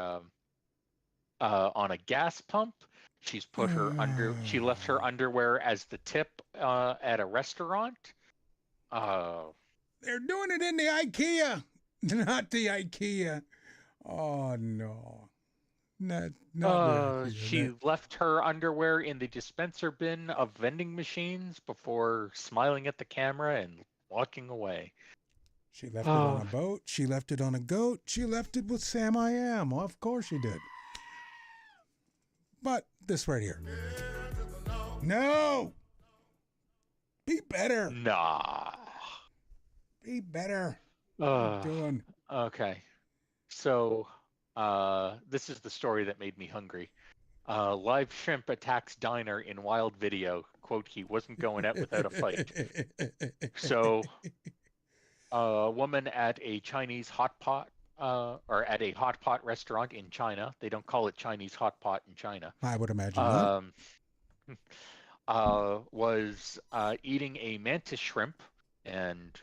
gas pump. She's put she left her underwear as the tip at a restaurant. They're doing it in the IKEA, not the IKEA. Oh no. She left her underwear in the dispenser bin of vending machines before smiling at the camera and walking away. She left it on a boat. She left it on a goat. She left it with Sam I Am. Well, of course she did. But this right here. No. Be better. Nah. Be better. What are you doing? Okay. So... this is the story that made me hungry. Live shrimp attacks diner in wild video. Quote, he wasn't going out without a fight. So, a woman at a Chinese hot pot, or at a hot pot restaurant in China. They don't call it Chinese hot pot in China. I would imagine was eating a mantis shrimp, and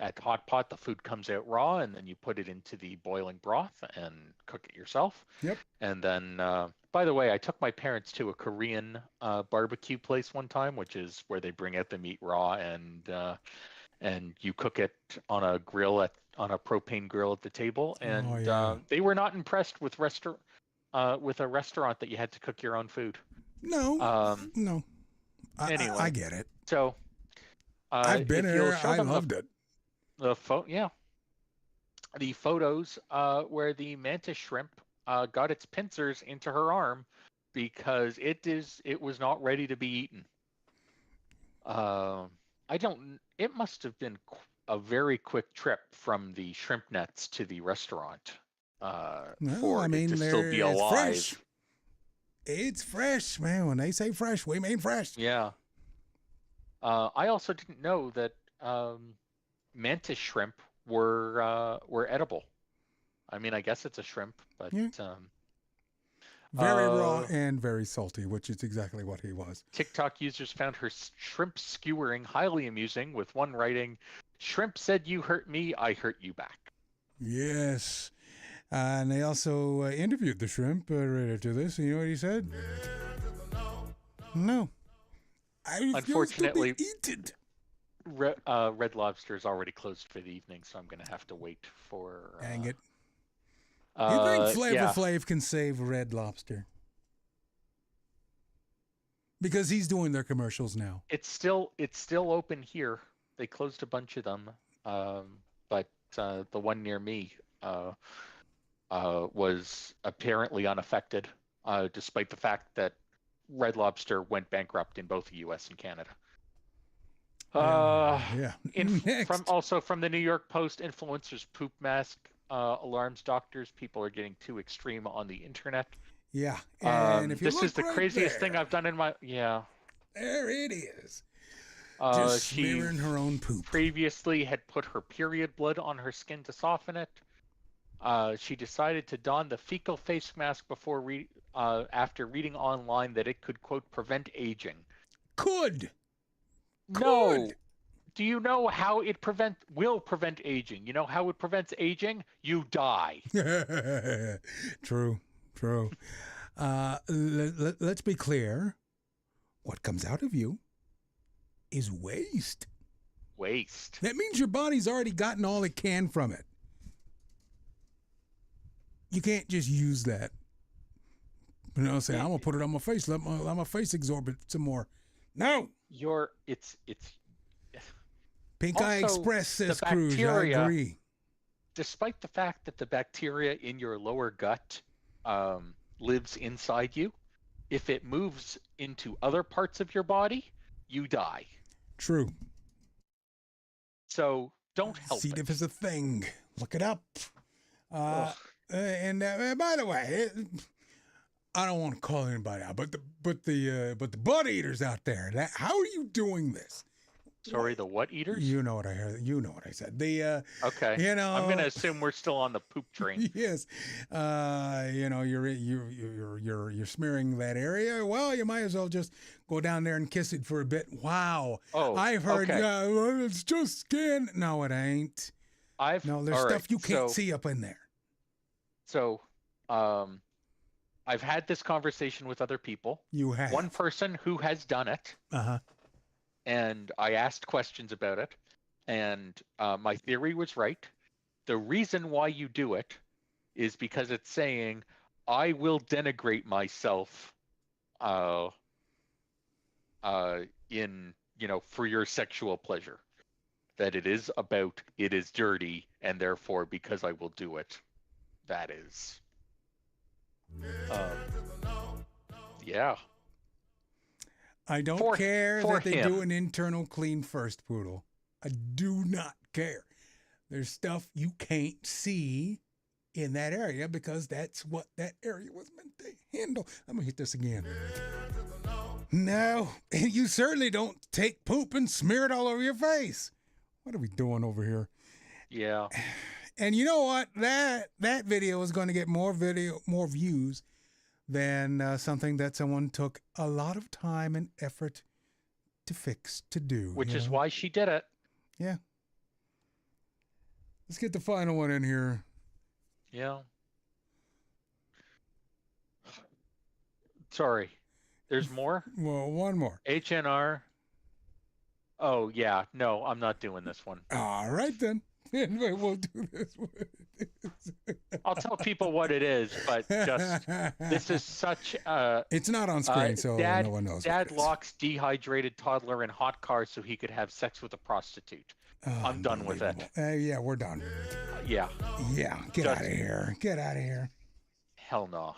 at hot pot the food comes out raw, and then you put it into the boiling broth and cook it yourself. Yep. And then by the way, I took my parents to a Korean barbecue place one time, which is where they bring out the meat raw and you cook it on a grill on a propane grill at the table. And they were not impressed with with a restaurant that you had to cook your own food. No. No. Anyway, I get it. So I've been here. I loved it. The photos where the mantis shrimp got its pincers into her arm because it was not ready to be eaten. It must have been a very quick trip from the shrimp nets to the restaurant for it to still be alive. Fresh. It's fresh, man. When they say fresh, we mean fresh. Yeah. I also didn't know that mantis shrimp were edible. I mean, I guess it's a shrimp, but very raw and very salty, which is exactly what he was. TikTok users found her shrimp skewering highly amusing, with one writing, "Shrimp said you hurt me, I hurt you back." Yes. And they also interviewed the shrimp right after this. And you know what he said? No. I refuse to be eaten. Red Lobster is already closed for the evening, so I'm going to have to wait for... Dang it. You think Flavor Flav can save Red Lobster? Because he's doing their commercials now. It's still open here. They closed a bunch of them, but the one near me was apparently unaffected, despite the fact that Red Lobster went bankrupt in both the U.S. and Canada. Yeah. From the New York Post, influencers poop mask alarms doctors. People are getting too extreme on the internet. Yeah, and if you this look is the right craziest there, thing I've done in my There it is. Just smearing her own poop. Previously had put her period blood on her skin to soften it. She decided to don the fecal face mask after reading online that it could, quote, prevent aging. Could. No. Do you know how it will prevent aging? You know how it prevents aging? You die. True. Let's be clear. What comes out of you is waste. Waste. That means your body's already gotten all it can from it. You can't just use that. Say, I'm gonna put it on my face. Let my face absorb it some more. No. It's Pink Eye Express says Cruz. I agree. Despite the fact that the bacteria in your lower gut lives inside you, if it moves into other parts of your body, you die. True. So don't help C. diff is a thing. Look it up. And by the way, I don't want to call anybody out, but the butt eaters out there, how are you doing this? Sorry, the what eaters? You know what I heard. You know what I said. Okay. I'm going to assume we're still on the poop train. Yes. You're smearing that area. Well, you might as well just go down there and kiss it for a bit. Wow. Oh, I've heard. okay. It's just skin. No, it ain't. There's stuff you can't see up in there. So, I've had this conversation with other people. You have. One person who has done it. Uh-huh. And I asked questions about it, and my theory was right. The reason why you do it is because it's saying, I will denigrate myself for your sexual pleasure. That it is dirty, and therefore, because I will do it, that is. Yeah. I don't care that they do an internal clean first, Poodle. I do not care. There's stuff you can't see in that area because that's what that area was meant to handle. I'm going to hit this again. No, you certainly don't take poop and smear it all over your face. What are we doing over here? Yeah. And you know what? That video is going to get more views than something that someone took a lot of time and effort to do. Which is why she did it. Yeah. Let's get the final one in here. Yeah. Sorry. There's more? Well, one more. HNR. Oh, yeah. No, I'm not doing this one. All right, then. Anyway, we'll do this one. I'll tell people what it is, but this is such it's not on screen, so no one knows. Dad locks dehydrated toddler in hot car so he could have sex with a prostitute. I'm done with it. Yeah, we're done. Yeah. Yeah, get out of here. Get out of here. Hell no.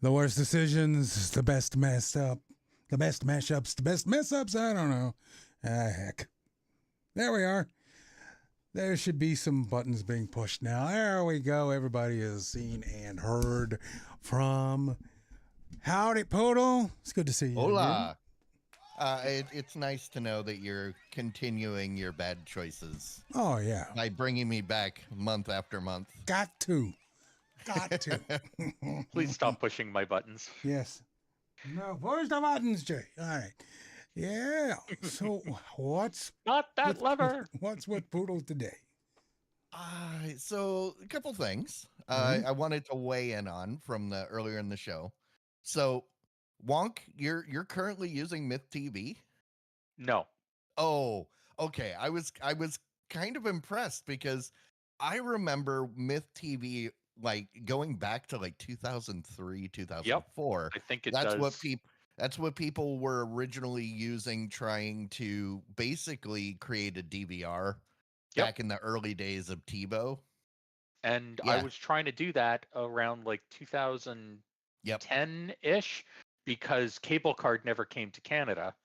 The worst decisions, the best messed up, the best mashups, the best mess ups. I don't know. Heck. There we are. There should be some buttons being pushed now. There we go. Everybody is seen and heard from. Howdy, Poodle. It's good to see you. Hola. It's nice to know that you're continuing your bad choices. Oh, yeah. By bringing me back month after month. Got to. Please stop pushing my buttons. Yes. No, push the buttons, Jay. All right. Yeah. So what's not that lever? What's with Poodle today? So a couple things I wanted to weigh in on from the earlier in the show. So Wonk, you're currently using Myth TV? No. Oh, okay. I was kind of impressed because I remember Myth TV like going back to like 2003, 2004. Yep, I think that's what people were originally using, trying to basically create a DVR back in the early days of TiVo. And I was trying to do that around like 2010-ish because cable card never came to Canada.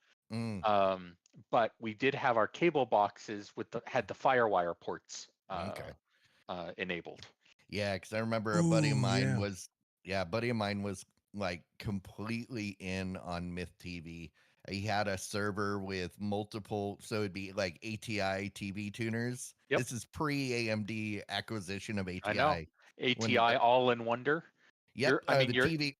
But we did have our cable boxes had the FireWire ports enabled. Yeah, because I remember a buddy of mine was like completely in on Myth TV. He had a server with multiple, so it'd be like ATI TV tuners. Yep. This is pre-AMD acquisition of ATI. I know. ATI All-in Wonder. Yep. The TV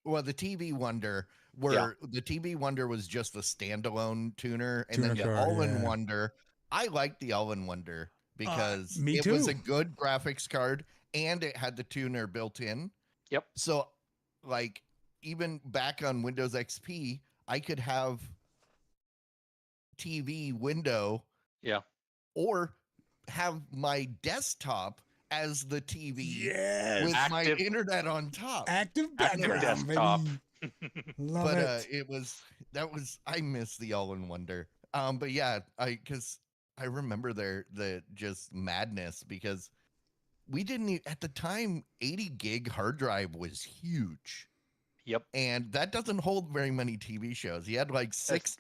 Wonder, the TV Wonder was just a standalone tuner, and then the All-in Wonder. I liked the All-in Wonder because it was a good graphics card and it had the tuner built in. Yep. So, like, even back on Windows XP, I could have TV window, or have my desktop as the TV with my internet on top. Active background, desktop. Love it. I miss the All-in Wonder. But yeah, because I remember the just madness because we didn't at the time 80 gig hard drive was huge. Yep. And that doesn't hold very many TV shows. He had like 6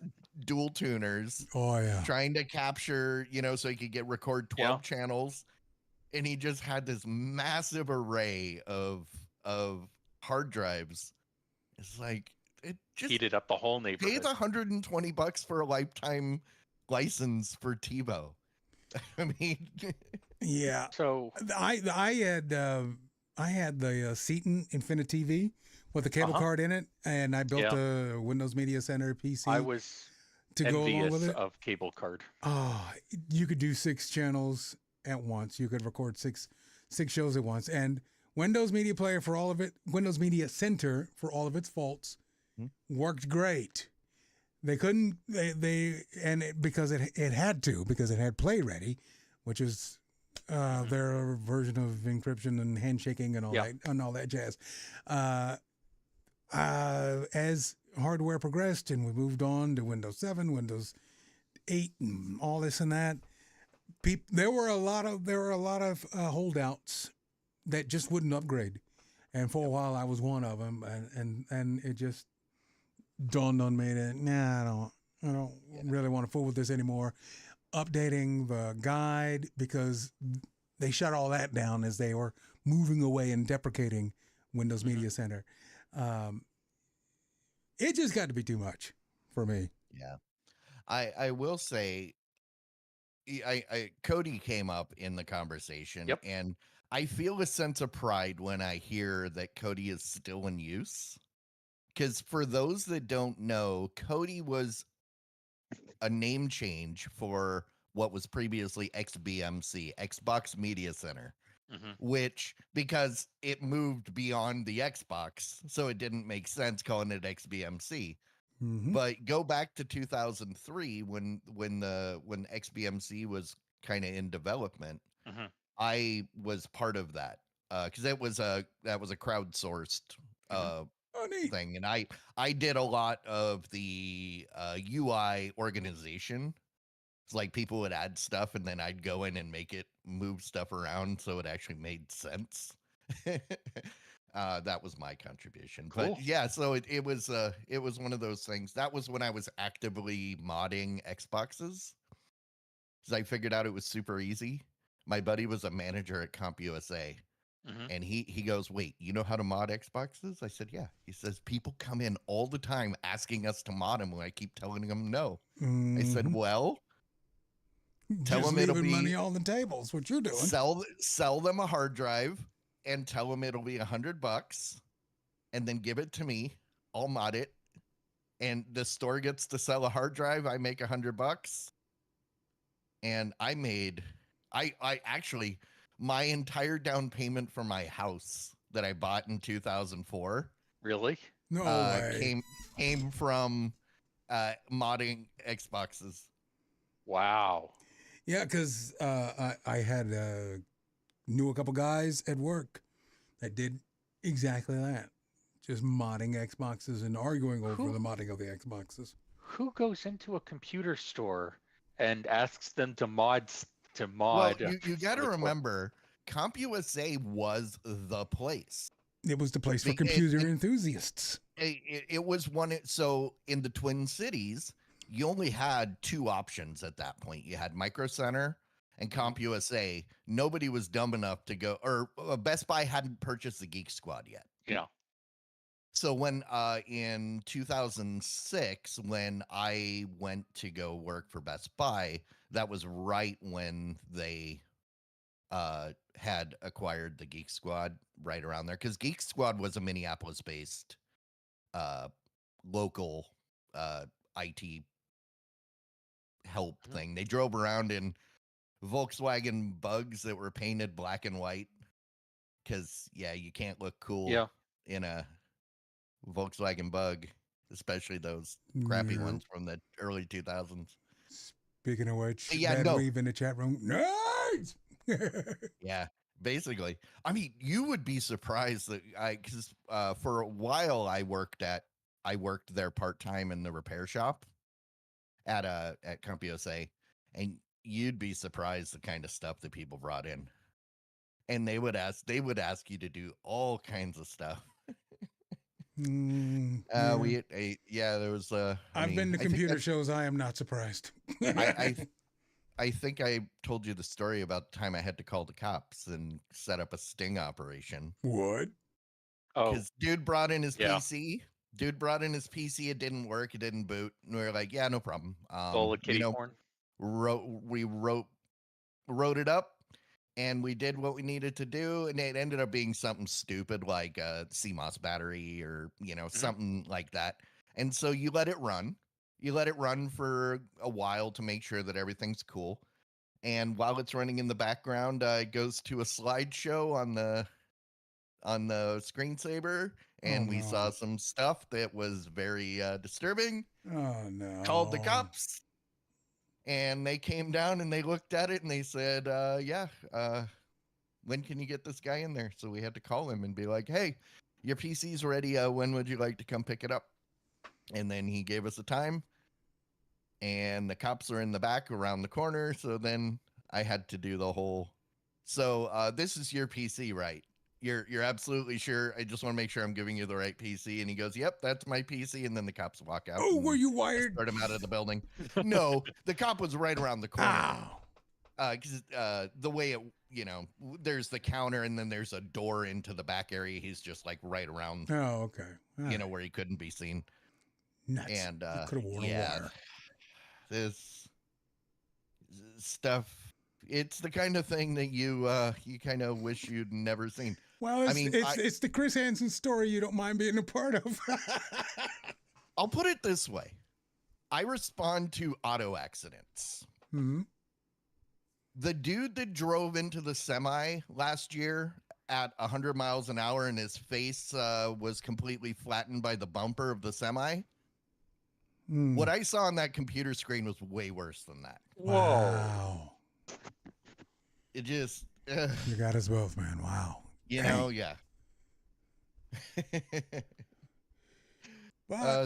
dual tuners. Oh yeah. Trying to capture, so he could record 12 channels. And he just had this massive array of hard drives. It's like it just heated up the whole neighborhood. Paid $120 for a lifetime license for TiVo. I mean, yeah. So I had the Seaton Infinity TV with a cable card in it, and I built a Windows Media Center PC. I was to go along with it. Of cable card. Oh, you could do 6 channels at once. You could record six shows at once, and Windows Media Player for all of it, Windows Media Center for all of its faults, worked great. They couldn't because it had to, because it had Play Ready, which is their version of encryption and handshaking and all that jazz. As hardware progressed and we moved on to Windows 7, Windows 8, and all this and that, there were a lot of holdouts that just wouldn't upgrade, and for a while I was one of them, and it just dawned on me that I don't really want to fool with this anymore. Updating the guide, because they shut all that down as they were moving away and deprecating Windows Media Center. It just got to be too much for me. Yeah, I will say, Cody came up in the conversation, and I feel a sense of pride when I hear that Cody is still in use. Because for those that don't know, Cody was a name change for what was previously XBMC, Xbox Media Center, which, because it moved beyond the Xbox, so it didn't make sense calling it XBMC. But go back to 2003 when XBMC was kind of in development. I was part of that because that was a crowdsourced thing, and I did a lot of the UI organization. It's like people would add stuff, and then I'd go in and make it move stuff around so it actually made sense. That was my contribution. Cool. But yeah, so it was one of those things. That was when I was actively modding Xboxes. Because I figured out it was super easy. My buddy was a manager at CompUSA. And he goes, wait, you know how to mod Xboxes? I said, yeah. He says, people come in all the time asking us to mod them when I keep telling them no. I said, well, tell Just them it'll leaving be money on the table is what you're doing. Sell them a hard drive and tell them it'll be $100 and then give it to me. I'll mod it. And the store gets to sell a hard drive. I make $100. And I actually, my entire down payment for my house that I bought in 2004. Really? No way. Came from modding Xboxes. Wow. Yeah, because I had knew a couple guys at work that did exactly that. Just modding Xboxes and arguing over the modding of the Xboxes. Who goes into a computer store and asks them to mod? Well, you got to remember, CompUSA was the place. It was the place for computer enthusiasts. It was one. So in the Twin Cities, you only had two options at that point. You had Micro Center and CompUSA. Nobody was dumb enough to go, or Best Buy hadn't purchased the Geek Squad yet. Yeah. So when in 2006, when I went to go work for Best Buy, that was right when they had acquired the Geek Squad, right around there, because Geek Squad was a Minneapolis-based local IT help thing. They drove around in Volkswagen Bugs that were painted black and white because, yeah, you can't look cool in a Volkswagen Bug, especially those crappy ones from the early 2000s. Speaking of which, wave in the chat room. Nice! Yeah, basically. I mean, you would be surprised that because for a while I worked there part-time in the repair shop at CompUSA, and you'd be surprised the kind of stuff that people brought in. And they would ask you to do all kinds of stuff. There was I've been to computer shows. I am not surprised. I think I told you the story about the time I had to call the cops and set up a sting operation. What? Oh, because dude brought in his PC. It didn't work. It didn't boot. And we were like, yeah, no problem. kitty porn. We wrote it up. And we did what we needed to do, and it ended up being something stupid like a CMOS battery or, something like that. And so you let it run. You let it run for a while to make sure that everything's cool. And while it's running in the background, it goes to a slideshow on the screensaver, and we saw some stuff that was very disturbing. Oh, no. Called the cops. And they came down and they looked at it and they said, when can you get this guy in there? So we had to call him and be like, hey, your PC's ready. When would you like to come pick it up? And then he gave us a time. And the cops are in the back around the corner. So then I had to do the whole. So this is your PC, right? You're absolutely sure? I just want to make sure I'm giving you the right PC. And he goes, yep, that's my PC. And then the cops walk out. Oh, were you wired? Start him out of the building. No, the cop was right around the corner. Because the way there's the counter and then there's a door into the back area. He's just like right around. Oh, okay. Where he couldn't be seen. Nuts. And could have worn a wire. This stuff. It's the kind of thing that you kind of wish you'd never seen. Well, it's the Chris Hansen story you don't mind being a part of. I'll put it this way. I respond to auto accidents. Mm-hmm. The dude that drove into the semi last year at 100 miles an hour and his face was completely flattened by the bumper of the semi. What I saw on that computer screen was way worse than that. Wow. It just... You got us both, man. Wow. Yeah.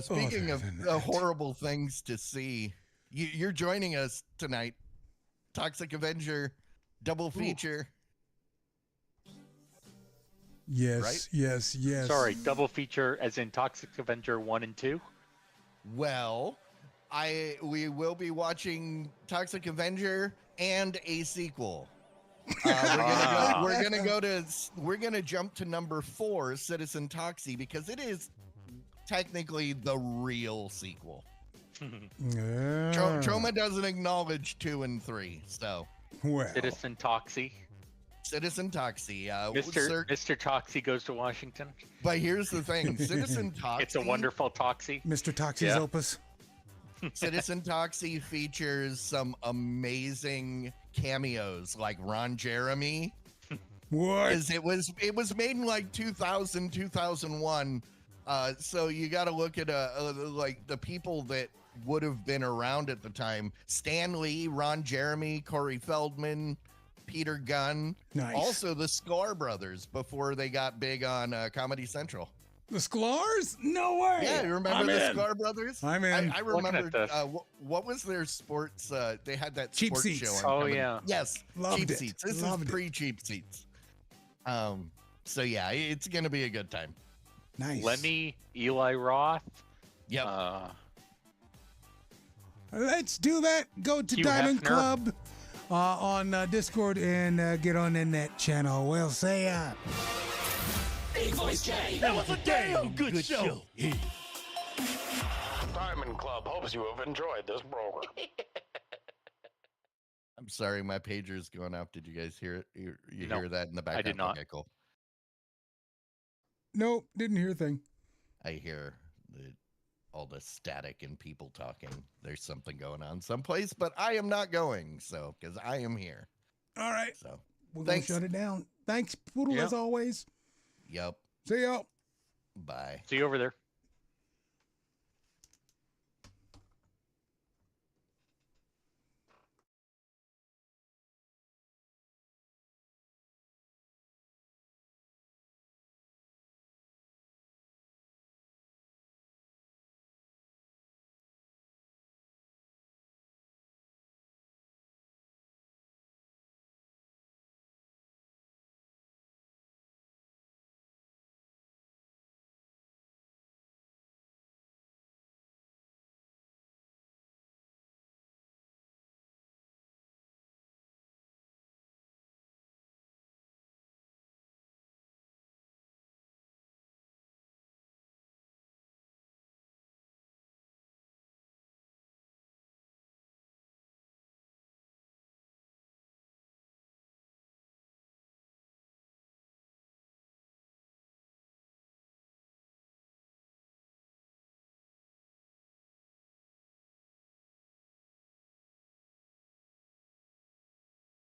Speaking of horrible things to see, you're joining us tonight. Toxic Avenger double feature. Yes, right? yes. Sorry, double feature as in Toxic Avenger 1 and 2? Well, we will be watching Toxic Avenger and a sequel. We're gonna jump to number 4, Citizen Toxie, because it is technically the real sequel. Troma doesn't acknowledge 2 and 3, so well. Citizen Toxie. Citizen Toxie. Mr. Toxie goes to Washington. But here's the thing, Citizen Toxie. It's a wonderful Toxie. Mr. Toxie's opus. Citizen Toxie features some amazing cameos, like Ron Jeremy. What? It was made in like 2000, 2001. So you got to look at like the people that would have been around at the time: Stan Lee, Ron Jeremy, Corey Feldman, Peter Gunn. Nice. Also the Sklar brothers before they got big on Comedy Central. The Sklars? No way. Yeah, you remember the Sklar brothers? I'm in. I remember. What was their sports? They had that Cheap sports Seats. show. Yeah. Yes, Loved Cheap it. Seats. This Loved is it. pre-Cheap Seats. So yeah, it's gonna be a good time. Nice. Lemmy, Eli Roth. Yep. Let's do that. Go to Hugh Diamond Hefner. Club on Discord and get on in that channel. We'll see ya. Big Voice J. That was a damn good show. Diamond Club hopes you have enjoyed this program. I'm sorry, my pager's going off. Did you guys hear it? You No, hear that in the background? did not. Okay, cool. Nope, didn't hear a thing. I hear all the static and people talking. There's something going on someplace, but I am not going, so because I am here. All right. So We're going thanks. to shut it down. Thanks, Poodle, Yep. as always. Yep. See y'all. Bye. See you over there.